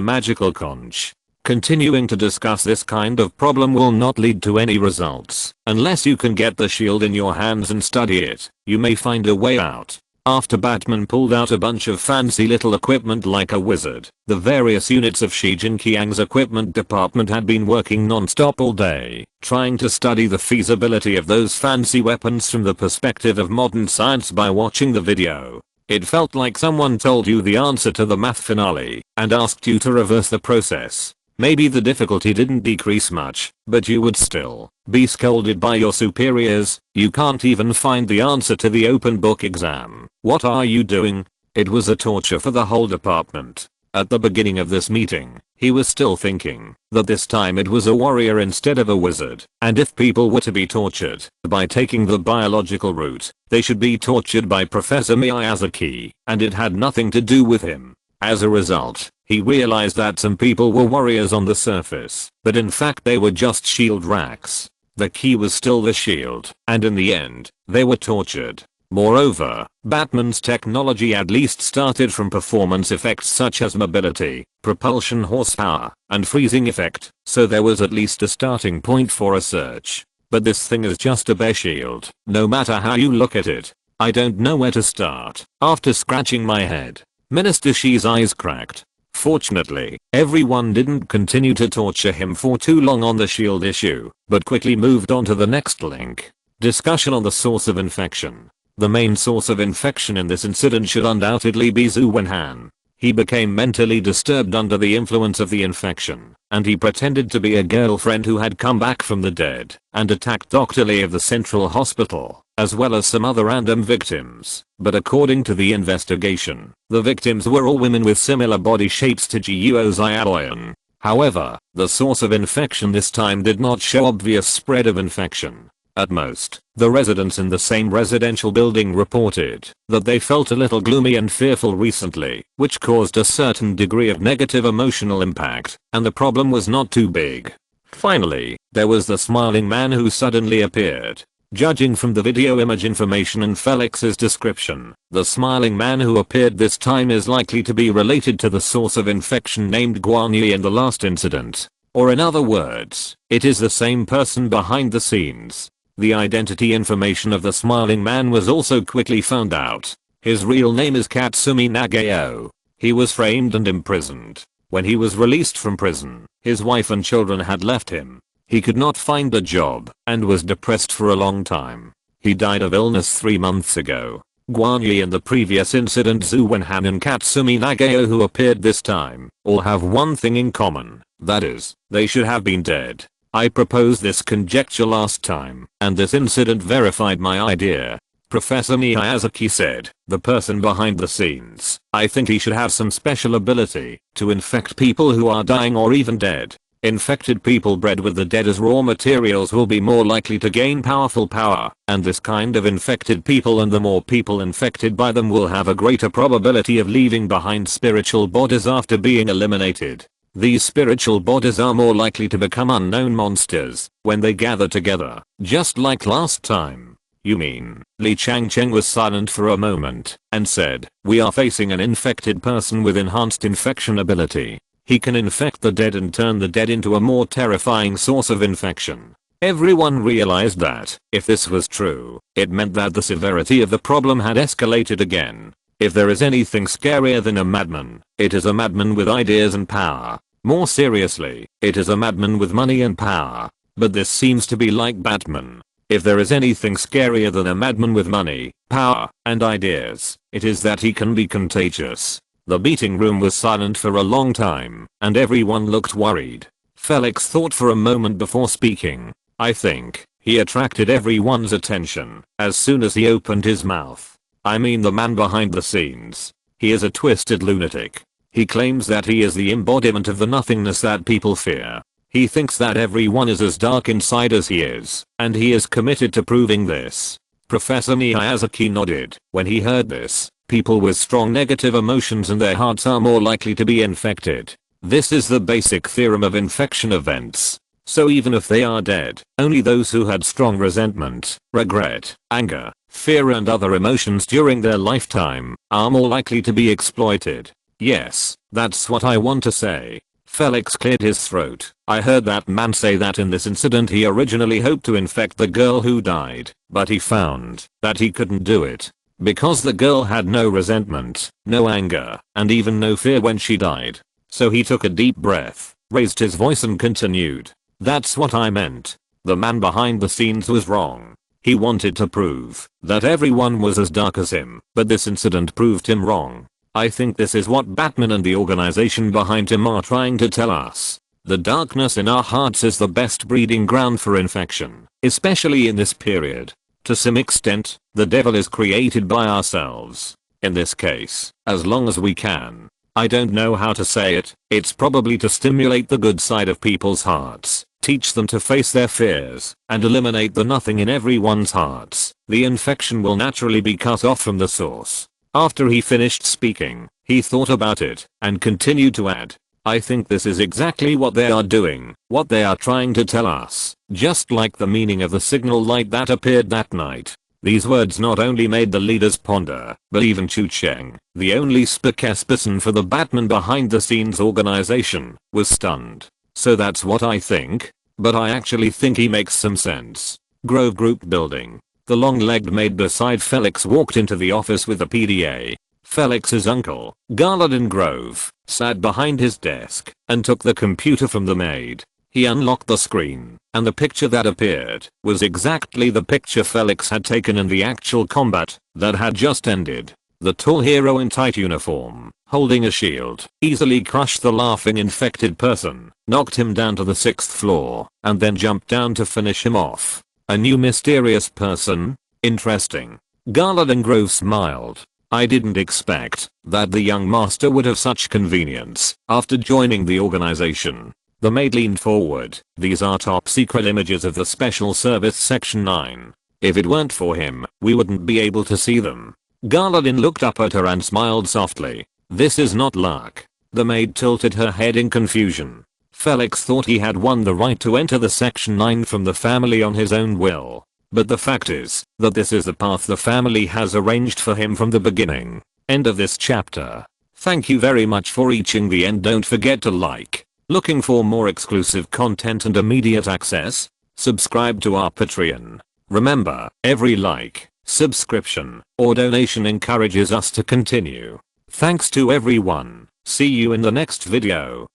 magical conch? Continuing to discuss this kind of problem will not lead to any results. Unless you can get the shield in your hands and study it, you may find a way out. After Batman pulled out a bunch of fancy little equipment like a wizard, the various units of Shi Jinqiang's equipment department had been working non-stop all day, trying to study the feasibility of those fancy weapons from the perspective of modern science by watching the video. It felt like someone told you the answer to the math finale and asked you to reverse the process. Maybe the difficulty didn't decrease much, but you would still be scolded by your superiors. You can't even find the answer to the open book exam. What are you doing? It was a torture for the whole department. At the beginning of this meeting, he was still thinking that this time it was a warrior instead of a wizard, and if people were to be tortured by taking the biological route, they should be tortured by Professor Miyazaki, and it had nothing to do with him. As a result, he realized that some people were warriors on the surface, but in fact they were just shield racks. The key was still the shield, and in the end, they were tortured. Moreover, Batman's technology at least started from performance effects such as mobility, propulsion horsepower, and freezing effect, so there was at least a starting point for a search. But this thing is just a bare shield, no matter how you look at it. I don't know where to start. After scratching my head, Minister Shi's eyes cracked. Fortunately, everyone didn't continue to torture him for too long on the shield issue, but quickly moved on to the next link. Discussion on the source of infection. The main source of infection in this incident should undoubtedly be Zhu Wenhan. He became mentally disturbed under the influence of the infection, and he pretended to be a girlfriend who had come back from the dead, and attacked Dr. Lee of the Central Hospital, as well as some other random victims. But according to the investigation, the victims were all women with similar body shapes to Guo Xiaoyan. However, the source of infection this time did not show obvious spread of infection. At most, the residents in the same residential building reported that they felt a little gloomy and fearful recently, which caused a certain degree of negative emotional impact, and the problem was not too big. Finally, there was the smiling man who suddenly appeared. Judging from the video image information and Felix's description, the smiling man who appeared this time is likely to be related to the source of infection named Guan Yi in the last incident. Or in other words, it is the same person behind the scenes. The identity information of the smiling man was also quickly found out. His real name is Katsumi Nagao. He was framed and imprisoned. When he was released from prison, his wife and children had left him. He could not find a job and was depressed for a long time. He died of illness 3 months ago. Guan Yi and the previous incident, Zhu Wenhan and Katsumi Nagao who appeared this time, all have one thing in common. That is, they should have been dead. I proposed this conjecture last time, and this incident verified my idea. Professor Miyazaki said, the person behind the scenes, I think he should have some special ability to infect people who are dying or even dead. Infected people bred with the dead as raw materials will be more likely to gain powerful power, and this kind of infected people and the more people infected by them will have a greater probability of leaving behind spiritual bodies after being eliminated. These spiritual bodies are more likely to become unknown monsters when they gather together, just like last time. You mean? Li Changcheng was silent for a moment and said, we are facing an infected person with enhanced infection ability. He can infect the dead and turn the dead into a more terrifying source of infection. Everyone realized that, if this was true, it meant that the severity of the problem had escalated again. If there is anything scarier than a madman, it is a madman with ideas and power. More seriously, it is a madman with money and power. But this seems to be like Batman. If there is anything scarier than a madman with money, power, and ideas, it is that he can be contagious. The meeting room was silent for a long time, and everyone looked worried. Felix thought for a moment before speaking. I think he attracted everyone's attention as soon as he opened his mouth. I mean the man behind the scenes. He is a twisted lunatic. He claims that he is the embodiment of the nothingness that people fear. He thinks that everyone is as dark inside as he is, and he is committed to proving this. Professor Miyazaki nodded. When he heard this, people with strong negative emotions in their hearts are more likely to be infected. This is the basic theorem of infection events. So even if they are dead, only those who had strong resentment, regret, anger, fear and other emotions during their lifetime are more likely to be exploited. Yes, that's what I want to say. Felix cleared his throat. I heard that man say that in this incident he originally hoped to infect the girl who died, but he found that he couldn't do it. Because the girl had no resentment, no anger, and even no fear when she died. So he took a deep breath, raised his voice and continued. That's what I meant. The man behind the scenes was wrong. He wanted to prove that everyone was as dark as him, but this incident proved him wrong. I think this is what Batman and the organization behind him are trying to tell us. The darkness in our hearts is the best breeding ground for infection, especially in this period. To some extent, the devil is created by ourselves. In this case, as long as we can. I don't know how to say it, it's probably to stimulate the good side of people's hearts, teach them to face their fears, and eliminate the nothing in everyone's hearts. The infection will naturally be cut off from the source. After he finished speaking, he thought about it, and continued to add, I think this is exactly what they are doing, what they are trying to tell us, just like the meaning of the signal light that appeared that night. These words not only made the leaders ponder, but even Chu Cheng, the only spokesperson for the Batman behind the scenes organization, was stunned. So that's what I think, but I actually think he makes some sense. Grove Group Building. The long-legged maid beside Felix walked into the office with a PDA. Felix's uncle, Garland Grove, sat behind his desk and took the computer from the maid. He unlocked the screen, and the picture that appeared was exactly the picture Felix had taken in the actual combat that had just ended. The tall hero in tight uniform, holding a shield, easily crushed the laughing infected person, knocked him down to the 6th floor, and then jumped down to finish him off. A new mysterious person? Interesting. Garland Grove smiled. I didn't expect that the young master would have such convenience after joining the organization. The maid leaned forward. These are top secret images of the Special Service Section 9. If it weren't for him, we wouldn't be able to see them. Garland looked up at her and smiled softly. This is not luck. The maid tilted her head in confusion. Felix thought he had won the right to enter the Section 9 from the family on his own will. But the fact is that this is the path the family has arranged for him from the beginning. End of this chapter. Thank you very much for reaching the end. Don't forget to like. Looking for more exclusive content and immediate access? Subscribe to our Patreon. Remember, every like, subscription, or donation encourages us to continue. Thanks to everyone. See you in the next video.